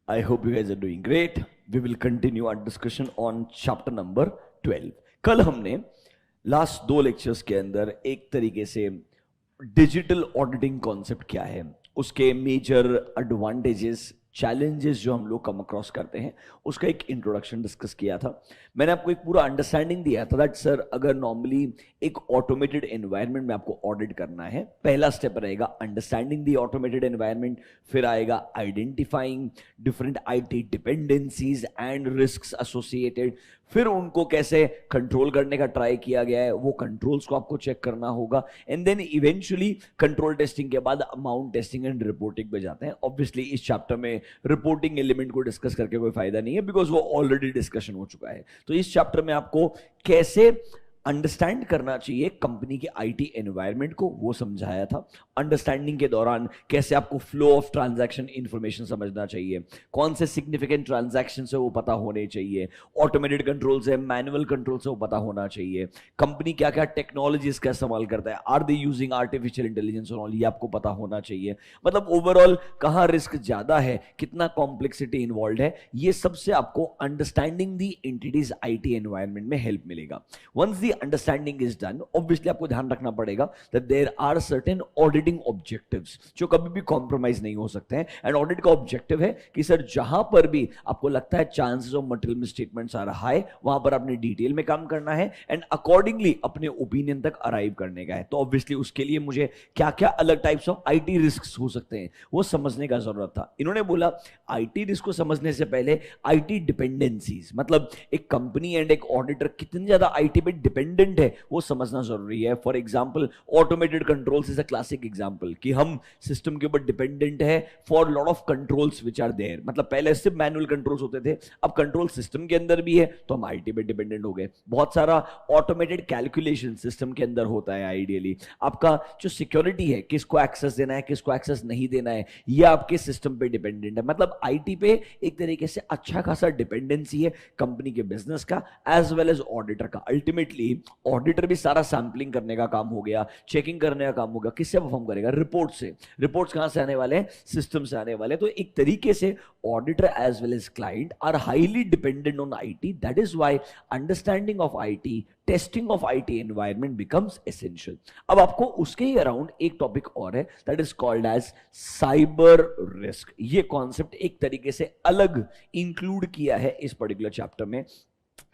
I hope you guys are doing great. We will continue our discussion on chapter number 12. कल हमने last दो lectures के अंदर एक तरीके से डिजिटल ऑडिटिंग कॉन्सेप्ट क्या है, उसके मेजर एडवांटेजेस, चैलेंजेस जो हम लोग कम अक्रॉस करते हैं, उसका एक इंट्रोडक्शन डिस्कस किया था. मैंने आपको एक पूरा अंडरस्टैंडिंग दिया था दैट सर अगर नॉर्मली एक ऑटोमेटेड एनवायरनमेंट में आपको ऑडिट करना है, पहला स्टेप रहेगा अंडरस्टैंडिंग द ऑटोमेटेड एनवायरनमेंट, फिर आएगा identifying different IT dependencies and risks associated, फिर उनको कैसे कंट्रोल करने का ट्राई किया गया है, वो कंट्रोल्स को आपको चेक करना होगा, and then eventually control testing के बाद अमाउंट टेस्टिंग एंड रिपोर्टिंग पे जाते हैं. ऑब्वियसली इस चैप्टर में रिपोर्टिंग एलिमेंट को डिस्कस करके कोई फायदा नहीं है बिकॉज वो ऑलरेडी डिस्कशन हो चुका है. तो इस चैप्टर में आपको कैसे अंडरस्टैंड करना चाहिए कंपनी के आईटी एनवायरनमेंट को, वो समझाया था. अंडरस्टैंडिंग के दौरान कैसे आपको फ्लो ऑफ ट्रांजैक्शन इंफॉर्मेशन समझना चाहिए, कौन से सिग्निफिकेंट ट्रांजैक्शन से वो पता होने चाहिए, ऑटोमेटेड कंट्रोल से, मैनुअल कंट्रोल से वो पता होना चाहिए, कंपनी क्या क्या टेक्नोलॉजीज का इस्तेमाल करता है, are they using artificial intelligence और ऑल, ये आपको पता होना चाहिए. मतलब ओवरऑल कहां रिस्क ज्यादा है, कितना कॉम्प्लेक्सिटी इन्वॉल्व है, ये सबसे आपको understanding the entities IT environment में हेल्प मिलेगा. Once the understanding is done, obviously आपको ध्यान रखना पड़ेगा that there are certain auditing objectives जो कभी भी कॉम्प्रोमाइज नहीं हो सकते हैं. एंड ऑडिट का ऑब्जेक्टिव है कि सर जहां पर भी आपको लगता है chances of material misstatements are high, वहां पर आपने डिटेल में काम करना है एंड अकॉर्डिंगली अपने ओपिनियन तक अराइव करने का है. तो ऑब्वियसली उसके लिए मुझे क्या क्या अलग टाइप्स ऑफ आईटी रिस्क हो सकते हैं वो समझने का जरूरत था. इन्होंने बोला आईटी रिस्क को समझने से पहले आईटी डिपेंडेंसीज, मतलब एक कंपनी एंड एक ऑडिटर कितनी ज्यादा आईटी पे डिपेंडेंट है वो समझना जरूरी है. For example automated controls is a classic example कि हम सिस्टम के ऊपर डिपेंडेंट है for lot of controls which are there. मतलब पहले सिर्फ मैनुअल कंट्रोल्स होते थे, अब कंट्रोल सिस्टम के अंदर भी है तो हम आईटी पे डिपेंडेंट हो गए. बहुत सारा ऑटोमेटेड कैलकुलेशन सिस्टम के अंदर होता है. आइडियली आपका जो सिक्योरिटी है, किसको एक्सेस देना है किसको एक्सेस नहीं देना है, ये आपके सिस्टम पे डिपेंडेंट है. मतलब आईटी पे एक तरीके से अच्छा खासा डिपेंडेंसी है कंपनी के बिजनेस का एज वेल एज ऑडिटर का. अल्टीमेटली ऑडिटर भी सारा सैंपलिंग करने का काम हो गया, चेकिंग करने का काम हो गया, किससे परफॉर्म करेगा, रिपोर्ट से. रिपोर्ट्स कहां से आने वाले हैं, सिस्टम से आने वाले. तो एक तरीके से auditor as well as client are highly dependent on IT. That is why understanding of IT, testing of IT environment becomes essential. अब आपको उसके ही अराउंड एक टॉपिक और है that is called as cyber risk. ये कॉन्सेप्ट एक तरीके से अलग इंक्लूड किया है इस पर्टिकुलर चैप्टर में.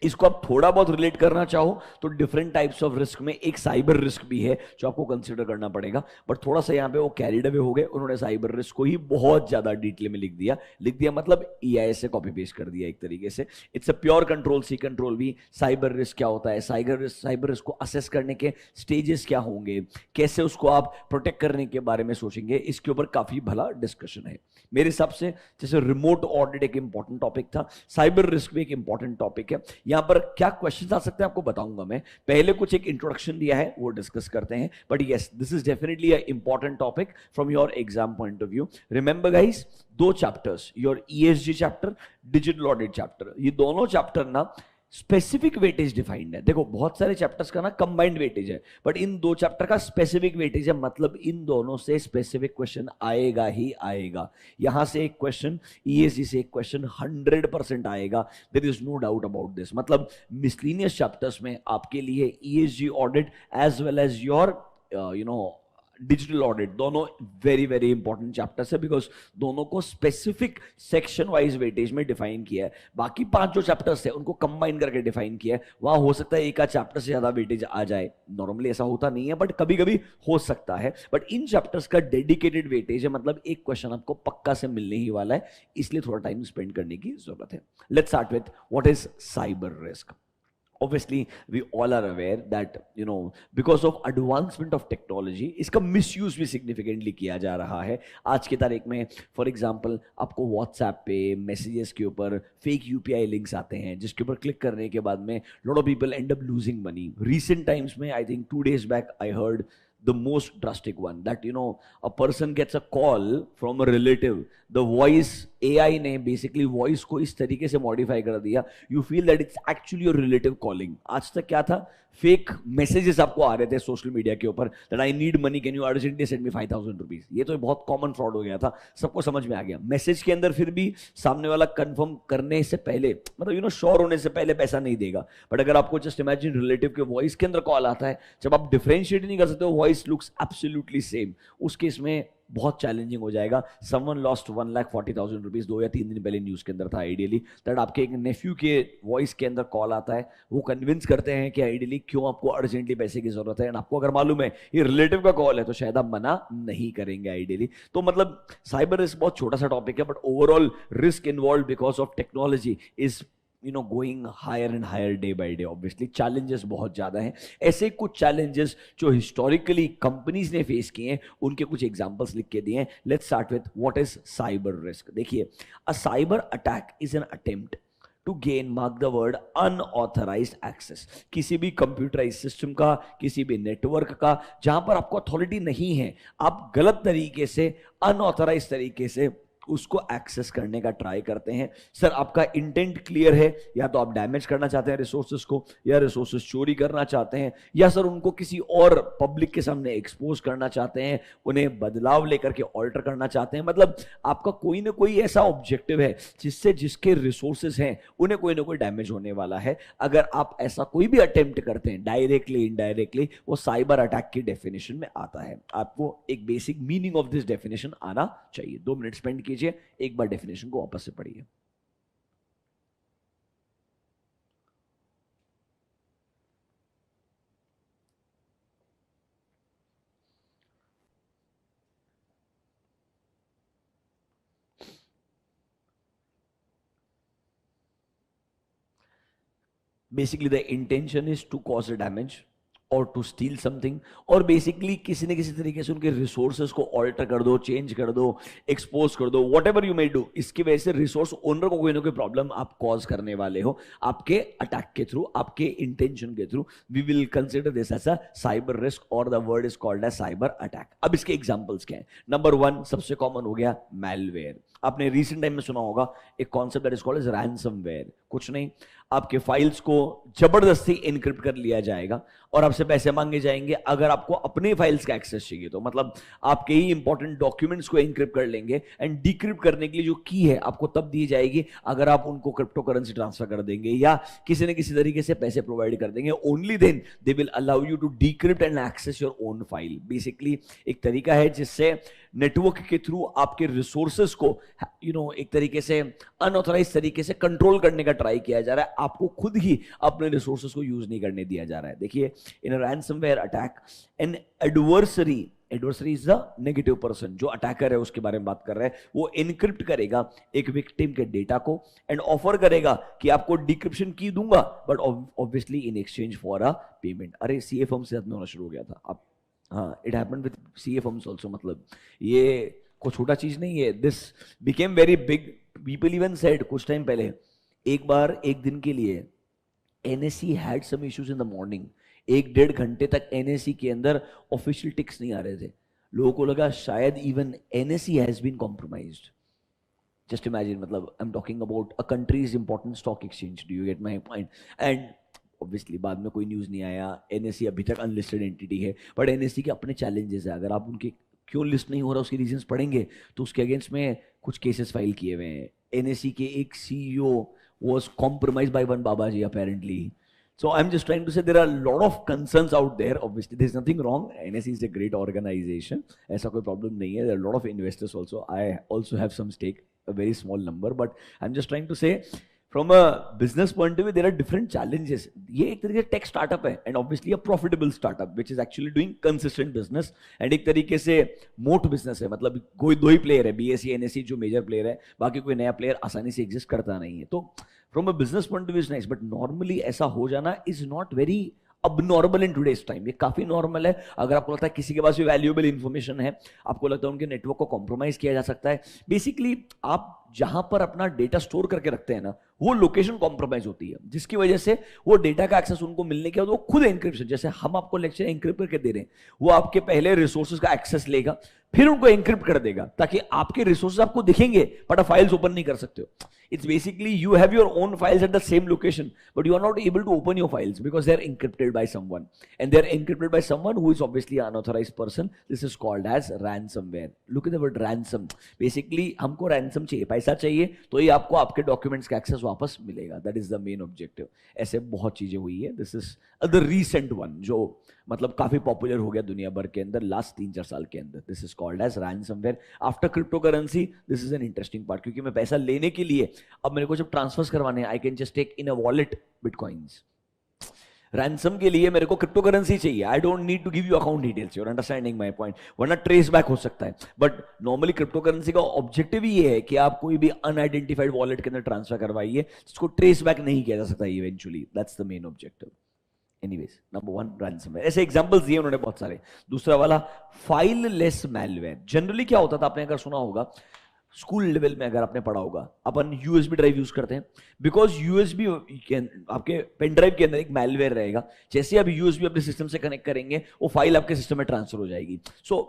इसको आप थोड़ा बहुत रिलेट करना चाहो तो डिफरेंट टाइप्स ऑफ रिस्क में एक साइबर रिस्क भी है जो आपको कंसीडर करना पड़ेगा. बट थोड़ा सा यहां पे वो कैरिड अवे हो गए, उन्होंने साइबर रिस्क को ही बहुत ज्यादा डिटेल में लिख दिया मतलब ईआईएस से कॉपी पेस्ट कर दिया एक तरीके से. It's a pure control C control भी. साइबर रिस्क क्या होता है, साइबर रिस्क को असेस करने के स्टेजेस क्या होंगे, कैसे उसको आप प्रोटेक्ट करने के बारे में सोचेंगे, इसके ऊपर काफी भला डिस्कशन है. मेरे हिसाब से जैसे रिमोट ऑडिट एक इंपॉर्टेंट टॉपिक था, साइबर रिस्क भी एक इंपॉर्टेंट टॉपिक है. यहां पर क्या क्वेश्चंस आ सकते हैं आपको बताऊंगा मैं. पहले कुछ एक इंट्रोडक्शन दिया है वो डिस्कस करते हैं. But yes, this is definitely a important topic from your exam point of view. Remember guys, दो chapters, your ESG chapter, digital audit chapter, ये दोनों चैप्टर ना स्पेसिफिक वेटेज डिफाइंड है. देखो बहुत सारे चैप्टर्स का ना कंबाइंड वेटेज है, बट इन दो चैप्टर का स्पेसिफिक वेटेज है. मतलब इन दोनों से स्पेसिफिक क्वेश्चन आएगा ही आएगा. यहां से एक क्वेश्चन, ईएसजी से एक क्वेश्चन 100% आएगा. There is no doubt about this. मतलब मिसलिनियस चैप्टर्स में आपके लिए ESG audit as well as your digital audit दोनों वेरी वेरी इंपॉर्टेंट चैप्टर्स है बिकॉज दोनों को स्पेसिफिक सेक्शन वाइज वेटेज में डिफाइन किया है. बाकी 5 जो चैप्टर्स है उनको कंबाइन करके डिफाइन किया है. वहां हो सकता है एक आध चैप्टर से ज्यादा वेटेज आ जाए, नॉर्मली ऐसा होता नहीं है बट कभी कभी हो सकता है. बट इन चैप्टर्स का डेडिकेटेड वेटेज है, मतलब एक क्वेश्चन आपको पक्का से मिलने ही वाला है, इसलिए थोड़ा टाइम स्पेंड करने की जरूरत है. Let's start with what is cyber risk. Obviously we all are aware that because of advancement of technology इसका misuse भी significantly किया जा रहा है आज की तारीख में. फॉर एग्जाम्पल आपको WhatsApp पे मैसेजेस के ऊपर फेक UPI लिंक्स आते हैं जिसके ऊपर क्लिक करने के बाद में lot of people end up losing money. Recent times में I think 2 days back I heard the most drastic one that a person gets a call from a relative, the voice AI ने basically voice को इस तरीके से modify कर दिया, you feel that it's actually your relative calling. आज तक क्या था, फेक मैसेजेस आपको आ रहे थे सोशल मीडिया के ऊपर, that I need money, can you urgently send me 5,000 rupees. ये तो बहुत कॉमन फ्रॉड हो गया था, सबको समझ में आ गया। मैसेज के अंदर फिर भी सामने वाला कंफर्म करने से पहले, मतलब श्योर होने से पहले पैसा नहीं देगा। बट अगर आपको जस्ट इमेजिन रिलेटिव के वॉइस के अंदर कॉल आता है, जब आप डिफरेंशिएट नहीं कर सकते हो, वॉइस लुक्स एब्सोल्युटली सेम, उस केस में बहुत चैलेंजिंग हो जाएगा। समवन लॉस्ट 1,40,000 रुपीज, 2 या 3 दिन पहले न्यूज के अंदर था आइडियली, दैट आपके एक नेफ्यू के वॉइस के अंदर कॉल आता है, वो कन्विंस करते हैं कि आइडियली क्यों आपको अर्जेंटली पैसे की जरूरत है, एंड आपको अगर मालूम है ये रिलेटिव का कॉल है तो शायद आप मना नहीं करेंगे आइडियली। तो मतलब साइबर रिस्क बहुत छोटा सा टॉपिक है, but overall risk involve because of technology is going higher and higher day by day. Obviously challenges बहुत ज्यादा हैं। ऐसे कुछ चैलेंजेस जो हिस्टोरिकली कंपनीज ने फेस किए हैं, उनके कुछ एग्जांपल्स लिख के दिए हैं। Let's start with what is cyber risk. देखिए, a cyber attack is an attempt to gain, mark the word, unauthorized access, किसी भी कंप्यूटराइज सिस्टम का, किसी भी नेटवर्क का, जहां पर आपको अथॉरिटी नहीं है, आप गलत तरीके से, अनऑथराइज तरीके से उसको एक्सेस करने का ट्राई करते हैं। सर आपका इंटेंट क्लियर है, या तो आप डैमेज करना चाहते हैं रिसोर्सेज को, या रिसोर्सेज चोरी करना चाहते हैं, या सर उनको किसी और पब्लिक के सामने एक्सपोज करना चाहते हैं, उन्हें बदलाव लेकर के ऑल्टर करना चाहते हैं। मतलब आपका कोई ना कोई ऐसा ऑब्जेक्टिव है जिससे जिसके रिसोर्सेज हैं उन्हें कोई ना कोई डैमेज होने वाला है। अगर आप ऐसा कोई भी अटेम्प्ट करते हैं डायरेक्टली इनडायरेक्टली, वो साइबर अटैक की डेफिनेशन में आता है। आपको एक basic meaning of this definition आना चाहिए। 2 मिनट स्पेंड कीजिए, एक बार डेफिनेशन को वापस से पढ़िए। Basically the intention is to cause a damage और टू स्टील समथिंग, और बेसिकली किसी न किसी तरीके से उनके रिसोर्सेज को ऑल्टर कर दो, चेंज कर दो, एक्सपोज कर दो, what ever you may do. इसकी वजह से रिसोर्स ओनर को कोई ना कोई प्रॉब्लम आप कॉज करने वाले हो आपके अटैक के थ्रू, आपके इंटेंशन के through. We will consider this as a cyber risk, और the word is called as cyber attack. अब इसके एग्जांपल्स क्या है? नंबर 1 सबसे कॉमन हो गया मैलवेयर। आपने रिसेंट टाइम में सुना होगा एक concept that is called as ransomware. कुछ नहीं, आपके फाइल्स को जबरदस्ती इनक्रिप्ट कर लिया जाएगा और आपसे पैसे मांगे जाएंगे अगर आपको अपने फाइल्स का एक्सेस चाहिए तो। मतलब आपके ही इंपॉर्टेंट डॉक्यूमेंट्स को इनक्रिप्ट कर लेंगे, एंड डिक्रिप्ट करने के लिए जो की है आपको तब दी जाएगी अगर आप उनको क्रिप्टो करेंसी ट्रांसफर कर देंगे या किसी न किसी तरीके से पैसे प्रोवाइड कर देंगे। Only then they will allow you to decrypt and access your own file. Basically एक तरीका है जिससे नेटवर्क के थ्रू आपके रिसोर्सेस को एक तरीके से अनऑथराइज तरीके से कंट्रोल करने का ट्राई किया जा रहा है। आपको खुद ही अपने रिसोर्सेस को यूज नहीं करने दिया जा रहा है। देखिए, in a ransomware attack an adversary is the negative person, जो अटैकर है उसके बारे में बात कर रहे हैं, वो इनक्रिप्ट करेगा एक विक्टिम के डेटा को एंड ऑफर करेगा कि आपको डिक्रिप्शन की दूंगा, but obviously in exchange for a payment. अरे सीए फर्म से होना शुरू हो गया था अब। हाँ, it happened with CA firms also. मतलब ये कोई छोटा चीज नहीं है, this became very big. People even said कुछ टाइम पहले, एक बार एक दिन के लिए NSC had some issues in the morning. 1-1.5 घंटे तक एनएससी के अंदर ऑफिशियल टिक्स नहीं आ रहे थे। लोगों को लगा शायद even NSE has been compromised. Just imagine, मतलब I am talking about a country's important stock exchange. Do you get my point? And obviously बाद में कोई न्यूज नहीं आया, एनएससी अभी तक अनलिस्टेड एंटिटी है, बट एनएससी के अपने चैलेंजेस है। अगर आप उनके क्यों लिस्ट नहीं हो रहा उसके रीजंस पढ़ेंगे तो उसके अगेंस्ट में कुछ केसेस फाइल किए हुए हैं। एनएससी के एक CEO was compromised by one Babaji apparently. So I'm just trying to say there are a lot of concerns out there. Obviously there's nothing wrong, NSE is a great organization, ऐसा कोई problem नहीं है। There are a lot of investors also, I also have some stake, a very small number, but I'm just trying to say from a business point of view there are different challenges. ये एक तरीके से tech startup है and obviously a profitable startup which is actually doing consistent business, and एक तरीके से मोट business है। मतलब कोई 2 ही प्लेयर है, बीएसई एनएसई जो मेजर प्लेयर है, बाकी कोई नया प्लेयर आसानी से एग्जिस्ट करता नहीं है। तो from a business point of view is nice, but normally ऐसा हो जाना इज नॉट वेरी अब नॉर्मल इन टुडेज टाइम। ये काफी नॉर्मल है। अगर आपको लगता है किसी के पास भी वैल्यूएबल इंफॉर्मेशन है, आपको लगता है उनके नेटवर्क को कॉम्प्रोमाइज किया जा सकता है, बेसिकली आप जहां पर अपना डेटा स्टोर करके रखते हैं ना, वो लोकेशन कॉम्प्रोमाइज होती है, जिसकी वजह से वो डेटा का एक्सेस उनको मिलने के बाद वो खुद एंक्रिप्शन, जैसे हम आपको लेक्चर एंक्रिप्ट करके दे रहे हैं, वो आपके पहले रिसोर्सेज का एक्सेस लेगा, फिर उनको एंक्रिप्ट कर देगा ताकि आपके रिसोर्सेज आपको दिखेंगे बट आप फाइल्स ओपन नहीं कर सकते हो। It's basically you have your own files at the same location but you are not able to open your files because they are encrypted by someone, and they are encrypted by someone who is obviously unauthorized person. This is called as ransomware. Look at the word ransom. Basically हमको ransom चाहिए, पैसा चाहिए, तो ये आपको आपके documents का access वापस मिलेगा। That is the main objective. ऐसे बहुत चीजें हुई है। This is the recent one जो मतलब काफी पॉपुलर हो गया दुनिया भर के अंदर लास्ट 3-4 साल के अंदर। This is called as ransomware after crypto currency. This is an interesting part, क्योंकि मैं पैसा लेने के लिए अब मेरे को जब ट्रांसफर करवाने हैं, I can just take in a wallet bitcoins. Ransom के लिए मेरे को क्रिप्टो करेंसी चाहिए। I don't need to give you account details, you are understanding my point, वरना ट्रेस बैक हो सकता है। बट नॉर्मली क्रिप्टो करेंसी का ऑब्जेक्टिव ही ये है कि आप कोई भी अनआइडेंटिफाइड वॉलेट के अंदर ट्रांसफर करवाइए जिसको ट्रेस बैक नहीं किया जा सकता eventually. That's the main objective. Anyways, number 1 ransomware. ऐसे एग्जांपल्स दिए उन्होंने बहुत सारे। दूसरा वाला फाइललेस मैलवेयर। जनरली क्या होता था, आपने अगर सुना होगा, स्कूल लेवल में अगर आपने पढ़ा होगा, अपन यूएसबी ड्राइव यूज करते हैं बिकॉज यूएसबी आपके पेन ड्राइव के अंदर एक मैलवेयर रहेगा। जैसे आप यूएसबी अपने सिस्टम से कनेक्ट करेंगे, वो फाइल आपके सिस्टम में ट्रांसफर हो जाएगी। सो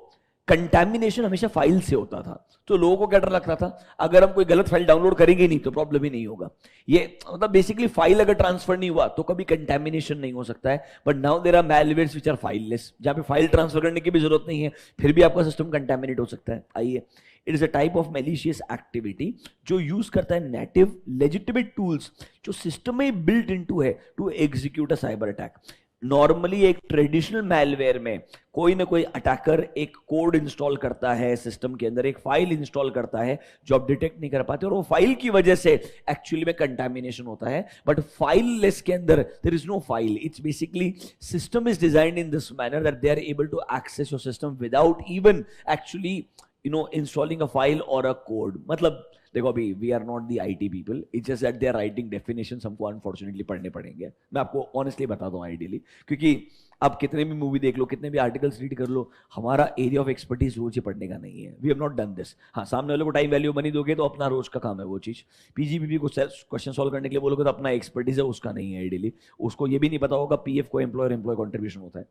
कंटैमिनेशन हमेशा फाइल से होता था। तो लोगों को क्या डर लगता था, अगर हम कोई गलत फाइल डाउनलोड करेंगे नहीं तो प्रॉब्लम ही नहीं होगा। ये मतलब बेसिकली फाइल अगर ट्रांसफर नहीं हुआ तो कभी कंटैमिनेशन नहीं हो सकता है। But now there are malwares which are fileless, जहां पे फाइल ट्रांसफर करने की भी जरूरत नहीं है, फिर भी आपका सिस्टम कंटैमिनेट हो सकता है। आइए, it is a type of malicious activity जो यूज करता है नेटिव लेजिटिमेट टूल्स जो सिस्टम में बिल्ट इनटू है to execute a cyber attack. Normally एक ट्रेडिशनल मैलवेयर में कोई ना कोई अटैकर एक कोड इंस्टॉल करता है सिस्टम के अंदर, एक फाइल इंस्टॉल करता है जो आप डिटेक्ट नहीं कर पाते, और वो फाइल की वजह से एक्चुअली में कंटैमिनेशन होता है। बट फाइललेस के अंदर there is no file. It's basically system is designed in this manner that they are able to access your system without even actually installing a file or a code। मतलब देखो, अभी we are not the IT people, it's just that they are writing definitions हमको unfortunately पढ़ने पड़ेंगे। मैं आपको honestly बताता हूँ आइडियली, क्योंकि आप कितने भी मूवी देख लो, कितने भी आर्टिकल्स रीड कर लो, हमारा एरिया ऑफ एक्सपर्टीज रोज ही पढ़ने का नहीं है। We have not done this. हाँ, सामने वाले को टाइम वैल्यू मनी दोगे तो अपना रोज का काम है वो चीज। पीजीबीपी को क्वेश्चन सॉल्व करने के लिए बोलोगे तो अपना एक्सपर्टीज है, उसका नहीं है आइडियली। उसको ये भी नहीं पता होगा पीएफ को एम्प्लॉयर कॉन्ट्रीब्यूशन होता है।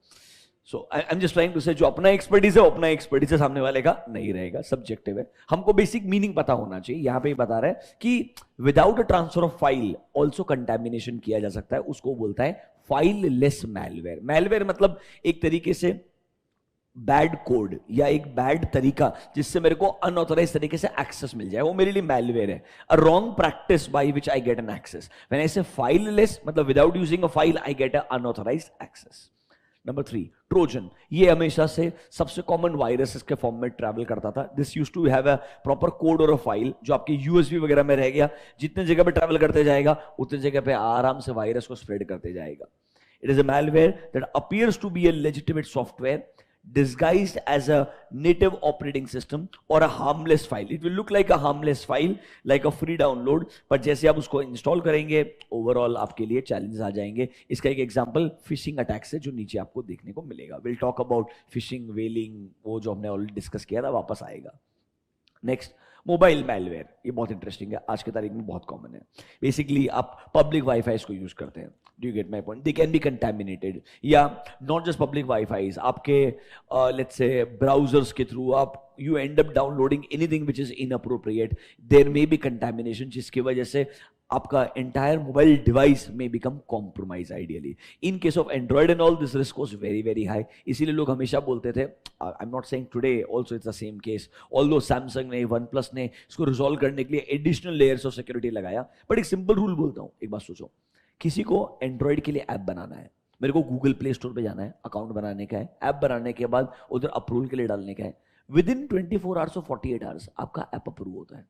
So I am just trying to say जो अपना एक्सपर्टीज है वो अपना एक्सपर्टीज है, सामने वाले का नहीं रहेगा, सब्जेक्टिव है। हमको बेसिक मीनिंग पता होना चाहिए। यहां पे ही बता रहा है कि without a transfer of file also contamination किया जा सकता है, उसको बोलता है फाइललेस मैलवेयर। मैलवेयर मतलब एक तरीके से बैड कोड या एक बैड तरीका जिससे मेरे को अनऑथराइज तरीके से एक्सेस मिल जाए, वो मेरे लिए मैलवेयर है। A wrong practice by which I get an access. When I say fileless मतलब without using a file I get a unauthorized access. Number 3, Trojan. ये हमेशा से सबसे कॉमन वायरसेस के फॉर्म में ट्रैवल करता था। This used to have a proper code और अ फाइल जो आपके यूएसबी वगैरह में रह गया। जितने जगह पे ट्रैवल करते जाएगा उतने जगह पे आराम से वायरस को स्प्रेड करते जाएगा। It is a malware that appears to be a legitimate software disguised as a native operating system or a harmless file. It will look like a harmless file, like a free download, पर जैसे आप उसको install करेंगे overall आपके लिए challenges आ जाएंगे। इसका एक एग्जांपल फिशिंग अटैक से जो नीचे आपको देखने को मिलेगा। विल टॉक अबाउट फिशिंग, वेलिंग, वो जो हमने ऑलरेडी डिस्कस किया था वापस आएगा। Next, mobile malware. ये बहुत इंटरेस्टिंग है, आज की तारीख में बहुत कॉमन है। बेसिकली आप पब्लिक वाईफाई को यूज करते हैं। Do you get my point? They can be contaminated, या नॉट जस्ट पब्लिक वाईफाई, आपके लेट्स से ब्राउजर्स के थ्रू आप you end up downloading anything which is inappropriate. There may be contamination जिसकी वजह से आपका entire mobile device may become compromised ideally. In case of Android and all, this risk was very very high. इसीलिए लोग हमेशा बोलते थे, I'm not saying today also it's the same case, although Samsung ने, OnePlus ने इसको resolve करने के लिए additional layers of security लगाया। बट एक सिंपल रूल बोलता हूँ, एक बात सोचो, किसी को एंड्रॉइड के लिए ऐप बनाना है, मेरे को गूगल प्ले स्टोर पे जाना है, अकाउंट बनाने का है, ऐप बनाने के बाद उधर अप्रूवल के लिए डालने का है। विद इन 24 आवर्स और 48 आवर्स आपका ऐप अप्रूव होता है।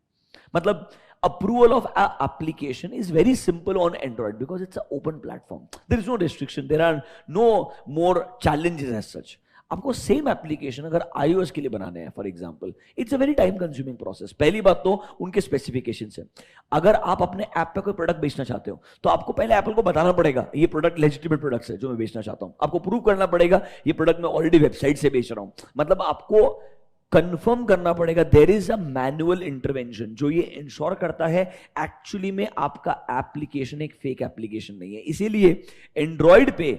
मतलब approval of application is very simple on Android because it's a open platform. There is no restriction, there are no more challenges as such. आपको सेम एप्लीकेशन अगर iOS के लिए बनाने हैं for example, it's a very time consuming process. पहली बात तो उनके स्पेसिफिकेशन है। अगर आप अपने ऐप पे कोई प्रोडक्ट बेचना चाहते हो तो आपको पहले एप्पल को बताना पड़ेगा ये प्रोडक्ट लेजिटिमेट प्रोडक्ट्स है जो मैं बेचना चाहता हूं। आपको प्रूव करना पड़ेगा ये प्रोडक्ट मैं ऑलरेडी वेबसाइट से बेच रहा हूं। मतलब आपको कंफर्म करना पड़ेगा there is a manual intervention जो ये इंश्योर करता है एक्चुअली में आपका एप्लीकेशन एक फेक एप्लीकेशन नहीं है। इसीलिए एंड्रॉइड पे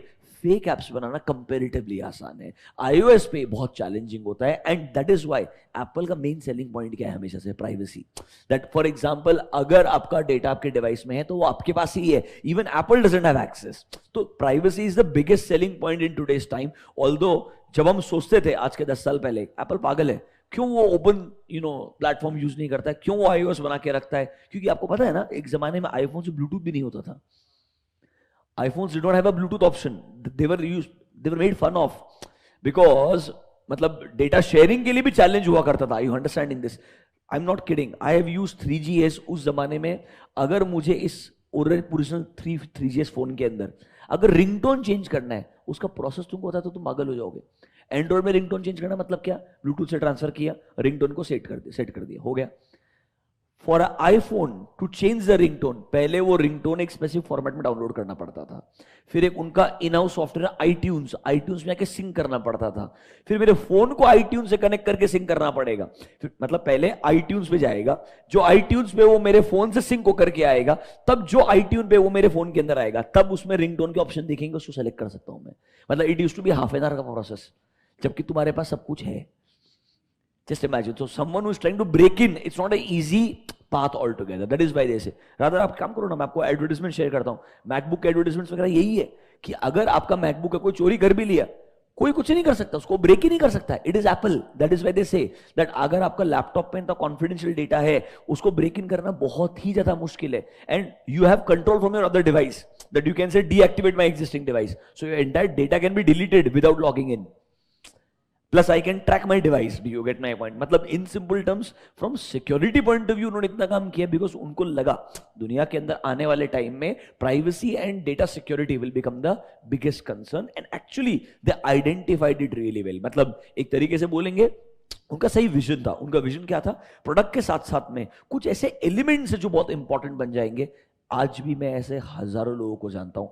फेक एप्स बनाना कंपैरेटिवली आसान है, आईओएस पे बहुत चैलेंजिंग होता है। And that is why Apple का मेन सेलिंग पॉइंट क्या है हमेशा से, प्राइवेसी। दैट फॉर एग्जांपल अगर आपका डेटा आपके डिवाइस में है तो वो आपके पास ही है, even Apple doesn't have access. तो privacy is the biggest selling point in today's time. Although जब हम सोचते थे आज के 10 साल पहले एप्पल पागल है, क्यों वो ओपन प्लेटफॉर्म यूज नहीं करता है, क्यों वो आईओएस बना के रखता है, क्योंकि आपको पता है ना एक जमाने में आईफोन से ब्लूटूथ भी नहीं होता था। iPhones did not have a Bluetooth option. They were made fun of because मतलब डेटा शेयरिंग के लिए भी चैलेंज हुआ करता था। You understanding this? I am not kidding. I have used 3GS उस जमाने में। अगर मुझे इस ओरिजिनल 3GS फोन के अंदर अगर रिंगटोन चेंज करना है, उसका प्रोसेस तुमको होता है तो तुम पागल हो जाओगे। एंड्रॉइड में रिंगटोन चेंज करना मतलब क्या, ब्लूटूथ से ट्रांसफर किया, रिंगटोन को सेट कर दिया, हो गया। For iPhone to change the ringtone, पहले वो रिंगटोन एक स्पेसिफिक फॉर्मेट में डाउनलोड करना पड़ता था, फिर एक उनका इन हाउस सॉफ्टवेयर आईट्यून्स में आके सिंक करना पड़ता था, फिर मेरे फोन को आईट्यून्स से कनेक्ट करके सिंक करना पड़ेगा। फिर मतलब पहले आईट्यून्स पे जाएगा, जो आईट्यून्स पे वो मेरे फोन से सिंक होकर के आएगा, तब जो आईट्यून पे वो मेरे फोन के अंदर आएगा, तब उसमें रिंगटोन के ऑप्शन दिखेंगे, उसको सेलेक्ट कर सकता हूं मैं। मतलब it used to be half an hour का प्रोसेस, जबकि तुम्हारे पास सब कुछ है। Just imagine. So someone who is trying to break in, it's not an easy path altogether. That is why they say. Rather आप काम करो ना, मैं आपको एडवर्टाइजमेंट शेयर करता हूँ। मैकबुक के एडवर्टाइजमेंट वगैरह यही है कि अगर आपका मैकबुक का कोई चोरी कर भी लिया, कोई कुछ नहीं कर सकता, उसको ब्रेक ही नहीं कर सकता। It is Apple. That is why they say that अगर आपका लैपटॉप में तो कॉन्फिडेंशियल डेटा है, उसको ब्रेक इन करना बहुत ही ज्यादा मुश्किल है। And you have control from your other device that you can say deactivate my existing device, so your entire data can be deleted without logging in. Plus I can track my device. Do you get my point? मतलब in simple terms from security point of view उन्होंने इतना काम किया because उनको लगा दुनिया के अंदर आने वाले टाइम में privacy and data security will become the biggest concern, and actually they identified it really well. मतलब एक तरीके से बोलेंगे उनका सही विजन था। उनका विजन क्या था? प्रोडक्ट के साथ साथ में कुछ ऐसे एलिमेंट्स है जो बहुत इंपॉर्टेंट बन जाएंगे। आज भी मैं ऐसे हजारों लोगों को जानता हूं,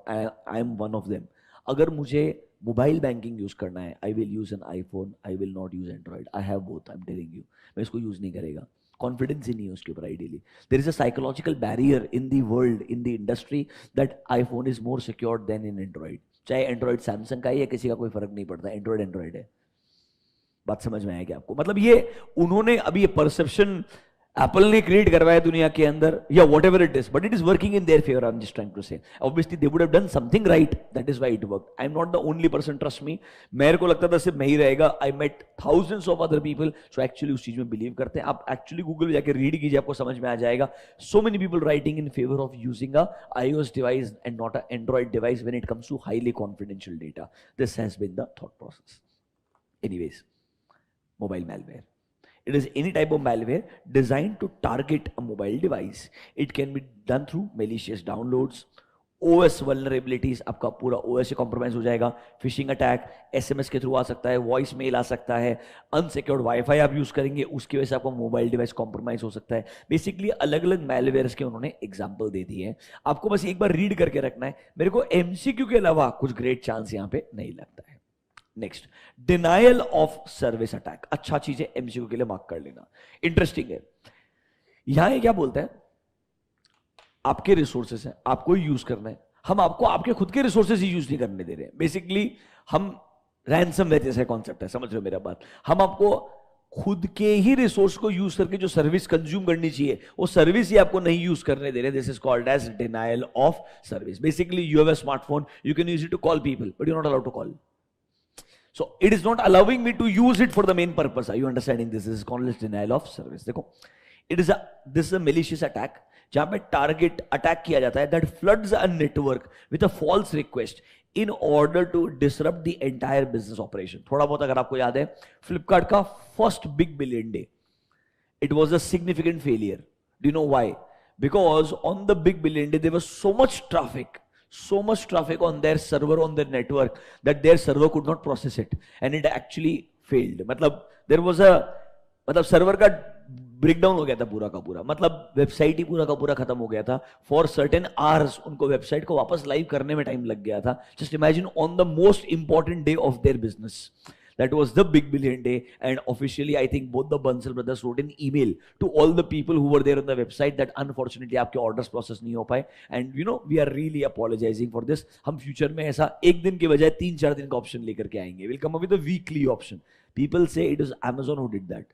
I am one of them. अगर मुझे मोबाइल बैंकिंग यूज करना है, I will use an iPhone, I will not use Android. I have both, I am telling you. मैं इसको यूज नहीं करेगा, कॉन्फिडेंस ही नहीं है उसके ऊपर ideally. There is a psychological barrier in the world, in the industry, that iPhone is more secured than in Android. चाहे Android Samsung का है या किसी का, कोई फर्क नहीं पड़ता, एंड्रॉइड है। बात समझ में आएगी आपको? मतलब ये उन्होंने अभी ये परसेप्शन एप्पल ने क्रिएट करवाया दुनिया के अंदर, या whatever it is, but it is working in their favour. I am just trying to say obviously they would have done something right, that is why it worked. I am not the only person, trust me. मेरे को लगता था सिर्फ मैं ही रहेगा। I met thousands of other people जो actually उस चीज में बिलीव करते हैं। आप एक्चुअली गूगल में जाकर रीड कीजिए, आपको समझ में आ जाएगा। So many people writing in favour of using a iOS device and not a Android device when it comes to highly confidential data. This has been the thought process. Anyways, mobile malware. It is any type of malware designed to target a mobile device. It can be done through malicious downloads, OS vulnerabilities, आपका पूरा OS से compromise हो जाएगा, phishing attack, SMS के through आ सकता है, voice mail आ सकता है, अनसिक्योर्ड वाईफाई आप यूज करेंगे, उसकी वजह से आपका मोबाइल डिवाइस कॉम्प्रोमाइज हो सकता है। बेसिकली अलग अलग मैलवेयर्स के उन्होंने एग्जांपल दे दिए हैं, आपको बस एक बार रीड करके रखना है। मेरे को MCQ के अलावा कुछ ग्रेट चांस यहाँ पे नहीं लगता है। Next, denial of service attack. अच्छा चीज है, MCQ के लिए मार्क कर लेना, इंटरेस्टिंग है। यहां ये क्या बोलता है, आपके रिसोर्सेस हैं, आपको यूज करना है, हम आपको आपके खुद के रिसोर्सेस ही यूज नहीं करने दे रहे हैं। बेसिकली हम रैंसमवेयर जैसा कॉन्सेप्ट है, समझ रहे हो मेरा बात? हम आपको खुद के ही रिसोर्स को यूज करके जो सर्विस कंज्यूम करनी चाहिए वो सर्विस ही आपको नहीं यूज करने दे रहे। This is called as denial of service. Basically you have a smartphone, you can use it to call people, but you not allowed to call. So it is not allowing me to use it for the main purpose. Are you understanding this? This is called denial of service. देखो, this is a malicious attack जहां पे target attack किया जाता है that floods a network with a false request in order to disrupt the entire business operation. थोड़ा बहुत अगर आपको याद है, Flipkart का first big billion day, it was a significant failure. Do you know why? Because on the big billion day there was so much traffic on their server, on their network, that their server could not process it and it actually failed. मतलब there was a server का breakdown हो गया था पूरा का पूरा, मतलब website ही पूरा का पूरा खत्म हो गया था। फॉर सर्टेन आवर्स उनको वेबसाइट को वापस लाइव करने में टाइम लग गया था। Just imagine on the most important day of their business. That was the big billion day, and officially I think both the Bansal brothers wrote an email to all the people who were there on the website that unfortunately आपके orders process नहीं हो पाए, and you know we are really apologizing for this. हम future में ऐसा एक दिन के बजाय 3-4 दिन का option लेकर के आएंगे. We'll come up with a weekly option. People say it was Amazon who did that.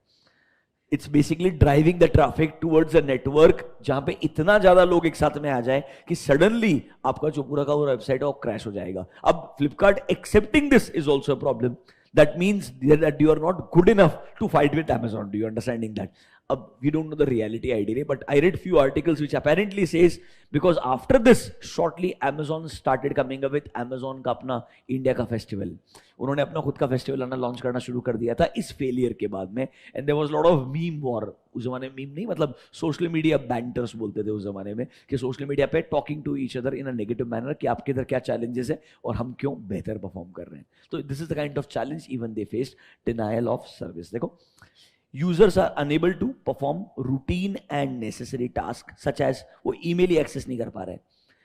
It's basically driving the traffic towards a network जहां पे इतना ज्यादा लोग एक साथ में आ जाए कि सडनली आपका जो पूरा का पूरा वेबसाइट है वो क्रैश हो जाएगा. अब Flipkart accepting this is also a problem. That means that you are not good enough to fight with Amazon. Do you understanding that? We don't know the reality ideally, but I read few articles which apparently says because after this shortly Amazon started coming up with Amazon का अपना India का festival. उन्होंने अपना खुद का festival आना launch करना शुरू कर दिया था इस फेलियर के बाद में. And there was lot of meme war. उस जमाने में मीम नहीं मतलब सोशल मीडिया बैंटर्स बोलते थे उस जमाने में कि सोशल मीडिया पे talking to each other in a negative manner कि आपके इधर क्या चैलेंजेस है और हम क्यों बेहतर परफॉर्म कर रहे हैं. तो this is the kind of challenge even they faced. Denial of service. देखो, users are unable to perform routine and necessary task such as वो ईमेल ही एक्सेस नहीं कर पा रहे,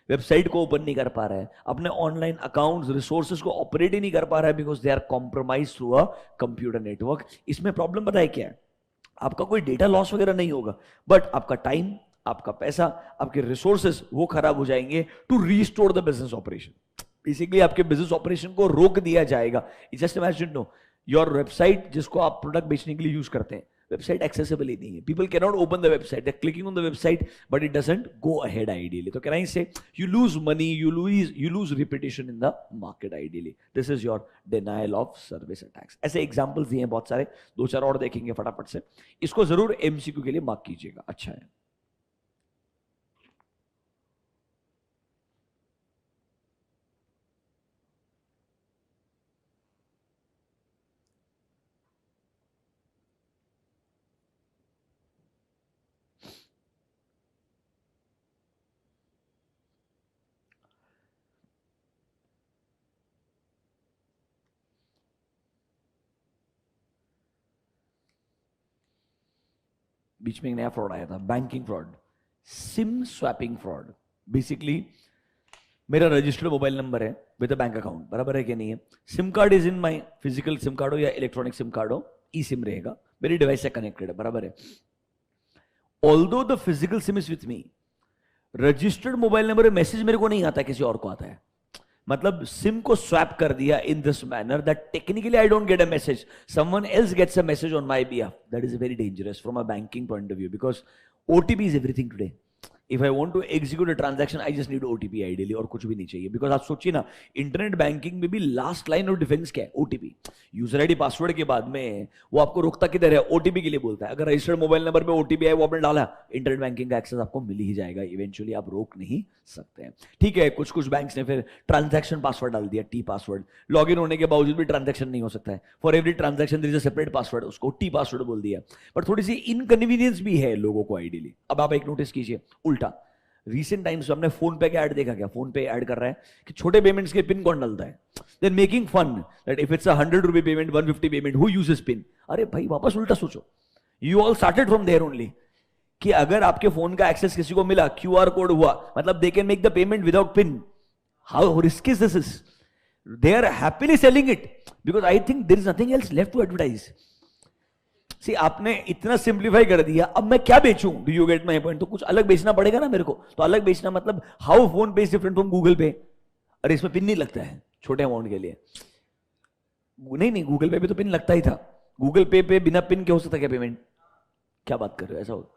वेबसाइट को ओपन नहीं कर पा रहे हैं, अपने ऑनलाइन अकाउंट्स रिसोर्सेज को ऑपरेट ही नहीं कर पा रहा है because they are compromise through a computer network. इसमें प्रॉब्लम पता है क्या है? आपका कोई डेटा लॉस वगैरह नहीं होगा, बट आपका टाइम, आपका पैसा, आपके रिसोर्सेज वो खराब हो जाएंगे to restore the business operation. Basically आपके बिजनेस ऑपरेशन को रोक दिया जाएगा. Just imagine no your website जिसको आप प्रोडक्ट बेचने के लिए यूज करते हैं, वेबसाइट एक्सेसिबल ही नहीं है. People can not open the website, they are clicking on the website but it doesn't go ahead ideally. तो can I say you lose money, you lose reputation in the market ideally. This is your denial of service attacks. ऐसे examples दिए हैं बहुत सारे, 2-4 और देखेंगे फटाफट से. इसको जरूर एमसीक्यू के लिए मार्क कीजिएगा. अच्छा है. बीच में एक नया फ्रॉड आया था, banking fraud, SIM swapping fraud. Basically मेरा रजिस्टर्ड मोबाइल नंबर है विद अ बैंक अकाउंट, बराबर है कि नहीं है? SIM card is in my physical SIM card हो या इलेक्ट्रॉनिक सिम कार्ड हो, ई सिम रहेगा, मेरी डिवाइस से कनेक्टेड है, बराबर है. Although the physical SIM is with me, registered mobile number message मेरे को नहीं आता, किसी और को आता है. मतलब सिम को स्वैप कर दिया in this manner that technically I don't get a message, someone else gets a message on my behalf. That is very dangerous from a banking point of view because OTP is everything today. If I want to execute a transaction I just need OTP ideally, और कुछ भी नहीं चाहिए. Because आप सोचिए ना, internet banking में भी लास्ट लाइन ऑफ डिफेंस क्या है? ओटीपी. यूजर आईडी पासवर्ड के बाद में वो आपको रोकता किधर है? ओटीपी के लिए बोलता है. अगर रजिस्टर्ड मोबाइल नंबर पे ओटीपी है वो आपने डाला, इंटरनेट बैंकिंग का एक्सेस आपको मिल ही जाएगा इवेंचुअली, आप रोक नहीं सकते हैं. ठीक है, कुछ कुछ बैंक्स ने फिर ट्रांजैक्शन पासवर्ड डाल दिया, टी पासवर्ड. लॉग इन होने के बावजूद भी ट्रांजैक्शन नहीं हो सकता है. For every transaction there is a separate password, उसको टी पासवर्ड बोल दिया. बट थोड़ी सी इनकन्वीनियंस भी है लोगों को आइडियली. अब आप एक नोटिस कीजिए उल्टा. रिसेंट टाइम्स में हमने फोन पे का ऐड देखा क्या? फोन पे ऐड कर रहा है कि छोटे पेमेंट्स के पिन कौन डालता है? They are making fun that if it's a 100 रुपए payment, 150 payment, who uses PIN? अरे भाई वापस उल्टा सोचो. You all started from there only कि अगर आपके फोन का एक्सेस किसी को मिला, क्यूआर कोड हुआ, मतलब they can make the payment without PIN. How risky is this? They are happily selling it because I think there is nothing else left to advertise. See आपने इतना simplify कर दिया, अब मैं क्या बेचूं? Do you get my point? तो कुछ अलग बेचना पड़ेगा ना मेरे को. तो अलग बेचना मतलब हाउ फोन पे इज डिफरेंट फ्रॉम गूगल पे. अरे इसमें पिन नहीं लगता है छोटे अमाउंट के लिए. नहीं, गूगल पे भी तो पिन लगता ही था. गूगल पे बिना पिन के हो सकता क्या पेमेंट? क्या बात कर रहे हो?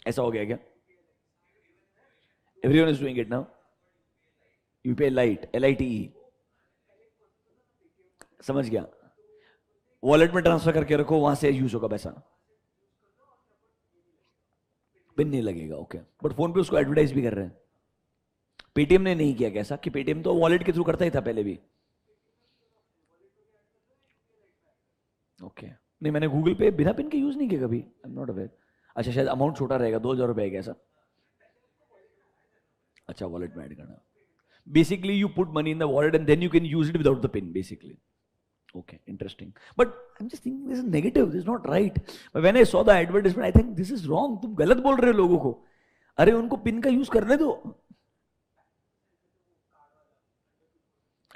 ऐसा हो गया क्या? Everyone is doing it now. UPI light, LITE, समझ गया. वॉलेट में ट्रांसफर करके रखो, वहां से यूज होगा पैसा, पिन नहीं लगेगा. ओके, बट फोन पे उसको एडवर्टाइज भी कर रहे हैं. पेटीएम ने नहीं किया कैसा? कि पेटीएम तो वॉलेट के थ्रू करता ही था पहले भी. ओके, नहीं मैंने गूगल पे बिना पिन के यूज नहीं किया कभी. आई एम नॉट अवेयर. अच्छा, शायद अमाउंट छोटा रहेगा, 2000 रुपए कैसा? अच्छा, वॉलेट में ऐड करना. Basically you put money in the wallet and then you can use it without the PIN basically. Okay, interesting. But I'm just thinking this is negative. This is not right. But when I saw the advertisement, I think this is wrong. तुम गलत बोल रहे हो लोगों को. अरे उनको pin का यूज करने दो.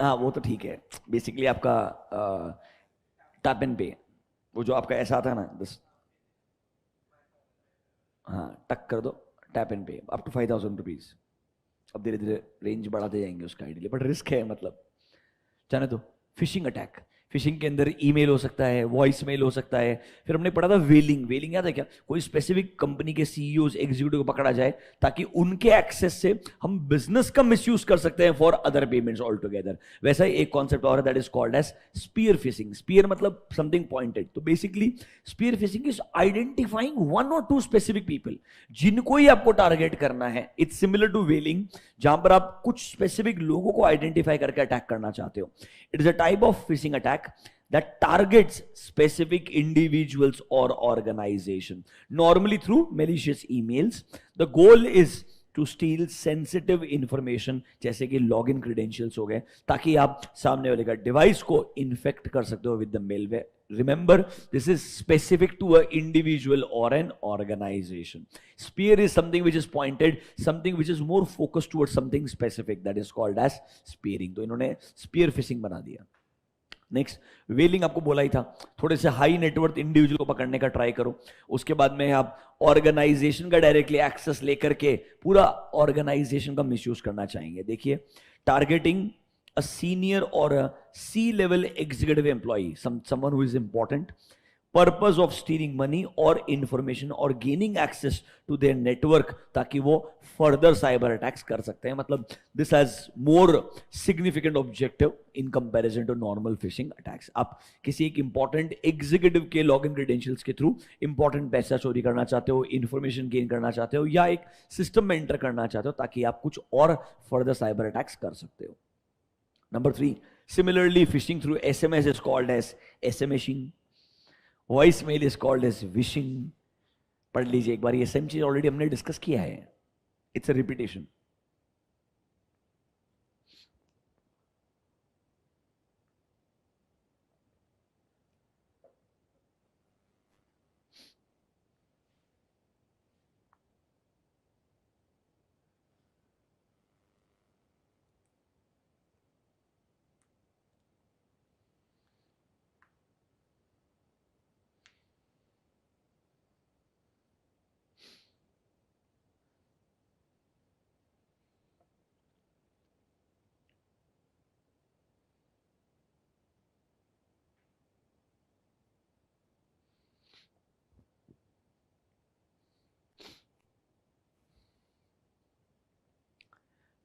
हाँ वो तो ठीक है. बेसिकली आपका टैप एंड पे, वो जो आपका ऐसा आता है ना, बस हाँ टक कर दो, टैप एंड पे अप टू 5,000 रुपीज। अब धीरे धीरे रेंज बढ़ाते जाएंगे उसका आइडिया, बट रिस्क है मतलब, जाने दो। फिशिंग अटैक, फिशिंग के अंदर ईमेल हो सकता है, वॉइस मेल हो सकता है। फिर हमने पढ़ा था वेलिंग, वेलिंग याद है क्या? कोई स्पेसिफिक कंपनी के सीईओ एग्जीक्यूटिव को पकड़ा जाए ताकि उनके एक्सेस से हम बिजनेस का मिसयूज कर सकते हैं for other payments all together. वैसा ही एक कॉन्सेप्ट और है, that is called as spear phishing. Spear मतलब समथिंग पॉइंटेड, तो basically spear phishing is identifying one और टू स्पेसिफिक पीपल जिनको ही आपको टारगेट करना है। इट्स सिमिलर टू वेलिंग, जहां पर आप कुछ स्पेसिफिक लोगों को आइडेंटिफाई करके अटैक करना चाहते हो। It is a type of phishing attack that targets specific individuals or organization, normally through malicious emails. The goal is to steal sensitive information, जैसे कि लॉगिन क्रेडेंशियल्स हो गए, ताकि आप सामने वाले का डिवाइस को इन्फेक्ट कर सकते हो with the malware. Remember, this is specific to an individual or an organization. Spear is something which is pointed, something which is more focused towards something specific, that is called as spearing. तो इन्होंने spear phishing बना दिया। Next, वेलिंग आपको बोला ही था, थोड़े से high net worth individual को पकड़ने का ट्राई करो। उसके बाद में आप ऑर्गेनाइजेशन का डायरेक्टली एक्सेस लेकर के पूरा ऑर्गेनाइजेशन का मिसयूज करना चाहेंगे। देखिए, टारगेटिंग अ सीनियर और a C level executive employee, someone who is important, purpose of stealing money और इंफॉर्मेशन और gaining access to their network, ताकि वो फर्दर साइबर अटैक्स कर सकते हैं। मतलब this has more significant objective in comparison to normal phishing attacks. आप किसी एक इंपॉर्टेंट एग्जीक्यूटिव के लॉगिन क्रेडेंशियल्स के थ्रू इंपॉर्टेंट पैसा चोरी करना चाहते हो, इंफॉर्मेशन गेन करना चाहते हो, या एक सिस्टम में एंटर करना चाहते हो ताकि आप कुछ और फर्दर साइबर अटैक्स कर सकते हो। Number 3, similarly phishing through SMS is called as smishing, voice mail is called as vishing. पढ़ लीजिए एक बार, ये सेम चीज ऑलरेडी हमने डिस्कस किया है, it's a repetition.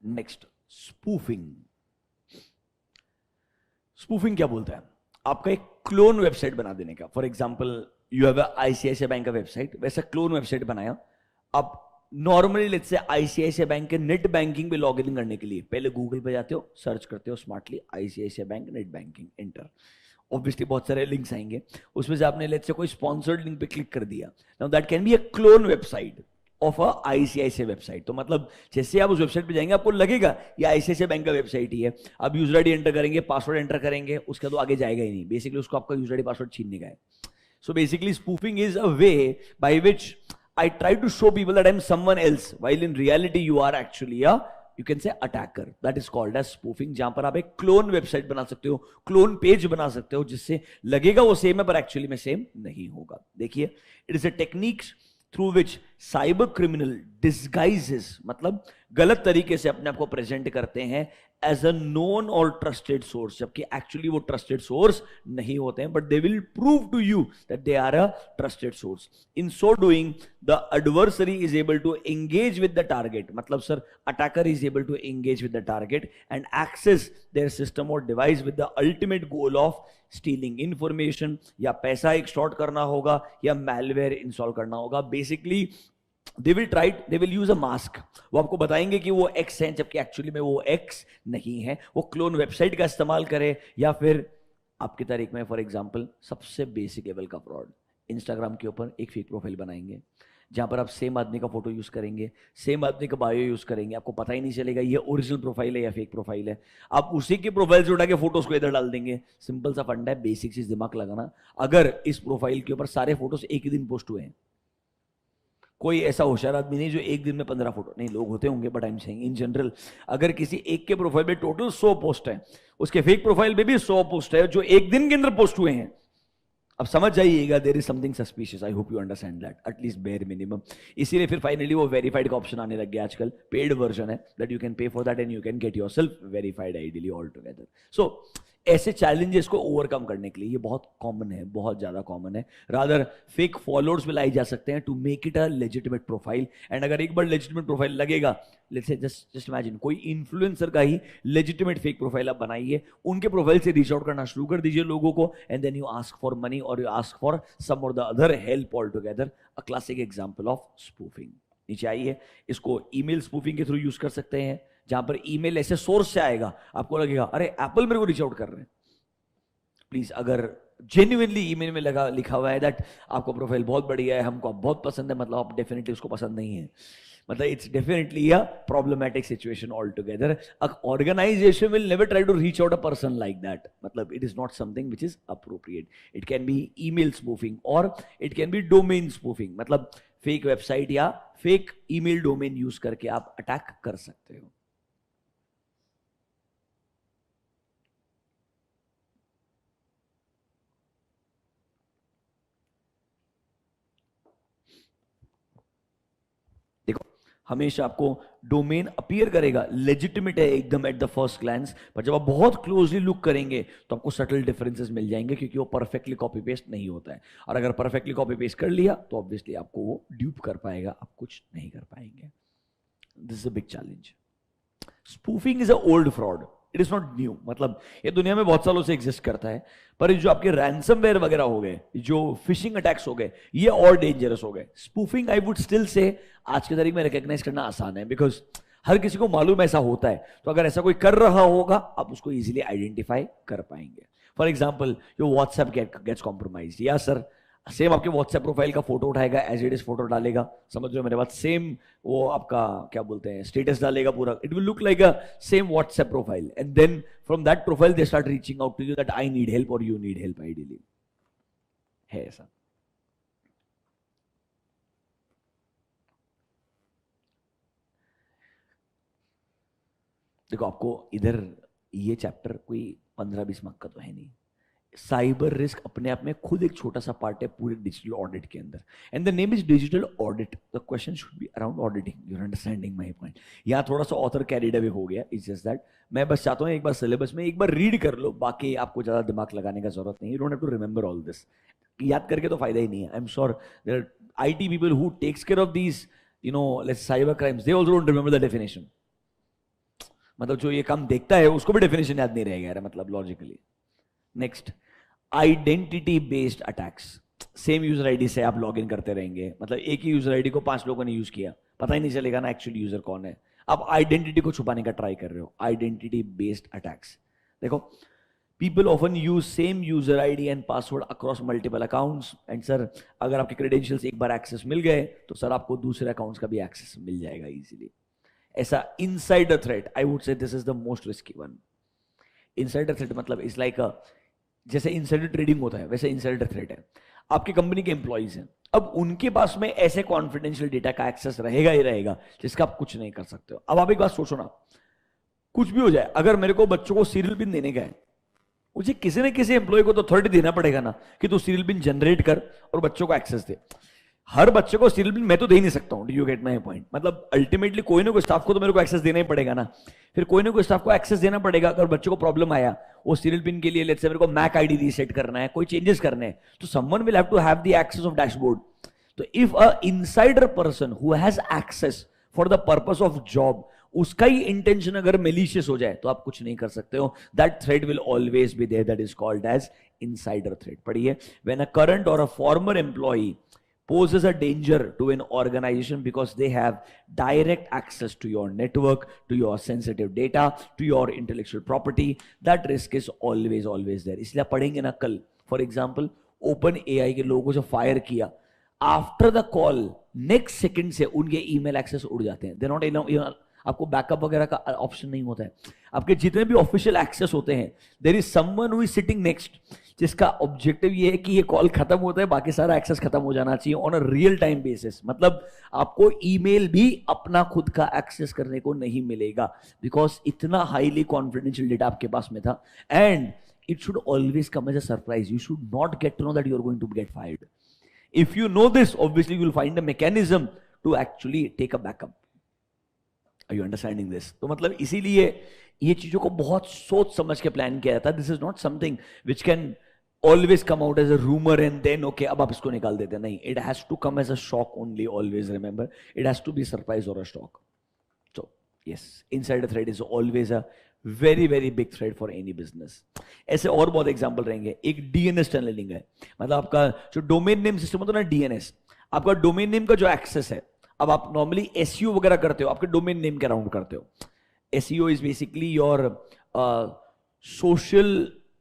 Next, spoofing. Spoofing क्या बोलता है? आपका एक क्लोन वेबसाइट बना देने का। For example, you have ICICI bank का वेबसाइट, वैसा क्लोन वेबसाइट बनाया। अब normally let's say ICICI bank के नेट बैंकिंग पे लॉग इन करने के लिए पहले गूगल पे जाते हो, सर्च करते हो smartly ICICI bank net banking, enter. Obviously बहुत सारे लिंक्स आएंगे, उसमें से आपने लेट्स से कोई स्पॉन्सर्ड लिंक पे क्लिक कर दिया। Now that can be a clone website of a ICICI website. तो मतलब जैसे आप उस वेबसाइट पे जाएंगे आपको लगेगा ये आईसीआईसीआई बैंक का वेबसाइट ही है। अब यूजर आईडी एंटर करेंगे, पासवर्ड एंटर करेंगे, उसके तो आगे जाएगा ही नहीं। बेसिकली उसको आपका यूजर आईडी पासवर्ड छीनने का है। So basically spoofing is a way by which I try to show people that I'm someone else, while in reality you are actually a, you can say, attacker. That is called as spoofing, जहां पर आप एक clone website बना सकते हो, clone page बना सकते हो, जिससे लगेगा वो सेम है पर एक्चुअली में सेम नहीं होगा। देखिए, it is a technique through which cyber criminal disguises, मतलब गलत तरीके से अपने आप को प्रेजेंट करते हैं एज अ नोन और ट्रस्टेड सोर्स, जबकि एक्चुअली वो ट्रस्टेड सोर्स नहीं होते हैं, but they will prove to you that they are a trusted source. In so doing the adversary is able to engage with the target, मतलब sir attacker is able to engage with the target and access their system और device with the ultimate goal of stealing information, या पैसा extort करना होगा या malware install करना होगा। Basically they will use a mask, वो आपको बताएंगे कि वो X है जबकि एक्चुअली में वो X नहीं है। वो क्लोन वेबसाइट का इस्तेमाल करे, या फिर आपकी तारीख में फॉर एग्जांपल सबसे बेसिक लेवल का फ्रॉड, इंस्टाग्राम के ऊपर एक फेक प्रोफाइल बनाएंगे जहां पर आप सेम आदमी का फोटो यूज करेंगे, सेम आदमी का बायो यूज करेंगे, आपको पता ही नहीं चलेगा ये ओरिजिनल प्रोफाइल है या फेक प्रोफाइल है। आप उसी की प्रोफाइल से उठा के फोटोज को इधर डाल देंगे। सिंपल सा फंडा है, बेसिक चीज दिमाग लगाना। अगर इस प्रोफाइल के ऊपर सारे फोटोज एक ही दिन पोस्ट हुए हैं, कोई ऐसा होशियार आदमी नहीं जो एक दिन में 15 फोटो, नहीं लोग होते होंगे but I am saying in general, अगर किसी एक के प्रोफाइल पे टोटल 100 पोस्ट है, उसके फेक प्रोफाइल पे भी 100 पोस्ट है जो एक दिन के अंदर पोस्ट हुए हैं, अब समझ जाइएगा there is something suspicious, I hope you understand that at least bare minimum. इसीलिए फिर फाइनली वो वेरीफाइड का ऑप्शन आने लग गया आजकल, पेड वर्जन है that you can pay for that and you can get yourself verified ideally all together. So ऐसे चैलेंजेस को ओवरकम करने के लिए ये बहुत कॉमन है, बहुत ज्यादा कॉमन है। रादर फेक फॉलोअर्स भी लाई जा सकते हैं to make it a legitimate profile. And अगर एक बार लेजिटिमेट प्रोफाइल लगेगा, लेट्स से जस्ट इमेजिन कोई इन्फ्लुएंसर का ही लेजिटिमेट फेक प्रोफाइल आप बनाइए, उनके प्रोफाइल से रीच आउट करना शुरू कर दीजिए लोगों को, and then you ask for money और यू आस्क फॉर सम और the other help all together. A classic example of spoofing. नीचे आइए, इसको ईमेल स्पूफिंग के थ्रू यूज कर सकते हैं, जहां पर ईमेल ऐसे सोर्स से आएगा, आपको लगेगा अरे एप्पल मेरे को रीच आउट कर रहे हैं। प्लीज, अगर जेन्युइनली ईमेल में लगा लिखा हुआ है दैट आपका प्रोफाइल बहुत बढ़िया है, हमको आप बहुत पसंद है, मतलब आप डेफिनेटली उसको पसंद नहीं है, मतलब it's definitely a problematic situation all together. Organisation will never try to reach out a person like that, मतलब it is not something which is appropriate. It can be email spoofing और it can be domain spoofing, मतलब fake website या fake email domain use करके आप attack कर सकते हो। देखो, हमेशा आपको डोमेन अपीयर करेगा लेजिटिमेट है एकदम एट द फर्स्ट ग्लैंस, पर जब आप बहुत क्लोजली लुक करेंगे तो आपको सटल डिफरेंसेस मिल जाएंगे, क्योंकि वो परफेक्टली कॉपी पेस्ट नहीं होता है। और अगर परफेक्टली कॉपी पेस्ट कर लिया तो ऑब्वियसली आपको वो ड्यूप कर पाएगा, आप कुछ नहीं कर पाएंगे। This is a big challenge. Spoofing is a old fraud, it is not new, मतलब ये दुनिया में बहुत सालों से एग्जिस्ट करता है, पर जो आपके रैंसमवेयर वगैरह हो गए, जो फिशिंग अटैक्स हो गए, ये और डेंजरस हो गए। Spoofing I would still say आज के तारीख में रिकॉग्नाइज करना आसान है, बिकॉज हर किसी को मालूम ऐसा होता है, तो अगर ऐसा कोई कर रहा होगा आप उसको इजीली आइडेंटिफाई कर पाएंगे। For example, your WhatsApp gets compromise, या सर सेम आपके व्हाट्सएप प्रोफाइल का फोटो उठाएगा, एज इट इज फोटो डालेगा, समझ रहे हो मेरे बात, सेम वो आपका क्या बोलते हैं स्टेटस डालेगा पूरा, it will look like a same WhatsApp profile, and then from that profile they start reaching out to you that I need help और यू नीड हेल्प, आइडियली है ऐसा। देखो, आपको इधर ये चैप्टर कोई 15-20 मार्क का तो है नहीं। साइबर रिस्क अपने आप में खुद एक छोटा सा पार्ट है पूरे डिजिटल ऑडिट के अंदर, and the name is digital audit. The question should be around auditing, you are understanding my point. यहाँ थोड़ा सा ऑथर कैरिड अवे हो गया, इट्स जस्ट दैट मैं बस चाहता हूँ एक बार सिलेबस में एक बार रीड कर लो, बाकी आपको ज्यादा दिमाग लगाने का जरूरत नहीं, you don't have to remember all this. याद करके तो फायदा ही नहीं है। I am sure there are IT people who takes care of these let's cyber crimes, they also don't remember the definition, मतलब जो ये काम देखता है उसको भी डेफिनेशन याद नहीं रहेगा यार, मतलब logically. Next, identity based attacks. Same user ID से आप लॉग इन करते रहेंगे, मतलब एक ही यूजर आईडी को 5 लोगों ने यूज किया, पता ही नहीं चलेगा ना एक्चुअल यूजर कौन है। आप आइडेंटिटी को छुपाने का ट्राई कर रहे हो, आइडेंटिटी बेस्ड अटैक्स। देखो, people often use same user ID and password across multiple accounts, and sir अगर आपके क्रेडेंशियल्स एक बार एक्सेस मिल गए तो सर आपको दूसरे अकाउंट्स का भी एक्सेस मिल जाएगा इजीली। ऐसा इनसाइडर थ्रेट, आई वुड से this is the most risky one. Insider threat मतलब इज लाइक जैसे इनसाइडर ट्रेडिंग होता है वैसे इनसाइडर थ्रेट है। आपकी कंपनी के एम्प्लॉइज हैं, अब उनके पास में ऐसे कॉन्फिडेंशियल डेटा का एक्सेस रहेगा ही रहेगा जिसका आप कुछ नहीं कर सकते हो। अब आप एक बात सोचो ना, कुछ भी हो जाए, अगर मेरे को बच्चों को सीरियल पिन देने का है, मुझे किसी न किसी एम्प्लॉय को तो अथॉरिटी देना पड़ेगा ना कि तू सीरियल पिन जनरेट कर और बच्चों को एक्सेस दे। हर बच्चे को सीरियल पिन मैं तो दे ही नहीं सकता हूं, do you get my point? मतलब अल्टीमेटली कोई ना कोई स्टाफ को तो मेरे को एक्सेस देना ही पड़ेगा ना, फिर कोई ना कोई स्टाफ को एक्सेस देना पड़ेगा। अगर बच्चों को प्रॉब्लम आया, वो सीरियल पिन के लिए लेट्स से मेरे को मैक आईडी रीसेट करना है, कोई चेंजेस करने हैं, तो someone will have to have the access of dashboard. तो if a insider person who has access for the purpose of job, उसका ही इंटेंशन अगर मेलिशियस हो जाए तो आप कुछ नहीं कर सकते हो। That threat will always be there, that is called as insider threat. पढ़िए, व्हेन अ करंट और a former employee poses a danger to an organization because they have direct access to your network, to your sensitive data, to your intellectual property, that risk is always there। इसलिए पढ़ेंगे ना कल, for example open AI के लोगों को जो fire किया, after the call next second से उनके ईमेल एक्सेस उड़ जाते हैं। दे नॉट इनफ, आपको बैकअप वगैरह का ऑप्शन नहीं होता है। आपके जितने भी ऑफिशियल एक्सेस होते हैं, there is someone who is sitting next, जिसका ऑब्जेक्टिव ये है कि ये कॉल खत्म होता है, बाकी सारा एक्सेस खत्म हो जाना चाहिए on a real time basis. मतलब आपको ईमेल भी अपना खुद का एक्सेस करने को नहीं मिलेगा, बिकॉज इतना हाईली कॉन्फिडेंशियल डेटा आपके पास में था। And it should always come as a surprise. You should not get to know that you are going to get fired. If you know this, obviously you will find a mechanism to actually take a backup. Are you understanding this? तो मतलब इसीलिए ये चीजों को बहुत सोच समझ के प्लान किया जाता है. This is not something which can always come out as a rumor and then okay अब आप इसको निकाल देते हैं. नहीं, it has to come as a shock only. Always remember, it has to be a surprise or a shock. So yes, insider threat is always a very very big threat for any business. ऐसे और बहुत example रहेंगे. एक DNS tunnelling है, मतलब आपका जो domain name system होता है ना DNS, आपका डोमेन नेम का जो एक्सेस है, अब आप नॉर्मली SEO वगैरह करते हो, आपके डोमेन नेम के अराउंड करते हो. SEO is basically your social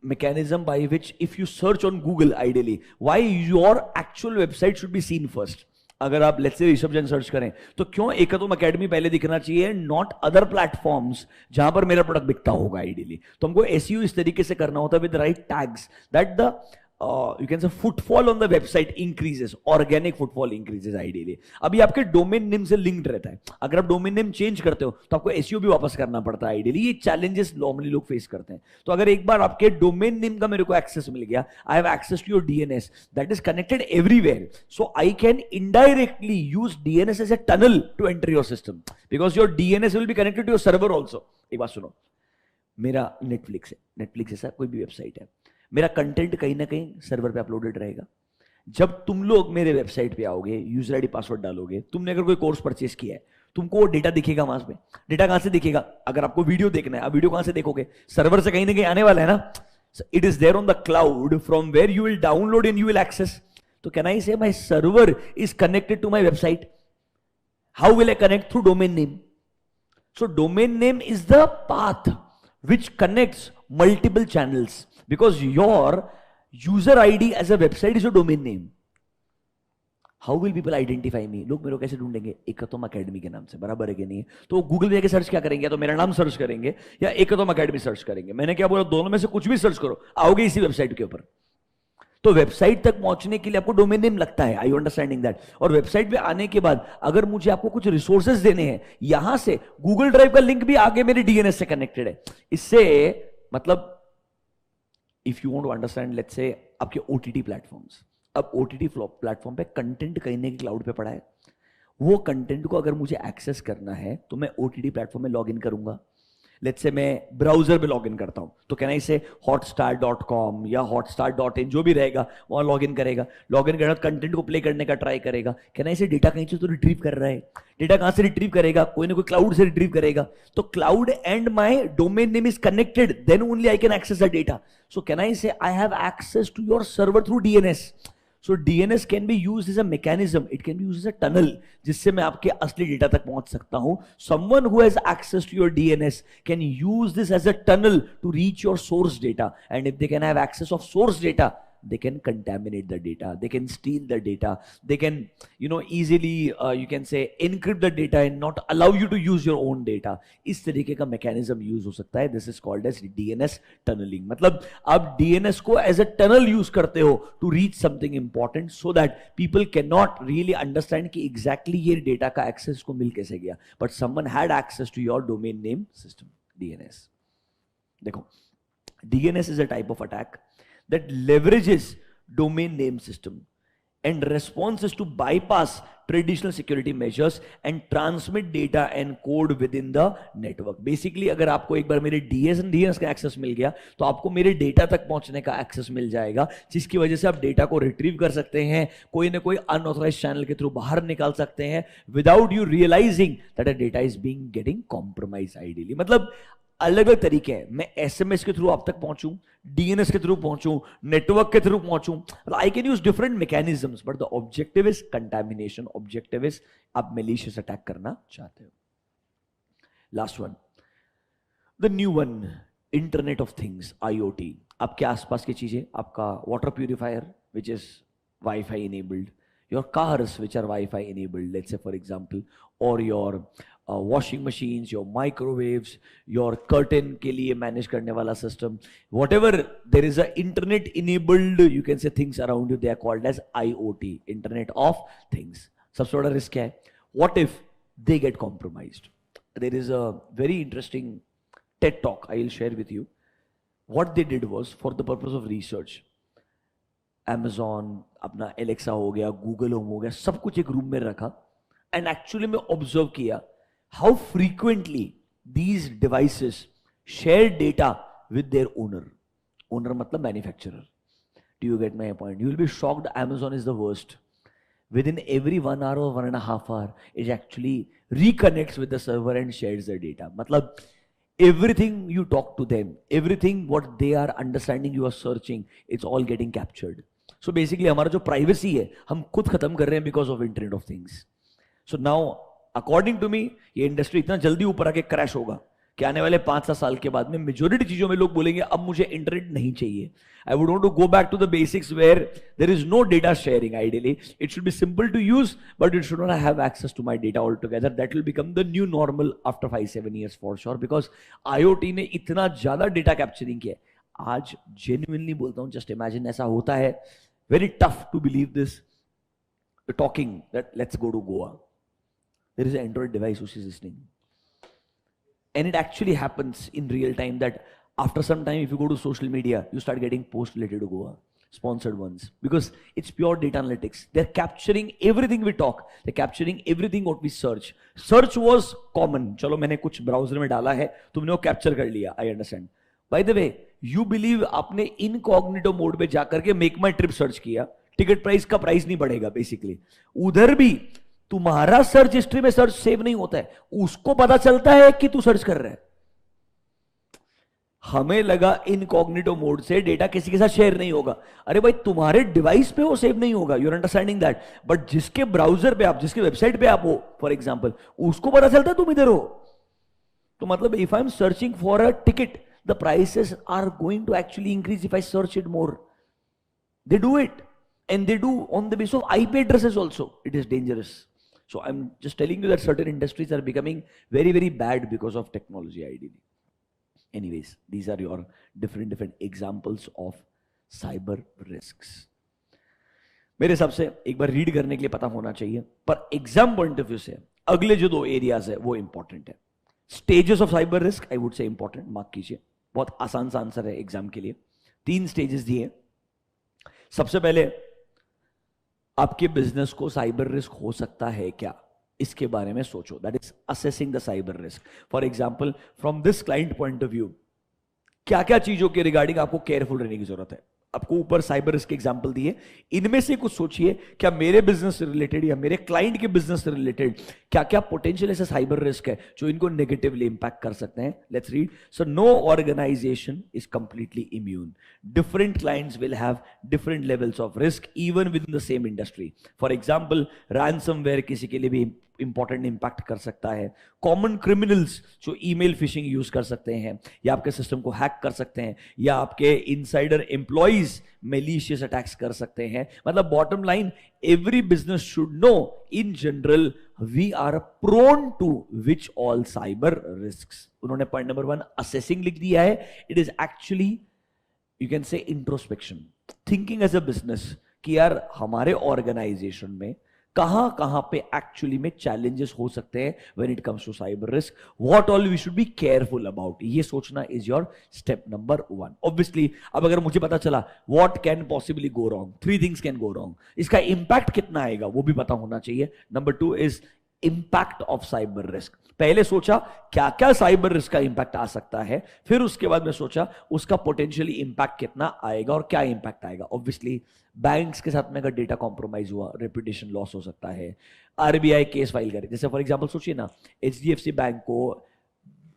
mechanism by which if you search on Google, ideally why your actual website should be seen first. अगर आप let's say Rishabh Jain search करें तो क्यों एकतम अकेडमी पहले दिखना चाहिए, नॉट अदर प्लेटफॉर्म्स जहां पर मेरा प्रोडक्ट बिकता होगा आइडियली. तो हमको एसईओ इस तरीके से करना होता है with right tags that the you can say footfall on the website increases, organic footfall increases ideally. अभी आपके डोमेन नेम से लिंक्ड रहता है. अगर आप डोमेन नेम चेंज करते हो तो आपको एसईओ भी वापस करना पड़ता है आइडियली. ये चैलेंजेस नॉर्मली लोग फेस करते हैं. तो अगर एक बार आपके डोमेन नेम का मेरे को एक्सेस मिल गया, I have access to your DNS that is connected everywhere, so I can indirectly use DNS as a tunnel to enter your system because your DNS will be connected to your server also. एक बात सुनो, मेरा Netflix है sir, कोई भी website है, मेरा content कहीं ना कहीं सर्वर पे अपलोडेड रहेगा. जब तुम लोग मेरे वेबसाइट पे आओगे, यूजर आईडी पासवर्ड डालोगे, तुमने अगर कोई कोर्स परचेस किया है, तुमको वो डेटा दिखेगा वहां पे. डेटा कहां से दिखेगा? अगर आपको वीडियो देखना है, आप वीडियो कहां से देखोगे? सर्वर से कहीं ना कहीं आने वाला है ना. It is there on the cloud from where you will download and you will access. तो can I say my server is connected to my website? How will I connect? Through domain name. So domain name is the path which connects multiple channels because your user ID as a website is your domain name. How will people identify me? लोग मेरे को कैसे ढूंढेंगे? एकतम academy के नाम से. बराबर है कि नहीं? तो गूगल में जाके सर्च क्या करेंगे? तो मेरा नाम सर्च करेंगे या एकतम अकेडमी सर्च करेंगे. मैंने क्या बोला? दोनों में से कुछ भी सर्च करो, आओगे इसी वेबसाइट के ऊपर. तो वेबसाइट तक पहुंचने के लिए आपको डोमेन नेम लगता है. आई यू अंडरस्टैंडिंग दैट? और वेबसाइट पे आने के बाद अगर मुझे आपको कुछ रिसोर्सेज देने हैं, यहां से गूगल ड्राइव का लिंक भी आगे मेरे डीएनएस से कनेक्टेड है. इससे मतलब if you want to understand, let's say आपके ओटीटी प्लेटफॉर्म्स, अब ओटीटी प्लेटफॉर्म पे कंटेंट कहीं ना कहीं क्लाउड पे पड़ा है. वो कंटेंट को अगर मुझे एक्सेस करना है तो मैं ओटीटी प्लेटफॉर्म में लॉग इन करूंगा. लेट्स से मैं ब्राउजर पे लॉगिन करता हूं तो कैन आई से hotstar.com या hotstar.in जो भी रहेगा वहां लॉगिन करेगा. लॉगिन करेगा कंटेंट को प्ले करने का ट्राई करेगा. कैन आई से डेटा कहीं से तो रिट्रीव कर रहा है. डेटा कहां से रिट्रीव करेगा? कोई ना कोई क्लाउड से रिट्रीव करेगा. तो cloud and my domain name is connected, then only I can access the data. So can I say I have access to your server through DNS. So DNS can be used as a mechanism. It can be used as a tunnel जिससे मैं आपके असली data तक पहुंच सकता हूं. Someone who has access to your DNS can use this as a tunnel to reach your source data. And if they can have access of source data, they can contaminate the data. They can steal the data. They can, easily, you can say, encrypt the data and not allow you to use your own data. इस तरीके का mechanism use हो सकता है. This is called as DNS tunneling. मतलब आप DNS को as a tunnel use करते हो to reach something important so that people cannot really understand कि exactly ये data का access को मिल कैसे गया. But someone had access to your domain name system, DNS. देखो, DNS is a type of attack that leverages domain name system and responses to bypass traditional security measures and transmit data and code within the network. Basically अगर आपको एक बार मेरे DNS का access मिल गया तो आपको मेरे डेटा तक पहुंचने का एक्सेस मिल जाएगा, जिसकी वजह से आप डेटा को रिट्रीव कर सकते हैं, कोई ना कोई अनऑथराइज्ड चैनल के थ्रू बाहर निकाल सकते हैं without you realizing that a data is being getting compromise ideally. मतलब अलग अलग तरीके हैं. मैं एसएमएस के थ्रू आप तक पहुंचूं, डीएनएस के थ्रू पहुंचूं, नेटवर्क के थ्रू पहुंचूं. I can use different mechanisms but the objective is contamination. Objective is आप मैलिशियस अटैक करना चाहते हो. Last one, the new one, internet of things, IoT. आपके आसपास की चीजें, आपका water purifier which is WiFi enabled, your cars which are Wi-Fi enabled, let's say for example, or your washing machines, your microwaves, your curtain के लिए manage करने वाला system, whatever there is a internet enabled, you can say things around you, they are called as IoT, Internet of Things. सबसे बड़ा risk क्या है? What if they get compromised? There is a very interesting TED talk I will share with you. What they did was for the purpose of research, Amazon, अपना Alexa हो गया, Google home हो गया, सब कुछ एक रूम में रखा एंड एक्चुअली में ऑब्जर्व किया how frequently these devices share data with their owner. Owner मतलब manufacturer. Do you get my point? You will be shocked. Amazon is the worst. Within every 1 hour or 1.5 hours, it actually reconnects with the server and shares the data. मतलब everything you talk to them, everything what they are understanding, you are searching, it's all getting captured. So basically हमारा जो privacy है हम खुद खत्म कर रहे हैं because of Internet of Things. So now according to me ये इंडस्ट्री इतना जल्दी ऊपर आके क्रैश होगा कि आने वाले 5-7 साल के बाद में मेजोरिटी चीजों में लोग बोलेंगे अब मुझे इंटरनेट नहीं चाहिए. I would want to go back to the basics where there is no data sharing. Ideally, it should be simple to use, but it should not have access to my data altogether. That will become the new normal after 5-7 years for sure. Because IoT ने इतना ज्यादा data capturing किया. आज genuinely बोलता हूँ, just imagine ऐसा होता है. Very tough to believe this. We're talking that let's go to Goa. There is an Android device which is listening. And it actually happens in real time that after some time, if you go to social media, you start getting posts related to Goa, sponsored ones, because it's pure data analytics. They're capturing everything we talk. They're capturing everything what we search. Search was common. चलो मैंने कुछ browser में डाला है, तुमने वो capture कर लिया. I understand. By the way, you believe आपने इनकॉग्निटो मोड पे जाकर के मेक माई ट्रिप सर्च किया, टिकट प्राइस का प्राइस नहीं बढ़ेगा बेसिकली. उधर भी तुम्हारा सर्च हिस्ट्री में सर्च सेव नहीं होता है, उसको पता चलता है कि तू सर्च कर रहा है. हमें लगा इनकॉग्निटो मोड से डेटा किसी के साथ शेयर नहीं होगा. अरे भाई तुम्हारे डिवाइस पे वो सेव नहीं होगा. You are understanding that. But जिसके ब्राउजर पे आप, जिसके वेबसाइट पे आप हो फॉर एग्जांपल, उसको पता चलता है तुम इधर हो. तो मतलब if I am searching for a ticket, the prices are going to actually increase if I search it more. They do it and they do on the basis of IP addresses also. It is dangerous. So I'm just telling you that certain industries are becoming very, very bad because of technology ideally. Anyways, these are your different examples of cyber risks. मेरे हिसाब से एक बार read करने के लिए पता होना चाहिए, पर एग्जाम पॉइंट ऑफ व्यू से अगले जो 2 एरियाज है वो इंपॉर्टेंट है. Stages of cyber risk I would से इंपॉर्टेंट, मार्क कीजिए. बहुत आसान सा आंसर है एग्जाम के लिए. 3 स्टेजेस दिए. सबसे पहले आपके बिजनेस को साइबर रिस्क हो सकता है क्या, इसके बारे में सोचो. That is assessing the cyber risk. For example from this client point of view क्या क्या चीजों के रिगार्डिंग आपको केयरफुल रहने की जरूरत है. आपको ऊपर साइबर रिस्क के एग्जांपल दिए, इनमें से कुछ सोचिए. क्या मेरे बिजनेस से रिलेटेड या मेरे क्लाइंट के बिजनेस से रिलेटेड क्या क्या पोटेंशियल ऐसे साइबर रिस्क है जो इनको नेगेटिवली इंपैक्ट कर सकते हैं. Let's read. So no organization is completely immune. Different clients will have different levels of risk even within the same industry. For example ransomware किसी के लिए भी इंपॉर्टेंट इंपैक्ट कर सकता है. कॉमन क्रिमिनल्स जो ईमेल फिशिंग यूज कर सकते हैं या आपके सिस्टम को हैक कर सकते हैं या आपके इनसाइडर एम्प्लॉइज मेलिशियस अटैक्स कर सकते हैं. मतलब bottom line, every business should know in general we are prone to which all cyber risks. उन्होंने पॉइंट नंबर 1 असेसिंग लिख दिया है. It is actually you can say introspection, thinking as a business कि यार हमारे ऑर्गेनाइजेशन में कहां कहां पे एक्चुअली में चैलेंजेस हो सकते हैं when it comes to cyber risk, what all we should be careful about. ये सोचना is your step number 1. Obviously अब अगर मुझे पता चला what can possibly go wrong, 3 things can go wrong, इसका इंपैक्ट कितना आएगा वो भी पता होना चाहिए. Number 2 is impact of cyber risk. पहले सोचा क्या क्या साइबर रिस्क का इंपैक्ट आ सकता है, फिर उसके बाद में सोचा उसका पोटेंशियली इंपैक्ट कितना आएगा और क्या इंपैक्ट आएगा. ऑब्वियसली बैंक्स के साथ में अगर डेटा कॉम्प्रोमाइज हुआ रेपुटेशन लॉस हो सकता है. आरबीआई केस फाइल करे, जैसे फॉर एग्जांपल सोचिए ना, एचडीएफसी बैंक को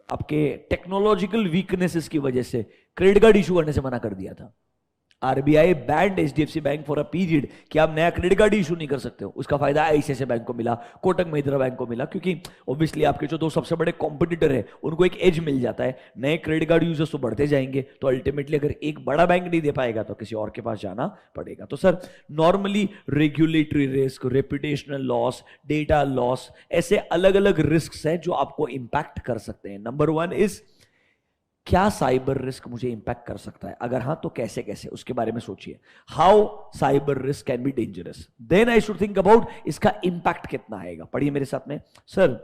आपके टेक्नोलॉजिकल वीकनेसेस की वजह से क्रेडिट कार्ड इशू करने से मना कर दिया था. RBI band HDFC bank for a period कि आप नया क्रेडिट कार्ड इशू नहीं कर सकते हो. उसका फायदा आईसीआईसीआई बैंक को मिला, कोटक महिंद्रा बैंक को मिला, क्योंकि ऑब्वियसली आपके जो 2 सबसे बड़े कॉम्पिटिटर है उनको एक एज मिल जाता है. नए क्रेडिट कार्ड यूजर्स तो बढ़ते जाएंगे, तो अल्टीमेटली अगर एक बड़ा बैंक नहीं दे पाएगा तो किसी और के पास जाना पड़ेगा. तो sir normally regulatory risk, reputational loss, data loss, ऐसे अलग अलग रिस्क हैं जो आपको इंपैक्ट कर सकते हैं. नंबर 1 इज क्या साइबर रिस्क मुझे इंपैक्ट कर सकता है, अगर हां तो कैसे कैसे, उसके बारे में सोचिए. How cyber risk can be dangerous, then I should think about इसका इंपैक्ट कितना आएगा. पढ़िए मेरे साथ में. Sir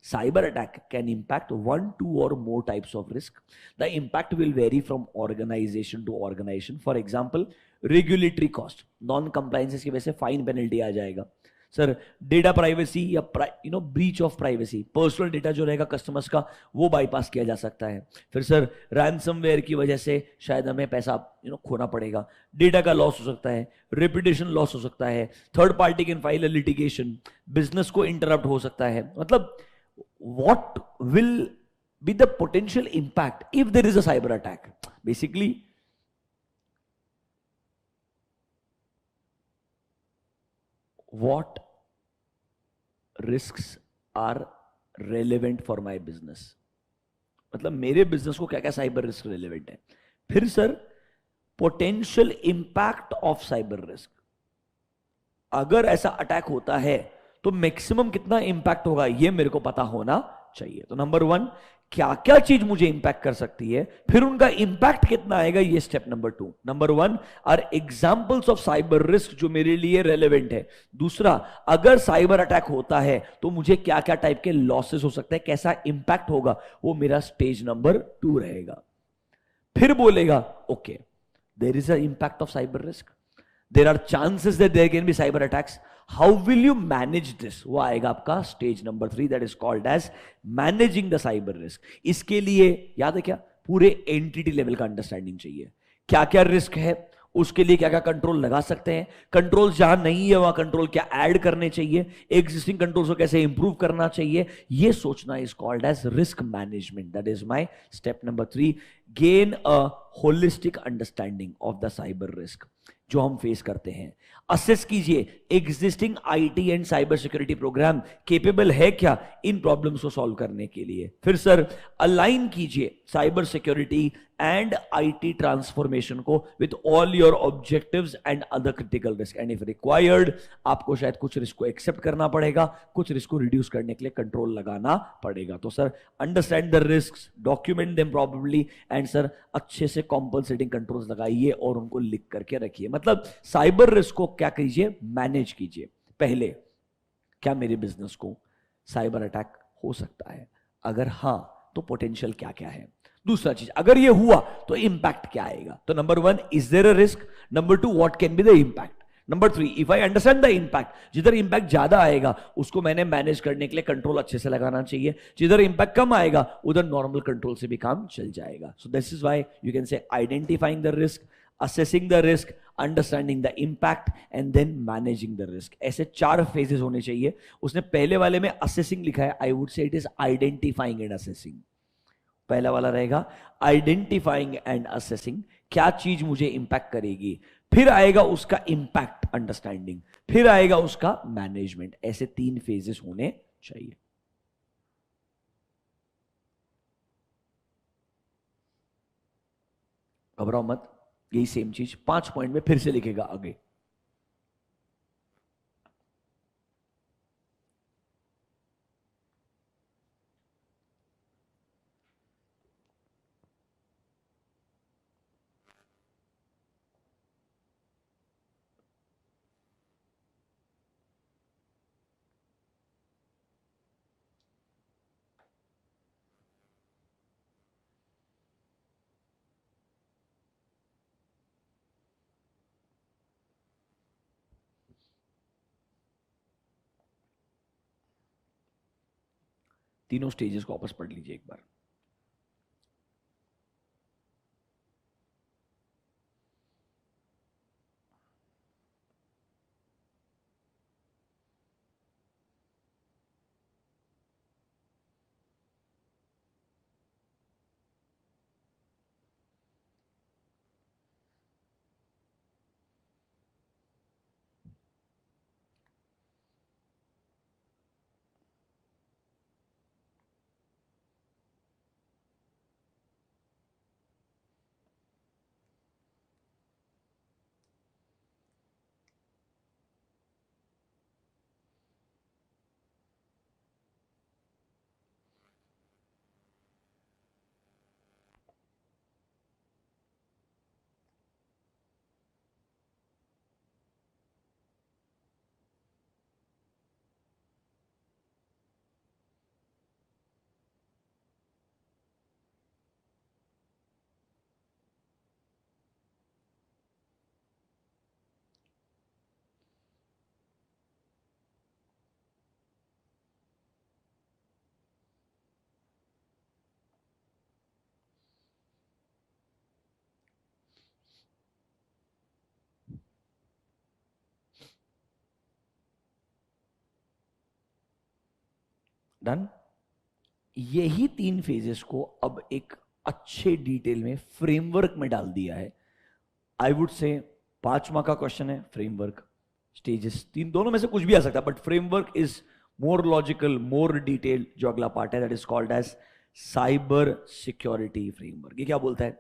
Cyber attack can impact one, two, or more types of risk. The impact will vary from organization to organization. For example, regulatory cost, non compliances की वजह से फाइन पेनल्टी आ जाएगा. सर डेटा प्राइवेसी या breach of privacy, personal data जो रहेगा customers का वो bypass किया जा सकता है. फिर सर रैंसमवेयर की वजह से शायद हमें पैसा खोना पड़ेगा, डेटा का लॉस हो सकता है, रेपुटेशन लॉस हो सकता है, third party can file a litigation, business को इंटरप्ट हो सकता है. मतलब what will be the potential impact if there is a cyber attack? Basically, what risks are relevant for my business? मतलब मेरे बिजनेस को क्या क्या साइबर रिस्क रेलेवेंट है. फिर sir potential impact of cyber risk, अगर ऐसा अटैक होता है तो मैक्सिमम कितना इंपैक्ट होगा ये मेरे को पता होना चाहिए. तो नंबर वन, क्या क्या चीज मुझे इंपैक्ट कर सकती है, फिर उनका इंपैक्ट कितना आएगा, ये step number two. Number one are examples of cyber risk जो मेरे लिए रेलेवेंट है. दूसरा, अगर साइबर अटैक होता है तो मुझे क्या क्या टाइप के लॉसेस हो सकते हैं, कैसा इंपैक्ट होगा, वो मेरा स्टेज नंबर टू रहेगा. फिर बोलेगा okay, there is a impact of cyber risk, there are chances that there can be cyber attacks. How will you manage this? वो आएगा आपका stage number 3, that is called as managing the cyber risk. इसके लिए याद है क्या, पूरे entity level का अंडरस्टैंडिंग चाहिए. क्या क्या रिस्क है, उसके लिए क्या क्या कंट्रोल लगा सकते हैं, कंट्रोल जहां नहीं है वहां कंट्रोल क्या ऐड करने चाहिए, एग्जिस्टिंग कंट्रोल्स को कैसे इंप्रूव करना चाहिए, ये सोचना is called as risk management. That is my step number 3. Gain a holistic understanding of the cyber risk जो हम फेस करते हैं. असेस कीजिए existing IT and cyber security program capable है क्या इन प्रॉब्लम्स को सॉल्व करने के लिए. फिर सर अलाइन कीजिए cyber security and IT transformation को with all your objectives and other critical risk, and if required आपको शायद कुछ रिस्क को एक्सेप्ट करना पड़ेगा, कुछ रिस्क को रिड्यूस करने के लिए कंट्रोल लगाना पड़ेगा. तो sir understand the risk, document them probably, and sir अच्छे से कॉम्पनसेटिंग कंट्रोल्स लगाइए और उनको लिख करके रखिए. मतलब साइबर रिस्क को क्या कीजिए, मैनेज कीजिए. पहले, क्या मेरे बिजनेस को साइबर अटैक हो सकता है, अगर हां तो पोटेंशियल क्या क्या है. दूसरा चीज, अगर ये हुआ तो इंपैक्ट क्या आएगा. तो number one, is there a risk. Number two, what can be the impact. Number 3, if I understand the impact, जिधर इंपैक्ट ज्यादा आएगा उसको मैंने मैनेज करने के लिए कंट्रोल अच्छे से लगाना चाहिए, जिधर इंपैक्ट कम आएगा उधर नॉर्मल कंट्रोल से भी काम चल जाएगा. So this is why you can से identifying the risk, assessing the risk, understanding the impact, and then managing the risk. ऐसे 4 phases होने चाहिए. उसने पहले वाले में assessing लिखा है, I would say it is identifying and assessing. पहला वाला रहेगा आइडेंटिफाइंग एंड असेसिंग, क्या चीज मुझे इंपैक्ट करेगी, फिर आएगा उसका इंपैक्ट अंडरस्टैंडिंग, फिर आएगा उसका मैनेजमेंट. ऐसे 3 फेजेस होने चाहिए. घबराओ मत, यही सेम चीज 5 पॉइंट में फिर से लिखेगा आगे. तीनों स्टेजेस को वापस पढ़ लीजिए एक बार. डन। यही 3 फेजेस को अब एक अच्छे डिटेल में फ्रेमवर्क में डाल दिया है। आई वुड से 5वां का क्वेश्चन है फ्रेमवर्क, स्टेजेस 3 दोनों में से कुछ भी आ सकता है, but framework is more logical, more detail. जो अगला पार्ट है that is called as cyber security framework. ये क्या बोलता है?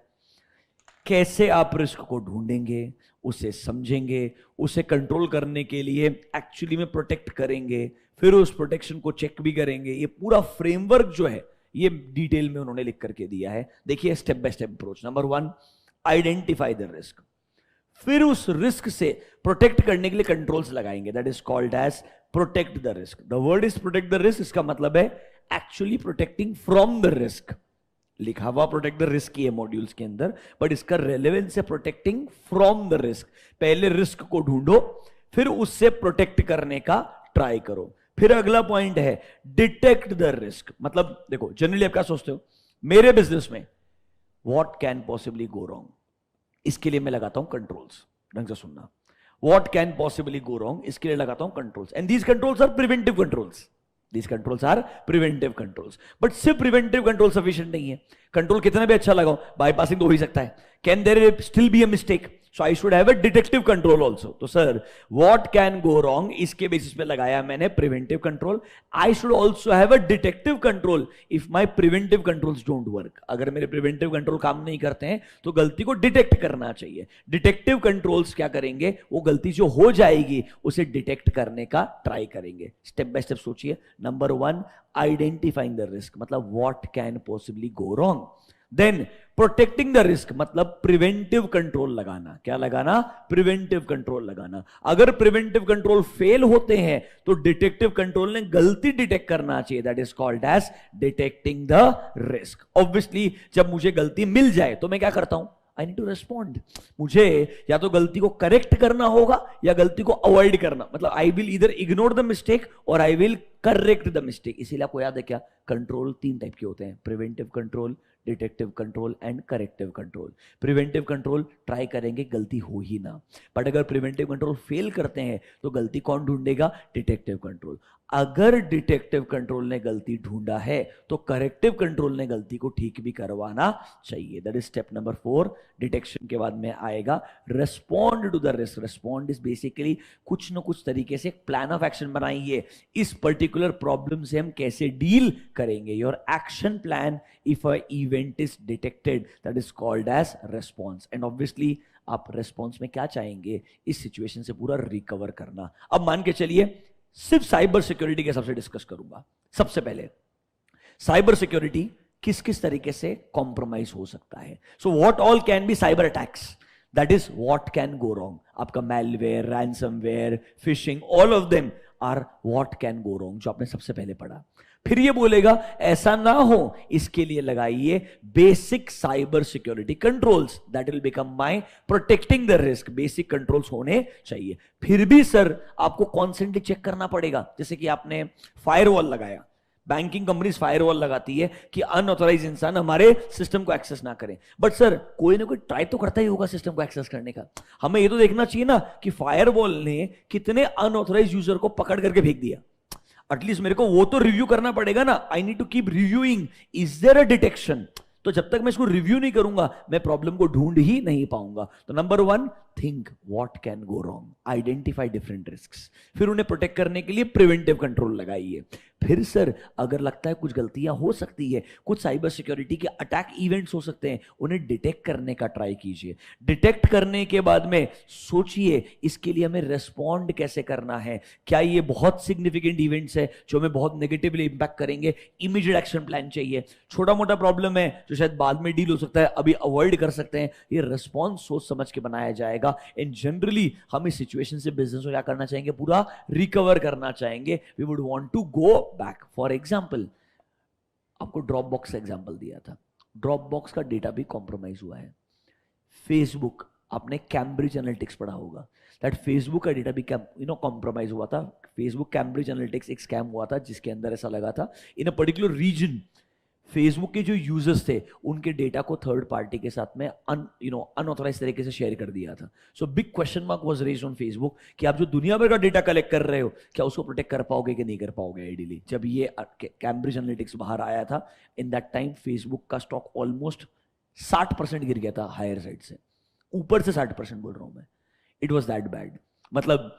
कैसे आप रिस्क को ढूंढेंगे, उसे समझेंगे, उसे कंट्रोल करने के लिए एक्चुअली में प्रोटेक्ट करेंगे, फिर उस प्रोटेक्शन को चेक भी करेंगे। ये पूरा फ्रेमवर्क जो है ये डिटेल में उन्होंने लिख करके दिया है। देखिए step by step approach. Number 1, identify the risk. फिर उस रिस्क से प्रोटेक्ट करने के लिए कंट्रोल्स लगाएंगे, that is called as protect the risk. The word is protect the risk, इसका मतलब है actually protecting from the risk. लिखा हुआ प्रोटेक्ट द रिस्क ही है मॉड्यूल्स के अंदर, बट इसका रेलेवेंस है प्रोटेक्टिंग फ्रॉम द रिस्क। पहले रिस्क को ढूंढो, फिर उससे प्रोटेक्ट करने का ट्राई करो। फिर अगला पॉइंट है डिटेक्ट द रिस्क। मतलब देखो जनरली आप क्या सोचते हो, मेरे बिजनेस में what can possibly go wrong, इसके लिए मैं लगाता हूं कंट्रोल्स। ढंग से सुनना, what can possibly go wrong, इसके लिए लगाता हूं controls. And these controls are preventive controls. These controls are preventive controls. But सिर्फ preventive control sufficient नहीं है। कंट्रोल कितना भी अच्छा लगाओ, बाईपासिंग तो हो ही सकता है। Can there still be a mistake? So I should have a detective control also. तो sir what can go wrong, इसके बेसिस पे लगाया मैंने preventive control. I should also have a detective control if my preventive controls don't work. अगर मेरे preventive control काम नहीं करते हैं तो गलती को डिटेक्ट करना चाहिए। डिटेक्टिव कंट्रोल्स क्या करेंगे, वो गलती जो हो जाएगी उसे डिटेक्ट करने का ट्राई करेंगे। स्टेप बाय स्टेप सोचिए। नंबर 1, आइडेंटिफाइंग द रिस्क, मतलब what can possibly go wrong. Then protecting the risk, मतलब प्रिवेंटिव कंट्रोल लगाना। क्या लगाना? प्रिवेंटिव कंट्रोल लगाना। अगर प्रिवेंटिव कंट्रोल फेल होते हैं तो डिटेक्टिव कंट्रोल ने गलती डिटेक्ट करना चाहिए, that is called as detecting the risk. Obviously जब मुझे गलती मिल जाए तो मैं क्या करता हूं? I need to respond. मुझे या तो गलती को करेक्ट करना होगा या गलती को अवॉइड करना, मतलब आई विल इधर इग्नोर द मिस्टेक और I will correct the mistake. इसीलिए आपको याद है क्या, कंट्रोल 3 टाइप के होते हैं, preventive control, detective control and corrective control. Preventive control try करेंगे गलती हो ही ना, बट अगर प्रिवेंटिव कंट्रोल फेल करते हैं तो गलती कौन ढूंढेगा? Detective control. अगर डिटेक्टिव कंट्रोल ने गलती ढूंढा है तो करेक्टिव कंट्रोल ने गलती को ठीक भी करवाना चाहिए। That is step number 4। Detection के बाद में आएगा respond to the risk. Respond is basically कुछ ना कुछ तरीके से प्लान ऑफ एक्शन बनाइए, इस पर्टिकुलर प्रॉब्लम से हम कैसे डील करेंगे। Your action plan if a event is detected, that is called as response. And obviously आप रेस्पॉन्स में क्या चाहेंगे? इस सिचुएशन से पूरा रिकवर करना। अब मान के चलिए सिर्फ साइबर सिक्योरिटी के हिसाब से डिस्कस करूंगा। सबसे पहले साइबर सिक्योरिटी किस किस तरीके से कॉम्प्रोमाइज हो सकता है। So what all can be cyber attacks, that is what can go wrong. आपका malware, ransomware, phishing, all of them are what can go wrong, जो आपने सबसे पहले पढ़ा। फिर ये बोलेगा ऐसा ना हो, इसके लिए लगाइए basic cyber security controls, that will become my protecting the risk. Basic controls होने चाहिए। फिर भी सर आपको कॉन्स्टेंटली चेक करना पड़ेगा, जैसे कि आपने फायरवॉल लगाया, बैंकिंग कंपनीज फायरवॉल लगाती है कि अनऑथराइज इंसान हमारे सिस्टम को एक्सेस ना करें, बट सर कोई ना कोई ट्राई तो करता ही होगा सिस्टम को एक्सेस करने का। हमें ये तो देखना चाहिए ना कि फायरवॉल ने कितने अनऑथराइज यूजर को पकड़ करके फेंक दिया। एटलीस्ट मेरे को वो तो रिव्यू करना पड़ेगा ना। I need to keep reviewing, is there a detection. तो जब तक मैं इसको रिव्यू नहीं करूंगा मैं प्रॉब्लम को ढूंढ ही नहीं पाऊंगा। तो number 1, think what can go wrong, identify different risks, फिर उन्हें प्रोटेक्ट करने के लिए प्रिवेंटिव कंट्रोल लगाइए। फिर सर अगर लगता है कुछ गलतियां हो सकती है, कुछ साइबर सिक्योरिटी के अटैक इवेंट्स हो सकते हैं, उन्हें डिटेक्ट करने का ट्राई कीजिए। डिटेक्ट करने के बाद में सोचिए इसके लिए हमें रेस्पॉन्ड कैसे करना है। क्या ये बहुत सिग्निफिकेंट इवेंट्स है जो हमें बहुत नेगेटिवली इंपैक्ट करेंगे? इमीडिएट एक्शन प्लान चाहिए। छोटा मोटा प्रॉब्लम है जो शायद बाद में डील हो सकता है, अभी अवॉइड कर सकते हैं, ये रेस्पॉन्स सोच समझ के बनाया जाएगा। एंड जनरली हम इस सिचुएशन से बिजनेस को क्या करना चाहेंगे? पूरा रिकवर करना चाहेंगे। We would want to go back. For example आपको ड्रॉप बॉक्स का एग्जांपल दिया था, ड्रॉप बॉक्स का डेटा भी कॉम्प्रोमाइज हुआ है। फेसबुक, आपने कैम्ब्रिज एनालिटिक्स पढ़ा होगा, दैट फेसबुक का डेटा भी कॉम्प्रोमाइज हुआ था। फेसबुक कैम्ब्रिज एनालिटिक्स एक स्कैम हुआ था जिसके अंदर ऐसा लगा था in a particular region Facebook के जो यूजर्स थे उनके डेटा को थर्ड पार्टी के साथ में अनऑथराइज तरीके से शेयर कर दिया था. So big question mark was raised on Facebook कि आप जो दुनिया भर का डेटा कलेक्ट कर रहे हो क्या उसको प्रोटेक्ट कर पाओगे कि नहीं कर पाओगे आइडियली. जब ये कैम्ब्रिज एनालिटिक्स बाहर आया था, इन दैट टाइम फेसबुक का स्टॉक ऑलमोस्ट 60% गिर गया था हायर साइड से, ऊपर से 60% बोल रहा हूं मैं. It was that bad. मतलब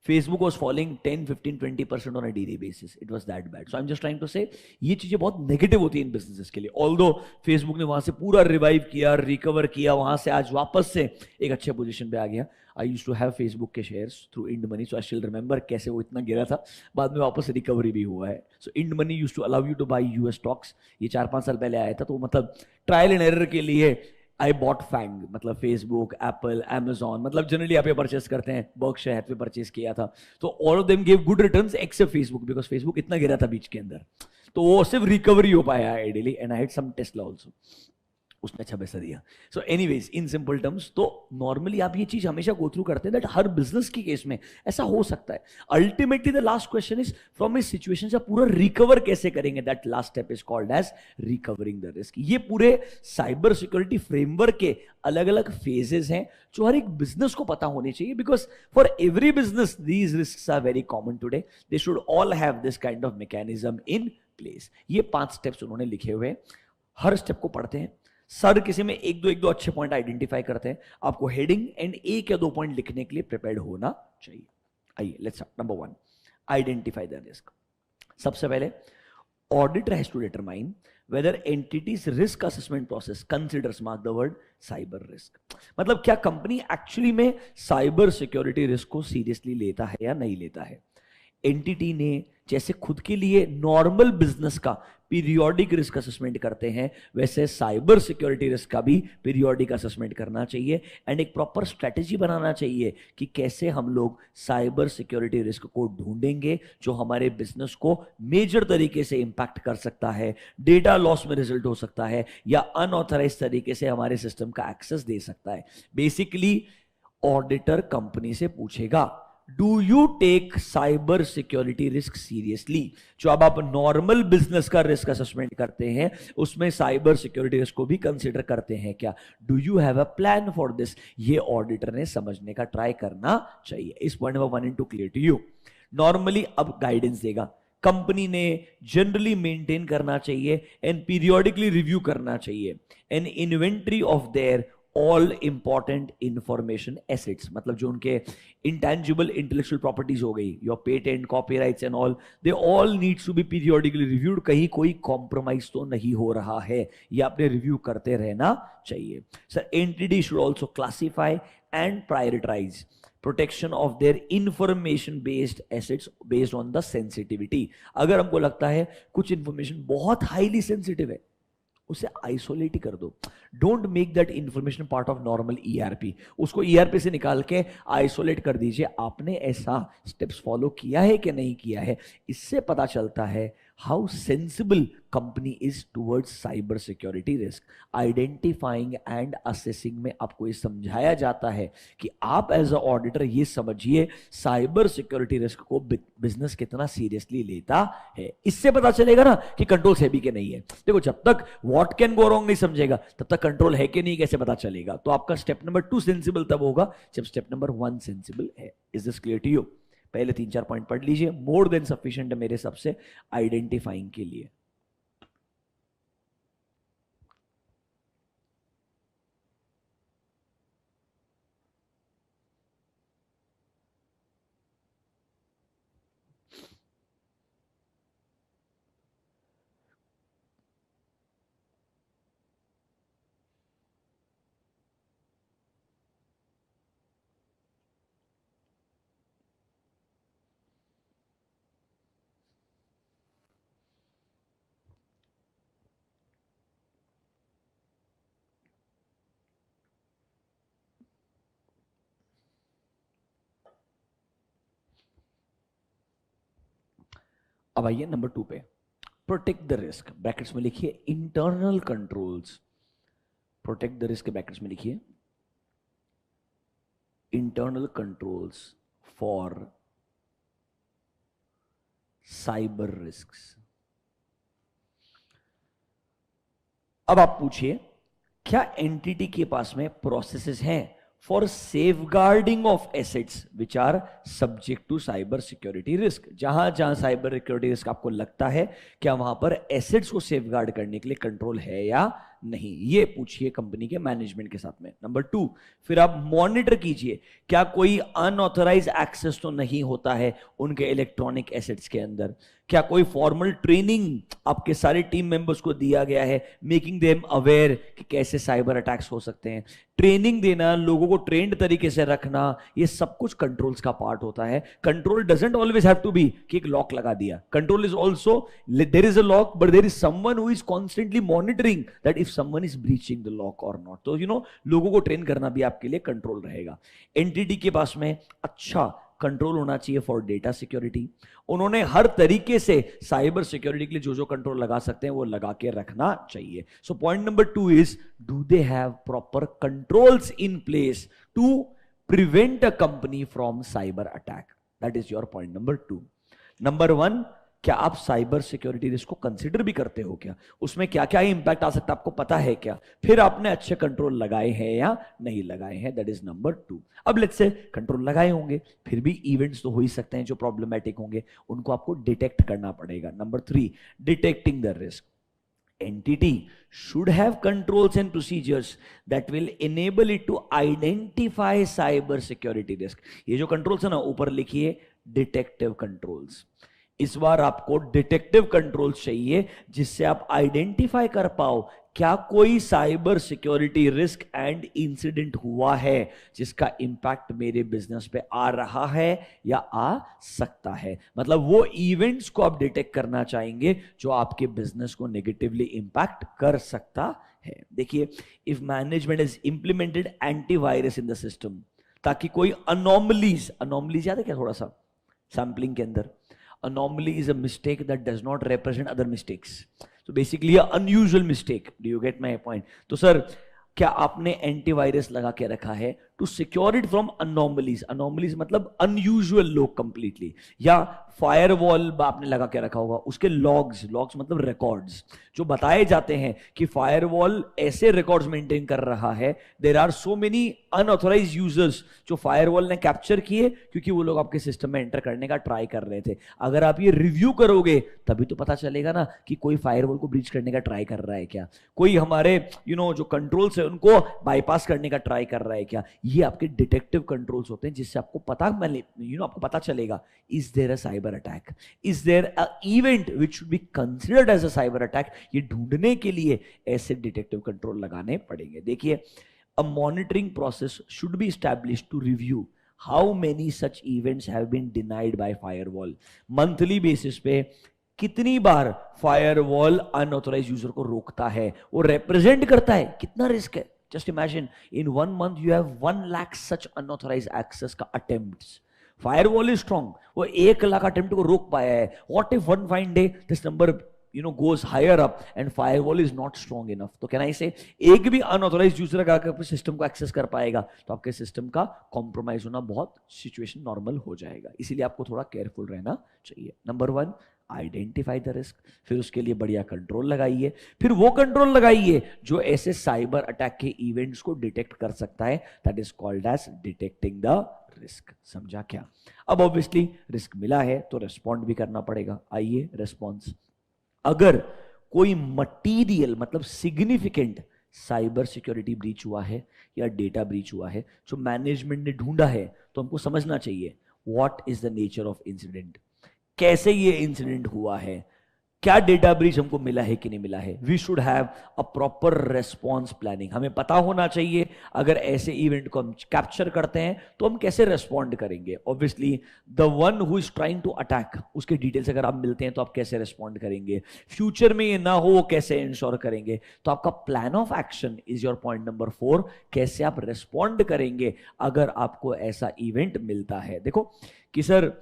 Facebook was falling 10, 15, 20% on a daily basis. It was that bad. So I'm just trying to say, ये चीजें बहुत नेगेटिव होती है इन बिजनेसेस के लिए. Although Facebook ने वहां से पूरा रिवाइव किया, रिकवर किया, वहां से आज वापस से एक अच्छे पोजीशन पे आ गया. I used to have Facebook के shares through INDmoney, so I still remember कैसे वो इतना गिरा था. बाद में वापस रिकवरी भी हुआ है. So INDmoney used to allow you to buy US stocks. ये 4-5 साल पहले आया था, तो मतलब ट्रायल एंड एरर के लिए आई बॉट फैंग, मतलब फेसबुक, एप्पल, Amazon, मतलब जनरली आप ये परचेस करते हैं. बर्कशायर हैथवे परचेस किया था, तो all of them give good returns except Facebook, because Facebook इतना गिरा था बीच के अंदर, तो वो सिर्फ रिकवरी हो पाया ideally. And I had some Tesla also, उसने अच्छा पैसा दिया. So anyways, in simple terms, तो नॉर्मली आप ये चीज हमेशा गो थ्रू करते हैं दैट हर बिजनेस की केस में ऐसा हो सकता है. Ultimately the last question is from इस सिचुएशन से पूरा रिकवर कैसे करेंगे. That last step is called as recovering the risk. ये पूरे साइबर सिक्योरिटी फ्रेमवर्क के अलग अलग फेजेस हैं जो हर एक बिजनेस को पता होने चाहिए, because for every business these risks are very common today. They should all have this kind of mechanism in place. ये 5 स्टेप्स उन्होंने लिखे हुए हैं. हर स्टेप को पढ़ते हैं. सर किसी में एक दो अच्छे पॉइंट आइडेंटिफाई करते हैं. आपको हेडिंग एंड 1 या 2 पॉइंट लिखने के लिए प्रिपेयर्ड होना चाहिए. आइए let's start. Number 1, identify the risk. सबसे पहले auditor has to determine whether entities risk assessment process considers, mark the word, cyber risk. मतलब क्या कंपनी एक्चुअली में साइबर सिक्योरिटी रिस्क को सीरियसली लेता है या नहीं लेता है. एंटिटी ने जैसे खुद के लिए नॉर्मल बिजनेस का पीरियोडिक रिस्क असेसमेंट करते हैं, वैसे साइबर सिक्योरिटी रिस्क का भी पीरियोडिक असेसमेंट करना चाहिए. एंड एक प्रॉपर स्ट्रेटेजी बनाना चाहिए कि कैसे हम लोग साइबर सिक्योरिटी रिस्क को ढूंढेंगे जो हमारे बिजनेस को मेजर तरीके से इंपैक्ट कर सकता है, डेटा लॉस में रिजल्ट हो सकता है, या अनऑथराइज तरीके से हमारे सिस्टम का एक्सेस दे सकता है. बेसिकली ऑडिटर कंपनी से पूछेगा, do you take cyber security risk seriously. जो अब आप नॉर्मल बिजनेस का रिस्क असेसमेंट करते हैं उसमें साइबर सिक्योरिटी रिस्क को भी कंसीडर करते हैं क्या. Do you have a plan for this. ये ऑडिटर ने समझने का ट्राई करना चाहिए. इस point number 1 and 2 clear to you. Normally अब गाइडेंस देगा, कंपनी ने जनरली मेंटेन करना चाहिए एंड पीरियोडिकली रिव्यू करना चाहिए an inventory of their all important information assets. मतलब जो उनके इंटेंजिबल इंटेलेक्चुअल प्रॉपर्टीज हो गई, your patent, copyrights and all, they all needs to be periodically reviewed. कहीं कोई कॉम्प्रोमाइज तो नहीं हो रहा है, ये आपने रिव्यू करते रहना चाहिए. Sir entity should also classify and prioritize protection of their information based assets based on the sensitivity. अगर हमको लगता है कुछ इंफॉर्मेशन बहुत हाईली सेंसिटिव है, उसे आइसोलेट ही कर दो. Don't make that information part of normal ERP. उसको ईआरपी से निकाल के आइसोलेट कर दीजिए. आपने ऐसा स्टेप्स फॉलो किया है कि नहीं किया है. इससे पता चलता है how sensible company is towards cyber security risk. Identifying and assessing में आपको ये समझाया जाता है कि आप एज अ ऑडिटर ये समझिए साइबर सिक्योरिटी रिस्क को बिजनेस कितना सीरियसली लेता है. इससे पता चलेगा ना कि कंट्रोल है भी कि नहीं है. देखो जब तक व्हाट कैन गो रॉन्ग नहीं समझेगा तब तक कंट्रोल है कि नहीं कैसे पता चलेगा. तो आपका स्टेप नंबर 2 सेंसिबल तब होगा जब स्टेप नंबर 1 सेंसिबल है. Is this clear to you. पहले 3-4 पॉइंट पढ़ लीजिए, मोर देन सफिशिएंट है मेरे सबसे आइडेंटिफाइंग के लिए. अब आइए नंबर 2 पे. प्रोटेक्ट द रिस्क, ब्रैकेट्स में लिखिए internal controls. Protect the risk brackets में लिखिए internal controls for cyber risks. अब आप पूछिए, क्या एंटिटी के पास में प्रोसेसेस हैं for safeguarding of assets which are subject to cyber security risk? जहां जहां साइबर सिक्योरिटी रिस्क आपको लगता है, क्या वहां पर एसेट्स को सेफगार्ड करने के लिए कंट्रोल है या नहीं, ये पूछिए कंपनी के मैनेजमेंट के साथ में। नंबर 2, फिर आप मॉनिटर कीजिए, क्या कोई अनऑथराइज एक्सेस तो नहीं होता है उनके इलेक्ट्रॉनिक एसेट्स के अंदर? क्या कोई फॉर्मल ट्रेनिंग आपके सारे टीम मेंबर्स को दिया गया है, मेकिंग देम अवेयर कि कैसे साइबर अटैक्स हो सकते हैं? ट्रेनिंग देना, लोगों को ट्रेंड तरीके से रखना, ये सब कुछ कंट्रोल्स का पार्ट होता है। Control doesn't always have to be कि एक लॉक लगा दिया। Control is also, there is a lock but there is someone who is constantly monitoring that if someone is breaching the lock और not. तो लोगों को ट्रेन करना भी आपके लिए कंट्रोल रहेगा। एंटिटी के पास में अच्छा कंट्रोल होना चाहिए फॉर डेटा सिक्योरिटी। उन्होंने हर तरीके से साइबर सिक्योरिटी के लिए जो जो कंट्रोल लगा सकते हैं वो लगा के रखना चाहिए। So point number 2 is, do they have proper controls in place to prevent a company from cyber attack? That is your point number 2। Number 1, क्या आप साइबर सिक्योरिटी रिस्क को कंसिडर भी करते हो? क्या उसमें क्या क्या इंपैक्ट आ सकता है आपको पता है क्या? फिर आपने अच्छे कंट्रोल लगाए हैं या नहीं लगाए हैं? That is number 2। अब लेट्स से कंट्रोल लगाए होंगे, फिर भी इवेंट्स तो हो ही सकते हैं जो प्रॉब्लमैटिक होंगे, उनको आपको डिटेक्ट करना पड़ेगा। Number 3, detecting the risk. Entity should have controls and procedures that will enable it to identify cyber security risk. ये जो कंट्रोल्स है ना, ऊपर लिखिए डिटेक्टिव कंट्रोल्स। इस बार आपको डिटेक्टिव कंट्रोल्स चाहिए जिससे आप आइडेंटिफाई कर पाओ क्या कोई cyber security risk and incident हुआ है जिसका इंपैक्ट मेरे बिजनेस पे आ रहा है या आ सकता है। मतलब वो इवेंट्स को आप डिटेक्ट करना चाहेंगे जो आपके बिजनेस को नेगेटिवली इंपैक्ट कर सकता है। देखिए, if management is implemented antivirus in the system, ताकि कोई अनोमलीज याद है क्या? थोड़ा सा सैंपलिंग के अंदर, anomaly is a mistake that does not represent other mistakes. So basically a unusual mistake. Do you get my point? तो सर, क्या आपने एंटीवायरस लगा के रखा है to secure it from anomalies? Anomalies मतलब अनयूजुअल लोग कंप्लीटली। या फायरवॉल आपने लगा के रखा होगा, उसके लॉग्स मतलब रिकॉर्ड्स जो बताए जाते हैं कि फायरवॉल ऐसे रिकॉर्ड्स मेंटेन कर रहा है। There are so many unauthorized users जो फायरवॉल ने कैप्चर किए क्योंकि वो लोग आपके सिस्टम में एंटर करने का ट्राई कर रहे थे। अगर आप ये रिव्यू करोगे तभी तो पता चलेगा ना कि कोई फायरवॉल को ब्रीच करने का ट्राई कर रहा है क्या, कोई हमारे जो कंट्रोल्स है उनको बाईपास करने का ट्राई कर रहा है क्या। ये आपके डिटेक्टिव कंट्रोल्स होते हैं जिससे आपको पता आपको पता चलेगा, is there a cyber attack, is there a event which should be considered as a cyber attack. ये ढूंढने के लिए ऐसे डिटेक्टिव कंट्रोल लगाने पड़ेंगे। देखिए, a monitoring process should be established to review how many such events have been denied by firewall. Monthly basis पे कितनी बार फायरवॉल अनऑथराइज्ड यूजर को रोकता है, वो रिप्रेजेंट करता है कितना रिस्क है। Just imagine, in 1 month you have 1 lakh such unauthorized access का attempts. Firewall is strong, वो 1 लाख attempt को रोक पाया है। What if one fine day this number goes higher up and firewall is not strong enough? तो can I say, एक भी unauthorized user अगर आपके सिस्टम को एक्सेस कर पाएगा तो आपके सिस्टम का कॉम्प्रोमाइज होना बहुत सिचुएशन नॉर्मल हो जाएगा। इसीलिए आपको थोड़ा केयरफुल रहना चाहिए। नंबर 1, आइडेंटिफाई द रिस्क, फिर उसके लिए बढ़िया कंट्रोल लगाइए, फिर वो कंट्रोल लगाइए जो ऐसे साइबर अटैक के इवेंट्स को डिटेक्ट कर सकता है। That is called as detecting the risk. समझा क्या? अब ऑब्वियसली रिस्क मिला है तो रेस्पॉन्ड भी करना पड़ेगा। आइए रेस्पॉन्स। अगर कोई मटीरियल मतलब सिग्निफिकेंट साइबर सिक्योरिटी ब्रीच हुआ है या डेटा ब्रीच हुआ है जो मैनेजमेंट ने ढूंढा है, तो हमको समझना चाहिए what is the nature of incident, कैसे ये इंसिडेंट हुआ है, क्या डेटा ब्रीच हमको मिला है कि नहीं मिला है। We should have a proper response planning. हमें पता होना चाहिए अगर ऐसे इवेंट को हम कैप्चर करते हैं तो हम कैसे रेस्पॉन्ड करेंगे। Obviously the one who is trying to attack, उसके डिटेल्स अगर आप मिलते हैं तो आप कैसे रेस्पॉन्ड करेंगे, फ्यूचर में ये ना हो वो कैसे इंश्योर करेंगे। तो आपका plan of action is your point number 4। कैसे आप रेस्पॉन्ड करेंगे अगर आपको ऐसा इवेंट मिलता है। देखो कि sir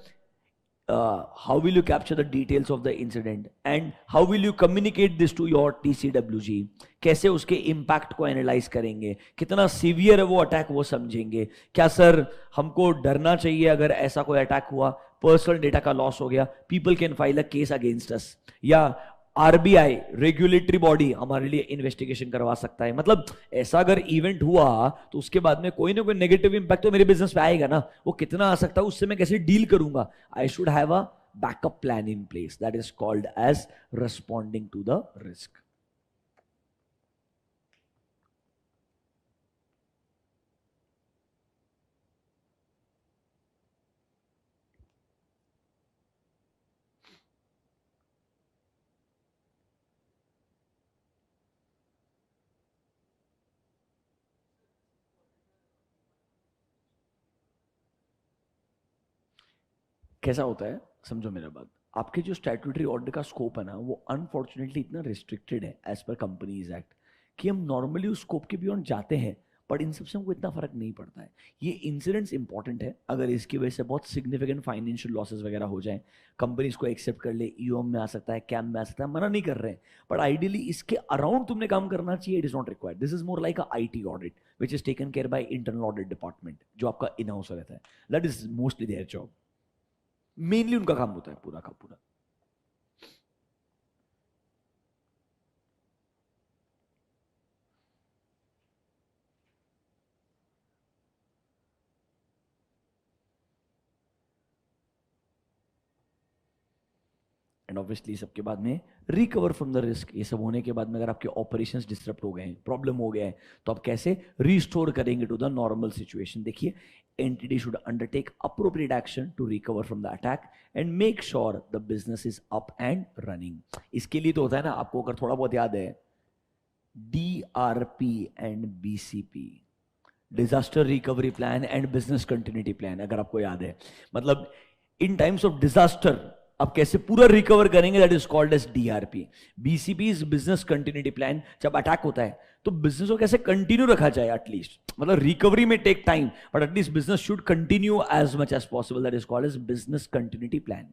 how will you capture the details of the incident and how will you communicate this to your TCWG, कैसे उसके इम्पैक्ट को एनालाइज करेंगे, कितना सीवियर है वो अटैक वो समझेंगे। क्या सर हमको डरना चाहिए अगर ऐसा कोई अटैक हुआ, पर्सनल डेटा का लॉस हो गया, people can file a case against us, या आरबीआई रेगुलेटरी बॉडी हमारे लिए इन्वेस्टिगेशन करवा सकता है। मतलब ऐसा अगर इवेंट हुआ तो उसके बाद में कोई ना कोई नेगेटिव इंपैक्ट तो मेरे बिजनेस पे आएगा ना, वो कितना आ सकता है उससे मैं कैसे डील करूंगा। I should have a backup plan in place, that is called as responding to the risk. कैसा होता है समझो मेरा बात, आपके जो स्टैट्यूटरी ऑर्डर का स्कोप है ना वो अनफॉर्चुनेटली इतना रिस्ट्रिक्टेड है एज पर कंपनीज एक्ट कि हम नॉर्मली उस स्कोप के बियॉन्ड जाते हैं, बट इन सबसे हमको इतना फर्क नहीं पड़ता है। ये इंसिडेंट्स इंपॉर्टेंट है, अगर इसकी वजह से बहुत सिग्निफिकेंट फाइनेंशियल लॉसेस वगैरह हो जाए, कंपनी इसको एक्सेप्ट कर ले, ईओएम में आ सकता है, कैम में आ सकता है, मना नहीं कर रहे हैं, बट आइडियली इसके अराउंड तुमने काम करना चाहिए। It is not required, this is more like a IT audit which is taken care by internal audit department, जो आपका इन हाउस रहता है। That is mostly their job, mainly उनका काम होता है पूरा का पूरा। एंड ऑब्वियसली सबके बाद में रिकवर फ्रॉम द रिस्क। ये सब होने के बाद में अगर आपके ऑपरेशंस डिस्टर्ब हो गए हैं, प्रॉब्लम हो गया है, तो आप कैसे रिस्टोर करेंगे टू द नॉर्मल सिचुएशन। देखिए, entity should undertake appropriate action to recover from the attack and make sure the business is up and running. इसके लिए तो होता है ना, आपको अगर थोड़ा बहुत याद है, DRP and BCP, disaster recovery plan and business continuity plan, अगर आपको याद है, मतलब इन टाइम्स ऑफ डिजास्टर आप कैसे पूरा रिकवर करेंगे, that is called as DRP। BCP is business continuity plan, जब अटैक होता है तो बिजनेस को कैसे कंटिन्यू रखा जाए, एटलीस्ट मतलब रिकवरी में take time but at least business should continue as much as possible, that is called as business continuity plan.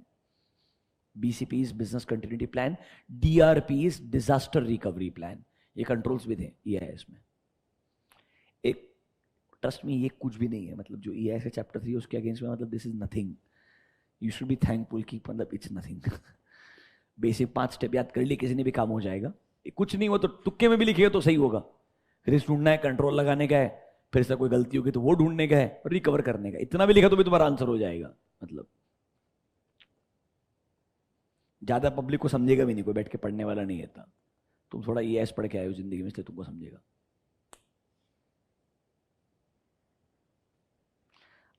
BCP is business continuity plan, DRP is disaster recovery plan. ये controls भी थे EIS में। एक trust में ये कुछ भी नहीं है, मतलब जो EIS का चैप्टर 3 उसके अगेंस्ट में, मतलब this is nothing, you should be thankful की मतलब इट्स नथिंग। बेसिक 5 स्टेप याद कर लिए, किसी ने भी काम हो जाएगा। कुछ नहीं हो तो तुक्के में भी लिखिएगा तो सही होगा। रिस्क ढूंढना है, कंट्रोल लगाने का है, फिर से कोई गलती होगी तो वो ढूंढने का है, और रिकवर करने का, इतना भी लिखा तो भी तुम्हारा आंसर हो जाएगा। मतलब ज्यादा पब्लिक को समझेगा भी नहीं, कोई बैठ के पढ़ने वाला नहीं है। तुम थोड़ा EIS पढ़ के आए हो जिंदगी में, इसलिए तुमको समझेगा।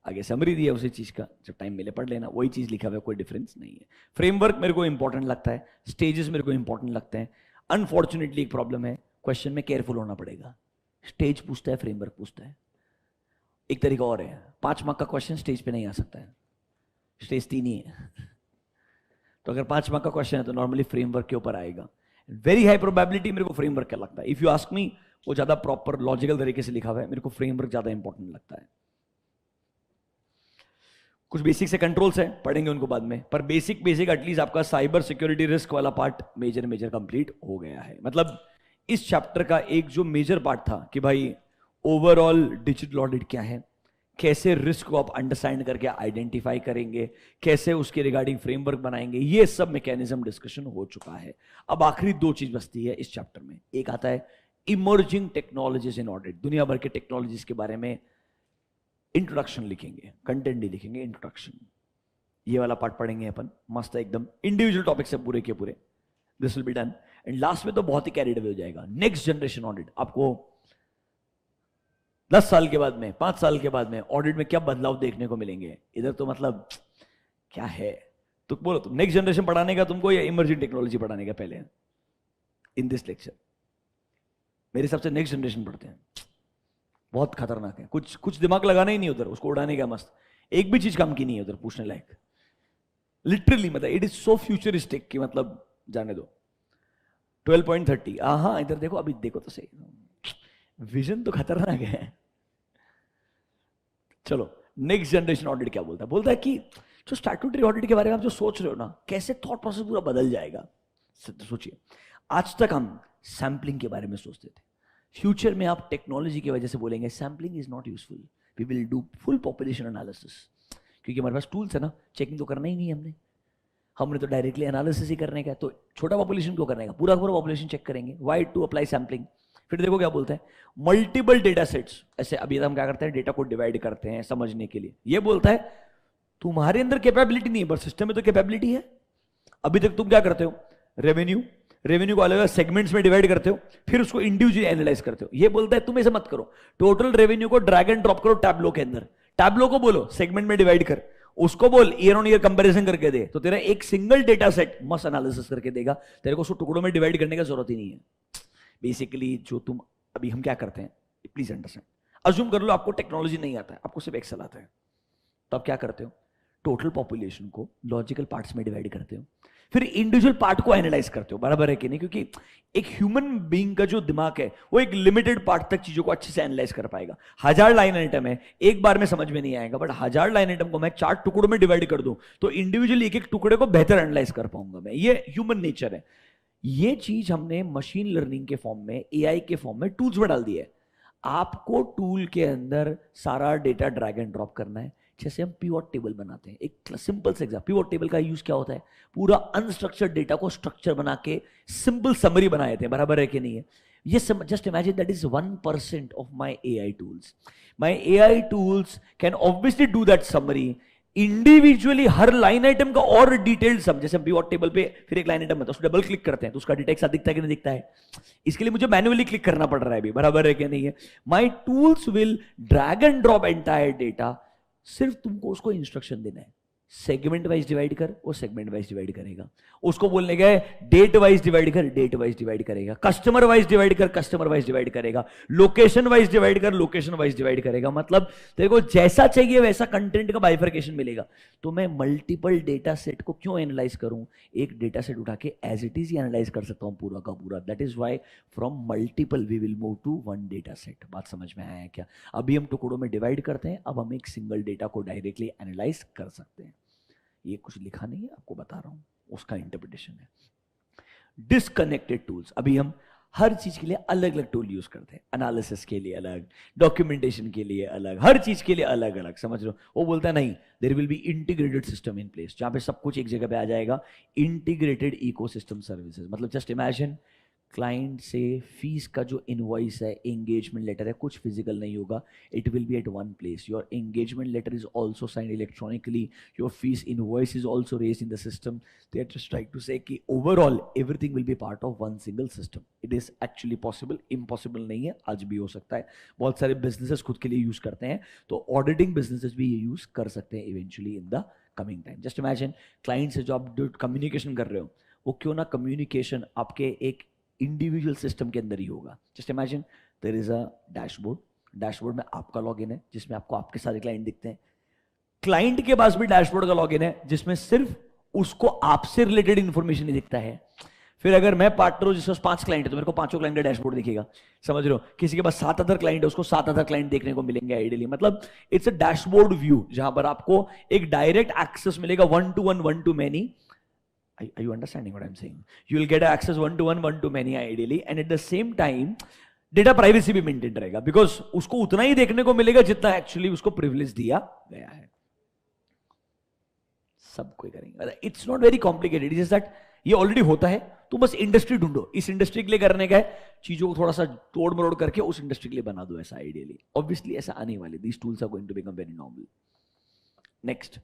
आगे समरी दिया उसी चीज का, जब टाइम मिले पढ़ लेना, वही चीज लिखा हुआ है, कोई डिफरेंस नहीं है। फ्रेमवर्क मेरे को इंपॉर्टेंट लगता है, स्टेजेस मेरे को इंपॉर्टेंट लगते हैं। अनफॉर्चुनेटली एक प्रॉब्लम है, क्वेश्चन में केयरफुल होना पड़ेगा। स्टेज पूछता है, फ्रेमवर्क पूछता है। एक तरीका और है, 5 मार्क का क्वेश्चन स्टेज पे नहीं आ सकता है, स्टेज 3 ही है। तो अगर 5 मार्क का क्वेश्चन है तो नॉर्मली फ्रेमवर्क के ऊपर आएगा। वेरी हाई प्रोबेबिलिटी मेरे को फ्रेमवर्क क्या लगता है, इफ यू आस्क मी, वो ज्यादा प्रॉपर लॉजिकल तरीके से लिखा हुआ है, मेरे को फ्रेमवर्क ज्यादा इंपॉर्टेंट लगता है। कुछ बेसिक से कंट्रोल्स हैं, पढ़ेंगे उनको बाद में, पर बेसिक बेसिक एटलीस्ट आपका साइबर सिक्योरिटी रिस्क वाला पार्ट मेजर कंप्लीट हो गया है। मतलब इस चैप्टर का एक जो मेजर पार्ट था कि भाई ओवरऑल डिजिटल ऑडिट क्या है, कैसे रिस्क को आप अंडरस्टैंड करके आइडेंटिफाई करेंगे, कैसे उसके रिगार्डिंग फ्रेमवर्क बनाएंगे, ये सब मैकेनिज्म डिस्कशन हो चुका है। अब आखिरी 2 चीज बचती है इस चैप्टर में। एक आता है इमर्जिंग टेक्नोलॉजीज इन ऑडिट, दुनिया भर के टेक्नोलॉजीज के बारे में इंट्रोडक्शन लिखेंगे, कंटेंट नहीं लिखेंगे, इंट्रोडक्शन। ये वाला पार्ट पढ़ेंगे अपन, मस्त है एकदम, इंडिविजुअल टॉपिक से पूरे के पूरे, this will be done. And last में तो बहुत ही कैरिड अवे हो जाएगा, नेक्स्ट जनरेशन ऑडिट। आपको 10 साल के बाद में, 5 साल के बाद में ऑडिट में क्या बदलाव देखने को मिलेंगे, इधर तो मतलब क्या है। तो बोलो तुम नेक्स्ट जनरेशन पढ़ाने का तुमको या इमर्जिंग टेक्नोलॉजी पढ़ाने का पहले इन दिस लेक्चर? मेरे हिसाब से नेक्स्ट जनरेशन पढ़ते हैं, बहुत खतरनाक है, कुछ कुछ दिमाग लगाना ही नहीं उधर, उसको उड़ाने का मस्त, एक भी चीज काम की नहीं है उधर पूछने लायक, लिटरली। मतलब इट इज सो फ्यूचरिस्टिक कि मतलब जाने दो। 12.30, हाँ इधर देखो, अभी देखो तो सही, विजन तो खतरनाक है। चलो नेक्स्ट जनरेशन ऑडिट क्या बोलता है, बोलता है कि जो स्टैट्यूटरी ऑडिट के बारे में आप जो सोच रहे हो ना, कैसे थॉट प्रोसेस पूरा बदल जाएगा। सोचिए, आज तक हम सैंपलिंग के बारे में सोचते थे, फ्यूचर में आप टेक्नोलॉजी की वजह से बोलेंगे sampling is not useful, we will do full population analysis, क्योंकि हमारे पास टूल्स है ना, चेकिंग तो करना ही नहीं है हमने। हमने तो डायरेक्टली एनालिसिस ही करने का है, तो छोटा पॉपुलेशन क्यों करने का, पूरा पूरा पॉपुलेशन चेक करेंगे, वाई टू अप्लाई सैम्पलिंग। फिर देखो क्या बोलते हैं, मल्टीपल डेटा सेट्स। ऐसे अभी हम क्या करते हैं, डेटा को डिवाइड करते हैं समझने के लिए। ये बोलता है तुम्हारे अंदर कैपेबिलिटी नहीं है पर सिस्टम में तो कैपेबिलिटी है। अभी तक तुम क्या करते हो, रेवेन्यू को अलग अलग सेगमेंट्स में डिवाइड करते हो, फिर उसको इंडिविजुअली एनालाइज करते हो। ये बोलता है तुम ऐसे मत करो, टोटल रेवेन्यू को ड्रैग एंड ड्रॉप करो टैब्लो के अंदर, टैब्लो को बोलो सेगमेंट में डिवाइड कर, उसको बोल ईयर ऑन ईयर कंपैरिजन करके दे, तो तेरा एक सिंगल डेटा सेट मस्त एनालिसिस करके देगा। तेरे को उसको टुकड़ों में डिवाइड करने की जरूरत ही नहीं है। बेसिकली जो तुम अभी हम क्या करते हैं, प्लीज अंडरस्टैंड, अज्यूम कर लो आपको टेक्नोलॉजी नहीं आता है, आपको सिर्फ एक्सेल आता है, तो आप क्या करते हो, टोटल पॉपुलेशन को लॉजिकल पार्ट्स में डिवाइड करते हो, फिर इंडिविजुअल पार्ट को एनालाइज करते हो, बराबर है कि नहीं, क्योंकि एक ह्यूमन बीइंग का जो दिमाग है वो एक लिमिटेड पार्ट तक चीजों को अच्छे से एनालाइज कर पाएगा। 1000 लाइन आइटम है, एक बार में समझ में नहीं आएगा, बट 1000 लाइन आइटम को मैं 4 टुकड़ों में डिवाइड कर दूं तो इंडिविजुअली एक एक टुकड़े को बेहतर एनालाइज कर पाऊंगा मैं। ये ह्यूमन नेचर है। ये चीज हमने मशीन लर्निंग के फॉर्म में, एआई के फॉर्म में टूल्स में डाल दी है। आपको टूल के अंदर सारा डेटा ड्रैग एंड ड्रॉप करना है। जैसे हम पिवट टेबल बनाते हैं, एक सिंपल से एग्जाम्पल, पिवट टेबल का यूज क्या होता है, पूरा अनस्ट्रक्चर्ड डेटा को स्ट्रक्चर बना के सिंपल समरी बना देते हैं, बराबर है कि नहीं है। ये just imagine that is 1% of my AI tools. My AI tools can obviously do that summary individually, her line item का और डिटेल्ड सम। जैसे पिवट टेबल पे फिर एक लाइन आइटम है, उसको डबल क्लिक करते हैं तो उसका डिटेक्ट साथ दिखता है कि नहीं दिखता है, इसके लिए मुझे मैन्युअली क्लिक करना पड़ रहा है अभी, बराबर है कि नहीं है। My tools will drag and drop entire data, सिर्फ तुमको उसको इंस्ट्रक्शन देना है, सेगमेंट वाइज डिवाइड कर, वो सेगमेंट वाइज डिवाइड करेगा। उसको बोलने गए डेट वाइज डिवाइड कर, डेट वाइज डिवाइड करेगा। कस्टमर वाइज डिवाइड कर, कस्टमर वाइज डिवाइड करेगा। लोकेशन वाइज डिवाइड कर, लोकेशन वाइज डिवाइड करेगा। मतलब तेरे को जैसा चाहिए वैसा कंटेंट का बाइफर्केशन मिलेगा। तो मैं मल्टीपल डेटा सेट को क्यों एनालाइज करूं, एक डेटा सेट उठा के एज इट इज ही एनालाइज कर सकता हूं पूरा का पूरा। That is why from multiple we will move to one data set. बात समझ में आया है क्या? अभी हम टुकड़ों में डिवाइड करते हैं, अब हम एक सिंगल डेटा को डायरेक्टली एनालाइज कर सकते हैं। ये कुछ लिखा नहीं है, आपको बता रहा हूं, उसका इंटरप्रिटेशन है। डिस्कनेक्टेड टूल्स, अभी हम हर चीज के लिए अलग अलग टूल यूज करते हैं। एनालिसिस के लिए अलग, डॉक्यूमेंटेशन के लिए अलग, हर चीज के लिए अलग अलग, समझ लो। वो बोलता है नहीं, there will be integrated system in place, जहां पे सब कुछ एक जगह पे आ जाएगा। इंटीग्रेटेड इकोसिस्टम सर्विसेज, मतलब जस्ट इमेजिन क्लाइंट से फीस का जो इनवॉइस है, एंगेजमेंट लेटर है, कुछ फिजिकल नहीं होगा, it will be at one place. Your engagement letter is also signed electronically, your fees invoice is also raised in the system. They are just trying to say कि overall everything will be part of one single system. It is actually possible, impossible नहीं है, आज भी हो सकता है। बहुत सारे बिजनेसेस खुद के लिए यूज करते हैं, तो ऑडिटिंग बिजनेसेस भी ये यूज कर सकते हैं eventually in the coming time. Just imagine client से जो आप कम्युनिकेशन कर रहे हो, वो क्यों ना कम्युनिकेशन आपके एक इंडिविजुअल सिस्टम के अंदर ही होगा। Just imagine there is a dashboard, dashboard में आपका लॉगिन है जिसमें आपको आपके सारे क्लाइंट दिखते हैं। क्लाइंट के पास भी डैशबोर्ड का लॉगिन है जिसमें सिर्फ उसको आपसे रिलेटेड इंफॉर्मेशन ही दिखता है। फिर अगर मैं पार्टनर हूं जिसके पास 5 क्लाइंट है, तो मेरे को 5 क्लाइंट का डैशबोर्ड दिखेगा, समझ रहे हो। किसी के पास 7 अदर क्लाइंट है, उसको 7 अदर क्लाइंट देखने को मिलेंगे आइडियली। मतलब इट्स अ डैशबोर्ड व्यू जहां पर आपको एक डायरेक्ट एक्सेस मिलेगा, one two one, one two many. Are you understanding what I'm saying? You will get access one to one, one to many ideally, and at the same time, data privacy भी maintain रहेगा, because उसको उतना ही देखने को मिलेगा जितना actually उसको privilege दिया गया है। सब कोई करेंगे, it's not very complicated, it is that ये ऑलरेडी होता है, तो बस इंडस्ट्री ढूंढो, इस इंडस्ट्री के लिए करने का है, चीजों को थोड़ा सा तोड़ मरोड़ करके उस इंडस्ट्री के लिए बना दो ऐसा आइडियली। ऑब्वियसली ऐसा आने वाले, these tools are going to become very normal. Next,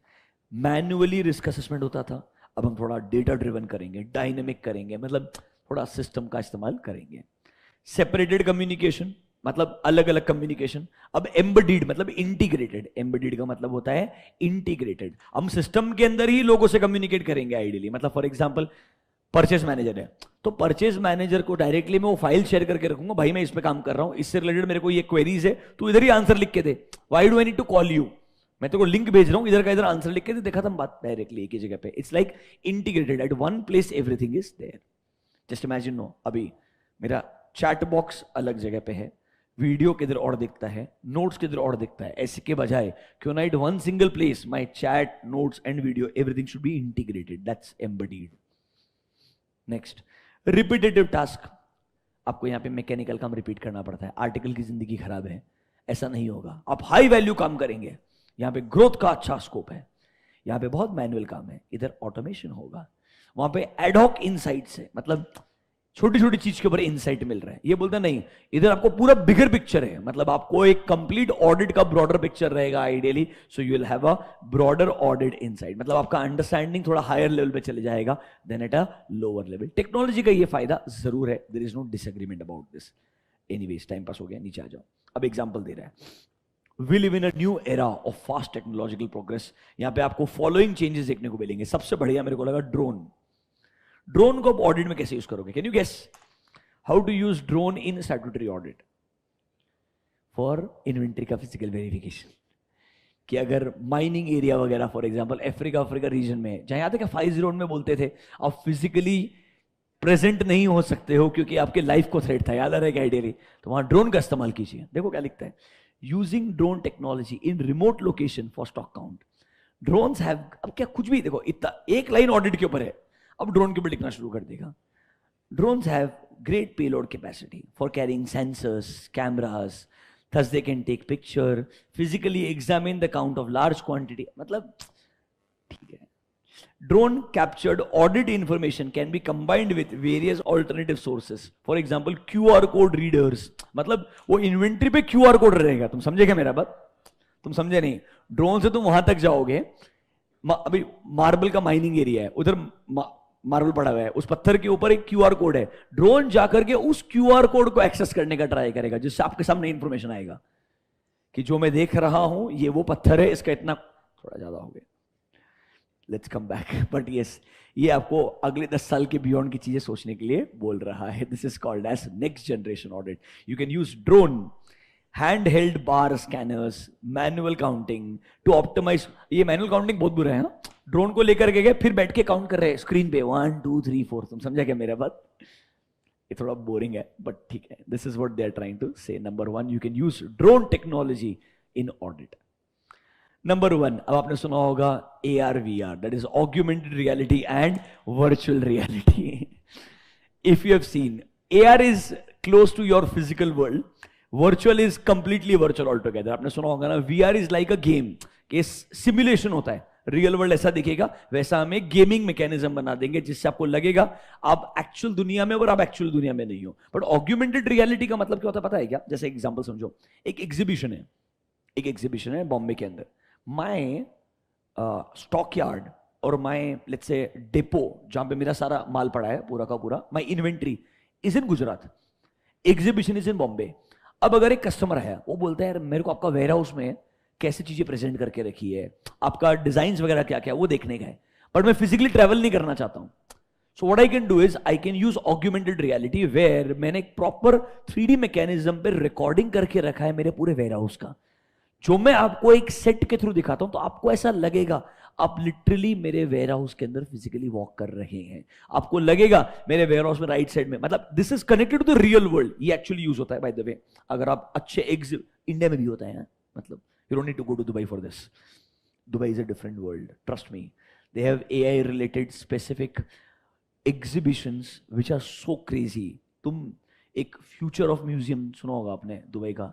manually risk assessment होता था, अब हम थोड़ा डेटा ड्रिवन करेंगे, डायनेमिक करेंगे, मतलब थोड़ा सिस्टम का इस्तेमाल करेंगे। सेपरेटेड कम्युनिकेशन, मतलब अलग अलग कम्युनिकेशन। अब एम्बेडेड मतलब इंटीग्रेटेड, एम्बेडेड का मतलब होता है इंटीग्रेटेड। हम सिस्टम के अंदर ही लोगों से कम्युनिकेट करेंगे आइडियली। मतलब फॉर एग्जांपल परचेज मैनेजर है, तो परचेज मैनेजर को डायरेक्टली मैं वो फाइल शेयर करके रखूंगा, भाई मैं इस पे काम कर रहा हूं, इससे रिलेटेड मेरे को ये क्वेरीज है, तू इधर ही आंसर लिख के दे। Why do I need to call you, मैं तेरे को लिंक भेज रहा हूं, इधर का इधर आंसर लिख के देखा था बात डायरेक्टली एक ही जगह पे। It's like integrated, at one place everything is there. Just imagine no, अभी मेरा चैट बॉक्स अलग जगह पे है, वीडियो किधर और दिखता है, नोट्स किधर और दिखता है। ऐसे के बजाय क्यों ना at one single place my chat, notes and video everything should be integrated, that's embedded. Next, repetitive task. आपको यहां पे मैकेनिकल काम रिपीट करना पड़ता है, आर्टिकल की जिंदगी खराब है, ऐसा नहीं होगा। आप हाई वैल्यू काम करेंगे, यहां पे ग्रोथ का अच्छा स्कोप है। यहाँ पे बहुत मैनुअल काम है, इधर ऑटोमेशन होगा। वहां पे एडहॉक इनसाइट्स है, मतलब छोटी छोटी चीज के ऊपर इनसाइट मिल रहा है। ये बोलते नहीं, इधर आपको पूरा बिगर पिक्चर है, मतलब आपको एक कंप्लीट ऑडिट का ब्रॉडर पिक्चर रहेगा ideally, so you will have a broader audit insight, मतलब आपका अंडरस्टैंडिंग थोड़ा हायर लेवल पे चले जाएगा then at a lower level. Technology का ये फायदा जरूर है, there is no disagreement about this. Anyways time pass हो गया, नीचे आ जाओ। अब एग्जांपल दे रहा है, We live in a new era of fast technological progress। यहां पे आपको फॉलोइंग चेंजेस देखने को मिलेंगे। सबसे बढ़िया मेरे को लगा ड्रोन। ड्रोन को आप ऑडिट में कैसे यूज करोगे? Can you guess how to use drone in statutory audit? For inventory का फिजिकल वेरिफिकेशन, कि अगर माइनिंग एरिया वगैरह फॉर एग्जांपल अफ्रीका रीजन में, जहां याद है कि 5-0 में बोलते थे आप फिजिकली प्रेजेंट नहीं हो सकते हो क्योंकि आपके लाइफ को थ्रेट था, याद आ रहा है क्या आइडियली? तो वहां ड्रोन का इस्तेमाल कीजिए। देखो क्या लिखता है, using drone technology in remote location for stock count. Drones have, अब क्या कुछ भी देखो, इतना एक लाइन ऑडिट के ऊपर है, अब ड्रोन के ऊपर लिखना शुरू कर देगा। Drones have great payload capacity for carrying sensors, cameras, thus they can take picture, physically examine the count of large quantity। मतलब ठीक है। Drone captured audit information can be combined with various alternative sources, for example QR code readers। मतलब वो inventory पे QR code रहेगा। तुम समझे क्या मेरा बात? तुम समझे नहीं? ड्रोन से तुम वहां तक जाओगे, अभी मार्बल का माइनिंग एरिया है, उधर मार्बल पड़ा हुआ है, उस पत्थर के ऊपर एक QR कोड है, ड्रोन जाकर के उस QR कोड को एक्सेस करने का ट्राई करेगा, जिससे आपके सामने इंफॉर्मेशन आएगा कि जो मैं देख रहा हूं ये वो पत्थर है, इसका इतना, थोड़ा ज्यादा हो गया, let's come back. But yes, ये आपको अगले 10 साल के बियॉन्ड की चीजें सोचने के लिए बोल रहा है। This is called as next generation audit. You can use drone, hand held bar scanners, manual counting to optimise. ये मैनुअल काउंटिंग बहुत बुरा है ना, ड्रोन को लेकर के गए फिर बैठ के काउंट कर रहे हैं स्क्रीन पे 1 2 3 4। तुम समझा क्या मेरा बात? ये थोड़ा बोरिंग है बट ठीक है, this is what they are trying to say. Number 1, you can use drone technology in audit. Number 1, अब आपने सुना होगा AR VR, that is augmented reality and virtual reality. If you have seen, AR is close to your physical world, virtual is completely virtual all together. आपने सुना होगा ना, VR is like a game, के simulation होता है, real world ऐसा दिखेगा, वैसा हमें गेमिंग मैकेनिज्म बना देंगे जिससे आपको लगेगा आप एक्चुअल दुनिया में और आप एक्चुअल दुनिया में नहीं हो। बट ऑग्यूमेंटेड रियलिटी का मतलब क्या होता है पता है क्या? जैसे एग्जांपल समझो, एक एग्जीबिशन है बॉम्बे के अंदर, माय स्टॉक यार्ड और माय लेट्स से डिपो, जहां पे मेरा सारा माल पड़ा है पूरा का पूरा, my inventory is in Gujarat, exhibition is in Bombay. अब अगर एक कस्टमर है, वो बोलता है यार मेरे को आपका वेयर हाउस में कैसे चीजें प्रेजेंट करके रखी है, आपका डिजाइन वगैरह क्या क्या वो देखने का है, बट मैं फिजिकली ट्रैवल नहीं करना चाहता हूं। So what I can do is I can use augmented reality, where मैंने एक प्रॉपर 3D मैकेनिज्म पे रिकॉर्डिंग करके रखा है मेरे पूरे वेयर हाउस का, जो मैं आपको एक सेट के थ्रू दिखाता हूं, तो आपको ऐसा लगेगा आप लिटरली मेरे वेयर हाउस के अंदर फिजिकली वॉक कर रहे हैं। आपको लगेगा मेरे वेयर हाउस में राइट साइड में, मतलब this is connected to the real world. ये एक्चुअली यूज होता है बाय द वे, अगर आप अच्छे इंडिया में भी होता है, मतलब you don't need to go to Dubai for this. Dubai is a different world, trust me. They have AI related specific exhibitions which are so crazy. तुम एक फ्यूचर ऑफ म्यूजियम सुना होगा आपने दुबई का,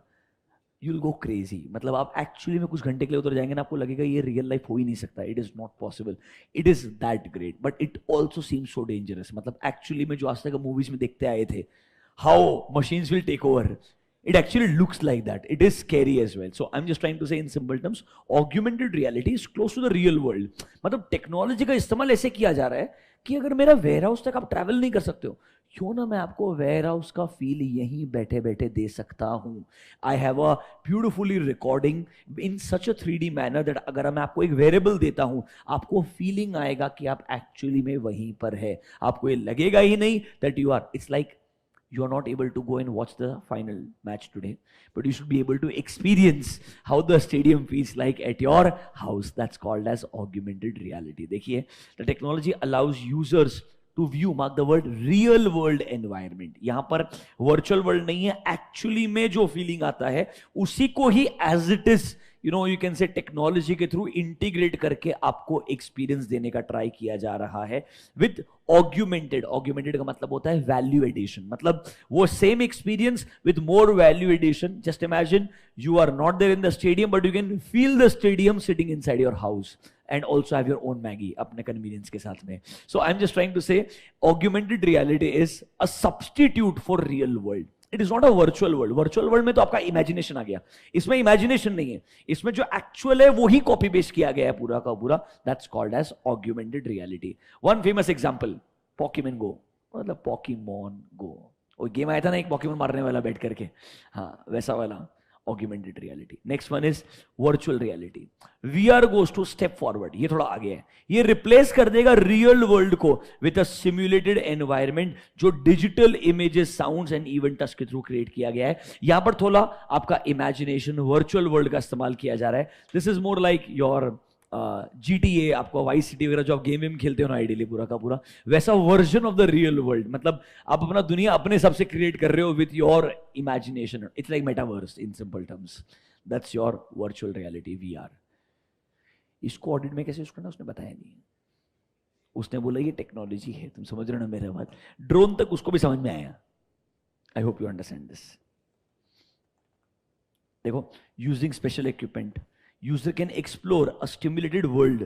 you'll go crazy। मतलब आप actually में कुछ घंटे के लिए उतर जाएंगे ना, आपको लगेगा ये रियल लाइफ हो ही नहीं सकता, it is not possible, it is that great, but it also seems so dangerous. मतलब एक्चुअली में जो आज तक मूवीज में देखते आए थे, how machines will take over, it actually looks like that. It is scary as well. So I'm just trying to say in simple terms, augmented reality is close to the real world। मतलब technology का इस्तेमाल ऐसे किया जा रहा है कि अगर मेरा वेयर हाउस तक आप ट्रैवल नहीं कर सकते हो, क्यों ना मैं आपको वेयर हाउस का फील यहीं बैठे बैठे दे सकता हूं। I have a beautifully recording in such a 3D manner that अगर मैं आपको एक वेरिएबल देता हूं, आपको फीलिंग आएगा कि आप एक्चुअली में वहीं पर है। आपको ये लगेगा ही नहीं that you are, it's like you are not able to go and watch the final match today, but you should be able to experience how the stadium feels like at your house. That's called as augmented reality। देखिए, the technology allows users to view, mark the word, real world environment। यहां पर virtual world नहीं है, actually में जो feeling आता है उसी को ही as it is you can से टेक्नोलॉजी के थ्रू इंटीग्रेट करके आपको एक्सपीरियंस देने का ट्राई किया जा रहा है विद ऑग्यूमेंटेड का मतलब होता है वैल्यू एडिशन, मतलब वो same experience with more value addition. Just imagine you are not there in the stadium but you can feel the stadium sitting inside your house and also have your own Maggie अपने convenience के साथ में. So I'm just trying to say augmented reality is a substitute for real world. It is not a virtual world. Virtual world में तो आपका imagination आ गया, इसमें imagination नहीं है, इसमें जो actual है वो ही copy paste किया गया है पूरा का पूरा. That's called as augmented reality. One famous example, Pokemon Go, मतलब Pokemon Go, वो गेम आया था ना एक Pokemon मारने वाला बैठ करके, हाँ वैसा वाला augmented reality. Next one is virtual reality. VR goes to step forward. ये थोड़ा आगे है, ये रिप्लेस कर देगा रियल वर्ल्ड को विद अ सिम्युलेटेड एनवायरनमेंट जो digital images, sounds and even touch के थ्रू क्रिएट किया गया है. यहां पर थोड़ा आपका इमेजिनेशन वर्चुअल वर्ल्ड का इस्तेमाल किया जा रहा है. This is more like your GTA, आपको वाई सिटी वगैरह जो आप गेम वेम खेलते हो ना आइडियली पूरा का पूरा, वैसा version of the real world. मतलब आप अपना दुनिया अपने हिसाब से क्रिएट कर रहे हो with your imagination. It's like metaverse in simple terms. That's your virtual reality VR. इसको ऑडिट में कैसे यूज करना उसने बताया नहीं. उसने बोला ये टेक्नोलॉजी है, तुम समझ रहे हो ना मेरे बात. ड्रोन तक उसको भी समझ में आया. I hope you understand this. देखो, using special equipment user can explore a stimulated world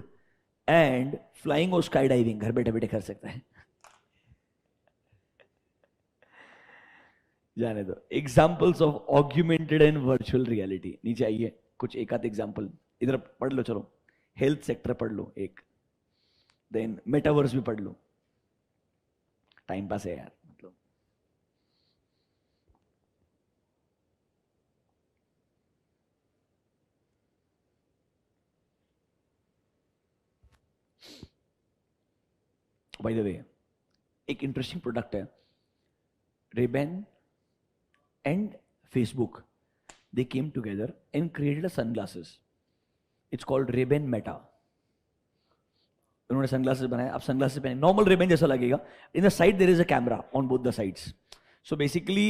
and flying और स्काई डाइविंग घर बैठे बैठे कर सकता है. जाने दो. Examples of augmented and virtual reality. नीचे आइए, कुछ एक आध एग्जाम्पल इधर पढ़ लो. चलो, हेल्थ सेक्टर पढ़ लो एक, देन मेटावर्स भी पढ़ लो. टाइम पास है यार मतलब. बाय द वे, एक इंटरेस्टिंग प्रोडक्ट है, Ray-Ban and Facebook, they came together and created a sunglasses. It's called Ray-Ban Meta. उन्होंने sunglasses बनाया. आप sunglasses पहने, normal Ray-Ban जैसा लगेगा. In the side there is a camera on both the sides. So basically,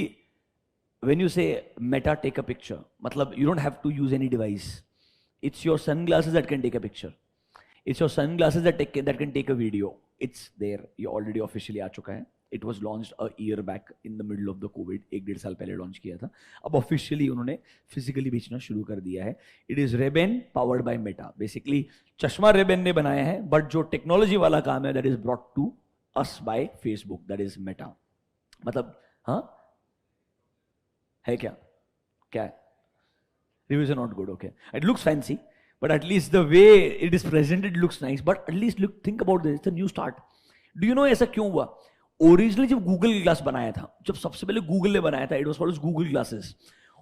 when you say Meta take a picture, मतलब you don't have to use any device. It's your sunglasses that can take a picture. It's your sunglasses that can take a video. It's there. ये already officially आ चुका है. It was launched a year back in the middle of the COVID. 1-1.5 साल पहले launch किया था. अब officially उन्होंने physically बेचना शुरू कर दिया है. It is Ray-Ban powered by Meta. Basically चश्मा Ray-Ban ने बनाया है, बट जो टेक्नोलॉजी वाला काम है that is brought to us by Facebook, that is Meta. मतलब हाँ है क्या क्या है? Reviews are not good. Okay, it looks fancy but at least the way it is presented looks nice. But at least think about this, it's a new start. Do you know ऐसा क्यों हुआ? Originally जब Google glass बनाया था, जब सबसे पहले Google ने बनाया था, it was called Google glasses.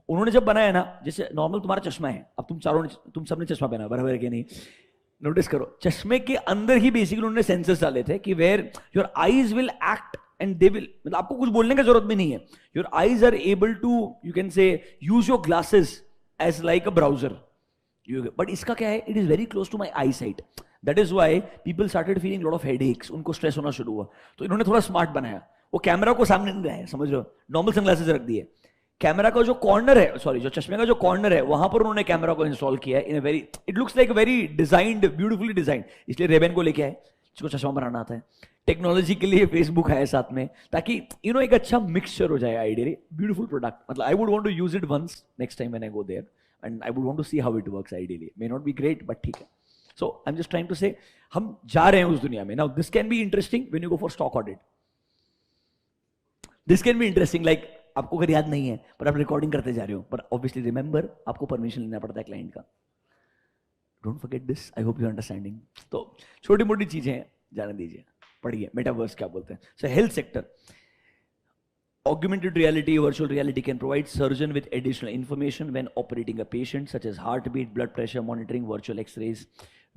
उन्होंने जब बनाया ना, जैसे नॉर्मल तुम्हारा चश्मा है, अब तुम सबने चश्मा पहना बराबर है कि नहीं? नोटिस करो, चश्मे के अंदर ही बेसिकली उन्होंने सेंसर्स डाले थे कि where your eyes will act and they will, मतलब आपको कुछ बोलने की जरूरत भी नहीं है. Your eyes are able to, you can say, use your glasses as like a browser. But इसका क्या है, it is very close to my eyesight. That is why people started feeling lot of headaches. उनको stress होना शुरू हुआ, तो इन्होंने थोड़ा स्मार्ट बनाया. वो कैमरा को सामने नहीं लाया, समझ लो, नॉर्मल सनग्लासेस रख दिए. कैमरा का जो कॉर्नर है, सॉरी जो चश्मे का जो कॉर्नर है, वहां पर उन्होंने कैमरा को इंस्टॉल किया है in a very, it looks like very designed, beautifully designed. इसलिए Ray-Ban को लेके आए जिसको चश्मा बनाना आता है. टेक्नोलॉजी के लिए फेसबुक है साथ में, ताकि एक अच्छा मिक्सचर हो जाए. Ideally beautiful product. मतलब I would want to use it once next time when I go there. And I would want to see how it works ideally. May not be great, but ठीक है. So I'm just trying to say, हम जा रहे हैं उस दुनिया में. Now this can be interesting when you go for stock audit. This can be interesting, like आपको अगर याद नहीं है पर आप रिकॉर्डिंग करते जा रहे हो, पर obviously remember आपको परमिशन लेना पड़ता है क्लाइंट का. Don't forget this. I hope you're understanding. तो छोटी मोटी चीजें हैं, जाने दीजिए. पढ़िए मेटावर्स क्या बोलते हैं. So health sector. Augmented reality, virtual reality can provide surgeon with additional information when operating a patient, such as heartbeat, blood pressure monitoring, virtual x-rays.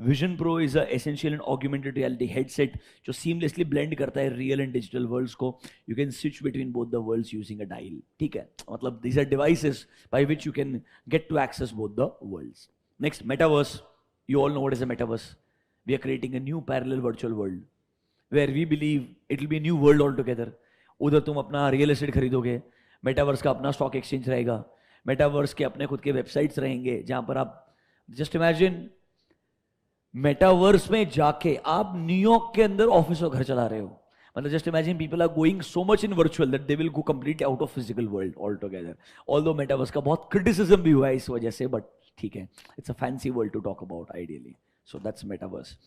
Vision Pro is a essential and augmented reality headset जो seamlessly blend करता है real and digital worlds को. You can switch between both the worlds using a dial. ठीक है, मतलब these are devices by which you can get to access both the worlds. Next, metaverse. You all know what is a metaverse. We are creating a new parallel virtual world where we believe it will be a new world altogether. उधर तुम अपना real estate खरीदोगे, metaverse का अपना stock exchange रहेगा, metaverse के अपने खुद के वेबसाइट्स रहेंगे जहां पर आप जस्ट इमेजिन मेटावर्स में जाके आप न्यूयॉर्क के अंदर ऑफिस और घर चला रहे हो. मतलब just imagine people are going so much in virtual that they will go complete out of physical world all together. Although metaverse का बहुत क्रिटिसिज्म भी हुआ है इस वजह से, बट ठीक है, it's a fancy world to talk about ideally. So that's metaverse.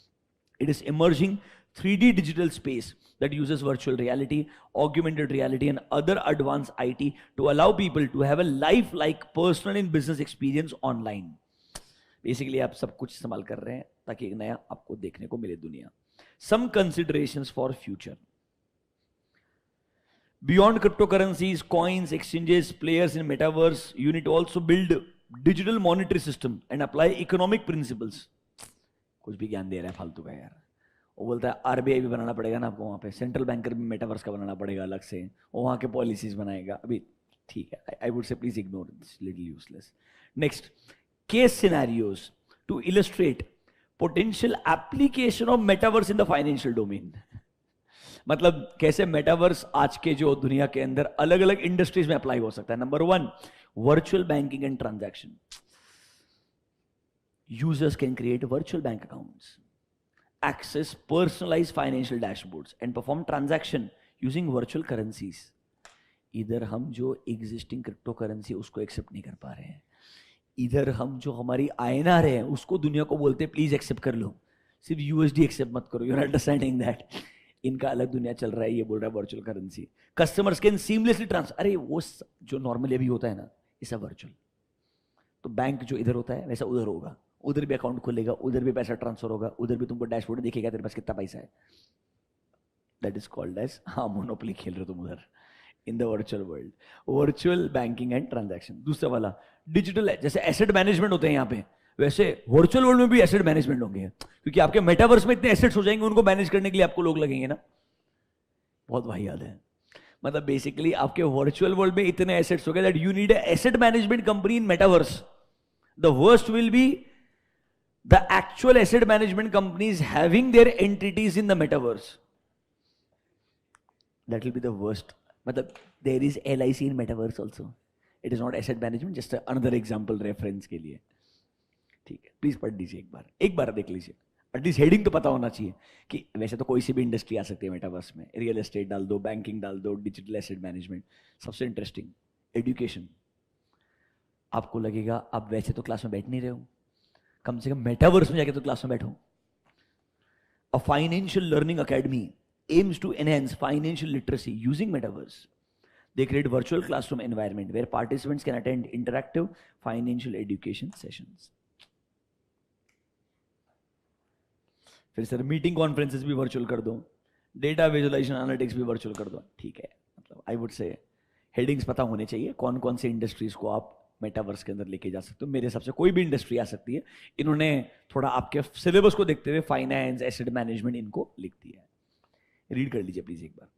It is emerging 3D digital space that uses virtual reality, augmented reality, and other advanced IT to allow people to have a life-like personal and business experience online. Basically, आप सब कुछ इस्तेमाल कर रहे हैं ताकि एक नया आपको देखने को मिले दुनिया. Some considerations for future. Beyond cryptocurrencies, coins, exchanges, players in metaverse, you need to also build digital monetary system and apply economic principles. कुछ भी ज्ञान दे रहा है फालतू का यार. वो बोलता है आरबीआई भी बनाना पड़ेगा ना आपको, वहां पे सेंट्रल बैंकर भी मेटावर्स का बनाना पड़ेगा अलग से, वो वहां के पॉलिसीज बनाएगा. अभी ठीक है, I would say please ignore this, little useless. Next, case scenarios to illustrate potential application of metaverse in the financial domain. मतलब कैसे मेटावर्स आज के जो दुनिया के अंदर अलग अलग इंडस्ट्रीज में अप्लाई हो सकता है. Number 1, virtual banking and transaction. Users can create virtual bank accounts, access personalized financial dashboards, and perform transaction using virtual currencies. इधर हम जो existing crypto currency उसको accept नहीं कर पा रहे हैं, इधर हम जो हमारी INR है उसको दुनिया को बोलते हैं प्लीज एक्सेप्ट कर लो, सिर्फ USD एक्सेप्ट मत करो. You're understanding that. इनका अलग दुनिया चल रहा है, ये बोल रहा है virtual currency. Customers can seamlessly transfer. अरे वो जो नॉर्मली अभी होता है ना, इसे वर्चुअल. तो बैंक जो इधर होता है वैसा उधर होगा, उधर भी अकाउंट खुलेगा, उधर भी पैसा ट्रांसफर होगा, उधर भी तुमको डैशबोर्ड दिखेगा तेरे पास कितना पैसा है. दैट इज कॉल्ड एज, हाँ, मोनोपोली खेल रहे हो तुम उधर in the virtual world. Virtual banking and transaction. दूसरा वाला डिजिटल, जैसे एसेट मैनेजमेंट होते हैं यहाँ पे, वैसे वर्चुअल वर्ल्ड में भी एसेट मैनेजमेंट होंगे, क्योंकि आपके मेटावर्स में इतने एसेट्स हो जाएंगे, उनको मैनेज करने के लिए आपको लोग लगेंगे ना. बहुत वाहियात है. मतलब बेसिकली आपके वर्चुअल वर्ल्ड में इतने एसेट्स हो गए that you need asset management company in metaverse. The worst will be the actual asset management companies having their entities in the metaverse. That will be the worst. मतलब there is LIC in metaverse also. It is not asset management, just another example reference के लिए. ठीक है, please पढ़ लीजिए एक बार देख लीजिए. एटलीस्ट हेडिंग तो पता होना चाहिए कि वैसे तो कोई सी भी इंडस्ट्री आ सकती है मेटावर्स में. रियल एस्टेट डाल दो, बैंकिंग डाल दो, डिजिटल एसेट मैनेजमेंट. सबसे इंटरेस्टिंग एजुकेशन. आपको लगेगा आप वैसे तो क्लास में बैठ नहीं रहे हो, कम से कम मेटावर्स में जाके तो क्लास में बैठो. A financial learning academy aims to enhance financial literacy using metaverse. They create virtual classroom environment where participants can attend interactive financial education sessions. फिर सर मीटिंग कॉन्फ्रेंसेस भी वर्चुअल कर दो, डेटा विजुअलाइजेशन एनालिटिक्स भी virtual कर दो. ठीक है, मतलब आई वुड से हेडिंग्स पता होने चाहिए कौन कौन से इंडस्ट्रीज को आप मेटावर्स के अंदर लेके जा सकते हो. मेरे हिसाब से कोई भी इंडस्ट्री आ सकती है. इन्होंने थोड़ा आपके सिलेबस को देखते हुए फाइनेंस, एसेट मैनेजमेंट इनको लिख दिया है. रीड कर लीजिए प्लीज एक बार.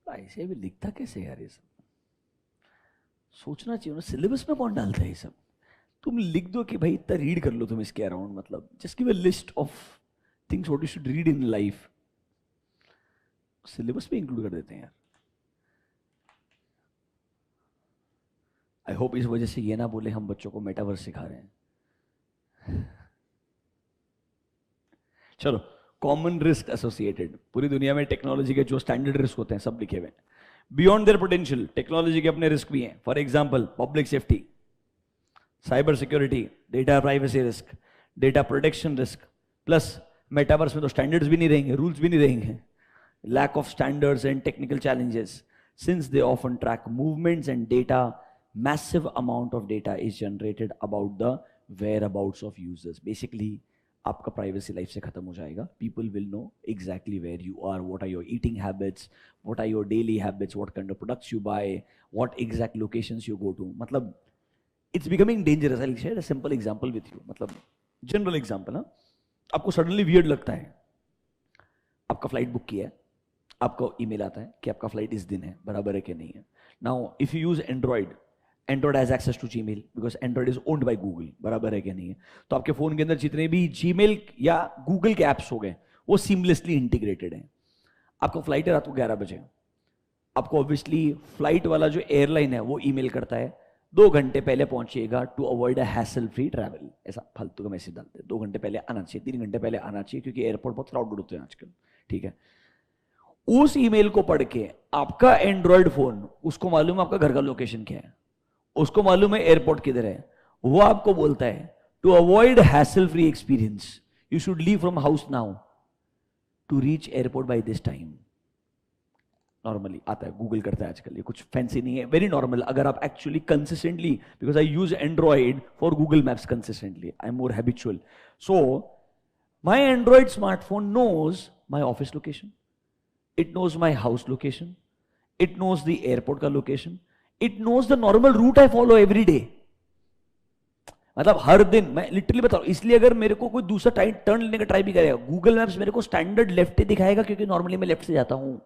ऐसे भी लिखता कैसे यार, ये सब सोचना चाहिए ना. सिलेबस में कौन डालता है ये सब. तुम लिख दो कि भाई इतना रीड कर लो तुम इसके अराउंड. मतलब just give a list of things what you should read in life. Syllabus में इंक्लूड कर देते हैं यार. आई होप इस वजह से ये ना बोले हम बच्चों को मेटावर्स सिखा रहे हैं। चलो, कॉमन रिस्क एसोसिएटेड, पूरी दुनिया में टेक्नोलॉजी के जो स्टैंडर्ड रिस्क होते हैं सब लिखे हुए हैं। बियॉन्ड देयर पोटेंशियल, टेक्नोलॉजी के अपने रिस्क भी हैं। For example, public safety, cyber security, data privacy risk, data protection risk, plus metaverse में तो स्टैंडर्ड्स भी नहीं रहेंगे, रूल्स भी नहीं रहेंगे। Lack of standards and technical challenges, since they often track movements and data, massive amount of data is generated about the whereabouts of users. Basically आपका privacy life से खत्म हो जाएगा। People will know exactly where you are, what are your eating habits, what are your daily habits, what kind of products you buy, what exact locations you go to. मतलब it's becoming dangerous. I will share a simple example with you, मतलब general example. ना, आपको suddenly weird लगता है, आपका flight book किया है, आपको ईमेल आता है कि आपका फ्लाइट इस दिन है, बराबर है कि नहीं है। Now if you use Android, Android has access to Gmail because Android is owned by Google, बराबर है कि नहीं है। तो आपके फोन के अंदर जितने भी जीमेल या गूगल के एप्स हो गए वो सीमलेसली इंटीग्रेटेड हैं। आपका फ्लाइट है रात को 11 बजे, आपको ऑब्वियसली फ्लाइट वाला जो एयरलाइन है वो ईमेल करता है 2 घंटे पहले पहुंचिएगा to avoid a hassle free travel. ऐसा फालतू का मैसेज डालते हैं, 2 घंटे पहले आना चाहिए, 3 घंटे पहले आना चाहिए, क्योंकि एयरपोर्ट बहुत क्राउडेड होते हैं आजकल। ठीक है, उस ईमेल को पढ़ के आपका एंड्रॉइड फोन, उसको मालूम है आपका घर का लोकेशन क्या है, उसको मालूम है एयरपोर्ट किधर है, वो आपको बोलता है to avoid hassle free experience you should leave from house now to reach airport by this time. Normally आता है, गूगल करता है आजकल, ये कुछ फैंसी नहीं है, वेरी नॉर्मल। अगर आप actually consistently, because I use Android for Google Maps consistently, I am more habitual, so my Android smartphone knows my office location, it knows my house location, it knows the airport का location, it knows the normal route I follow every day। मतलब हर दिन, मैं literally बता रहा हूं, इसलिए अगर मेरे को कोई दूसरा टर्न लेने का ट्राई भी करेगा, गूगल मैप्स मेरे को स्टैंडर्ड लेफ्ट ही दिखाएगा, क्योंकि नॉर्मली मैं लेफ्ट से जाता हूं।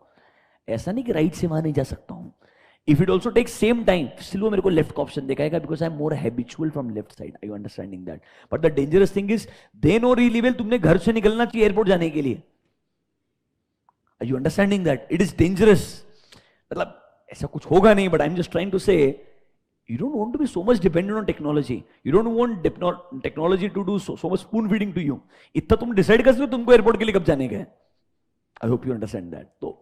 ऐसा नहीं कि राइट से वहां नहीं जा सकता हूं। If it also take same time, still वो मेरे को लेफ्ट का ऑप्शन दिखाएगा, because I am more habitual from left side. I you understanding that? But the dangerous thing is they know really well तुमने घर से निकलना चाहिए एयरपोर्ट जाने के लिए। Are you understanding that? It is dangerous. मतलब ऐसा कुछ होगा नहीं, but I'm just trying to say, you don't want to be so much dependent on technology. You don't want technology to do so much spoon feeding to you. इतना तुम decide कर सकते हो तुमको एयरपोर्ट के लिए कब जाने का है। I hope you understand that. तो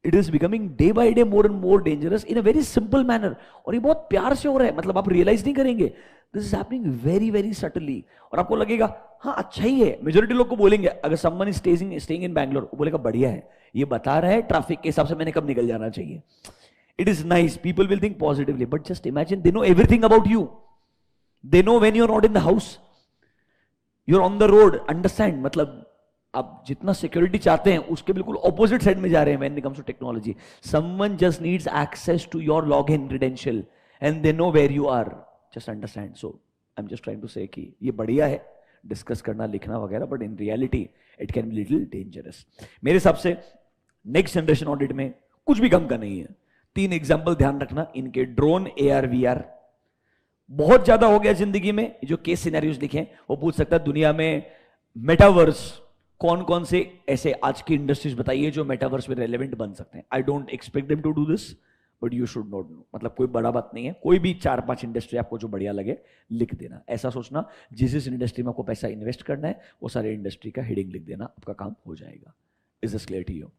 it is becoming day by day more and more dangerous in a very simple manner. और ये बहुत प्यार से हो रहा है, मतलब आप रियलाइज नहीं करेंगे। This is happening very very subtly. और आपको लगेगा हाँ अच्छा ही है। मेजोरिटी लोग को बोलेंगे, अगर someone is staying in Bangalore, वो बोलेगा बढ़िया है, ये बता रहा है ट्रैफिक के हिसाब से मैंने कब निकल जाना चाहिए। It is nice, people will think positively, but just imagine they know everything about you. They know when you're not in the house, you're on the road. Understand? मतलब आप जितना सिक्योरिटी चाहते हैं उसके बिल्कुल ऑपोजिट साइड में जा रहे हैं when it comes to technology. Someone just needs access to your login credential and they know where you are. Just understand. So I'm just trying to say कि ये बढ़िया है डिस्कस करना, लिखना वगैरह, but in reality it can be little dangerous. मेरे हिसाब से नेक्स्ट जनरेशन ऑडिट में कुछ भी कम का नहीं है। 3 एग्जांपल ध्यान रखना इनके, ड्रोन, AR VR। बहुत ज्यादा हो गया जिंदगी में, जो केस सिनेरियोस लिखे हैं वो पूछ सकता है दुनिया में मेटावर्स कौन कौन से ऐसे आज की इंडस्ट्रीज बताइए जो मेटावर्स में रेलेवेंट बन सकते हैं। I don't expect them to do this, but you should not know. मतलब कोई बड़ा बात नहीं है, कोई भी 4-5 इंडस्ट्री आपको जो बढ़िया लगे लिख देना। ऐसा सोचना जिस इंडस्ट्री में आपको पैसा इन्वेस्ट करना है वो सारे इंडस्ट्री का हेडिंग लिख देना, आपका काम हो जाएगा। Is this clear to you?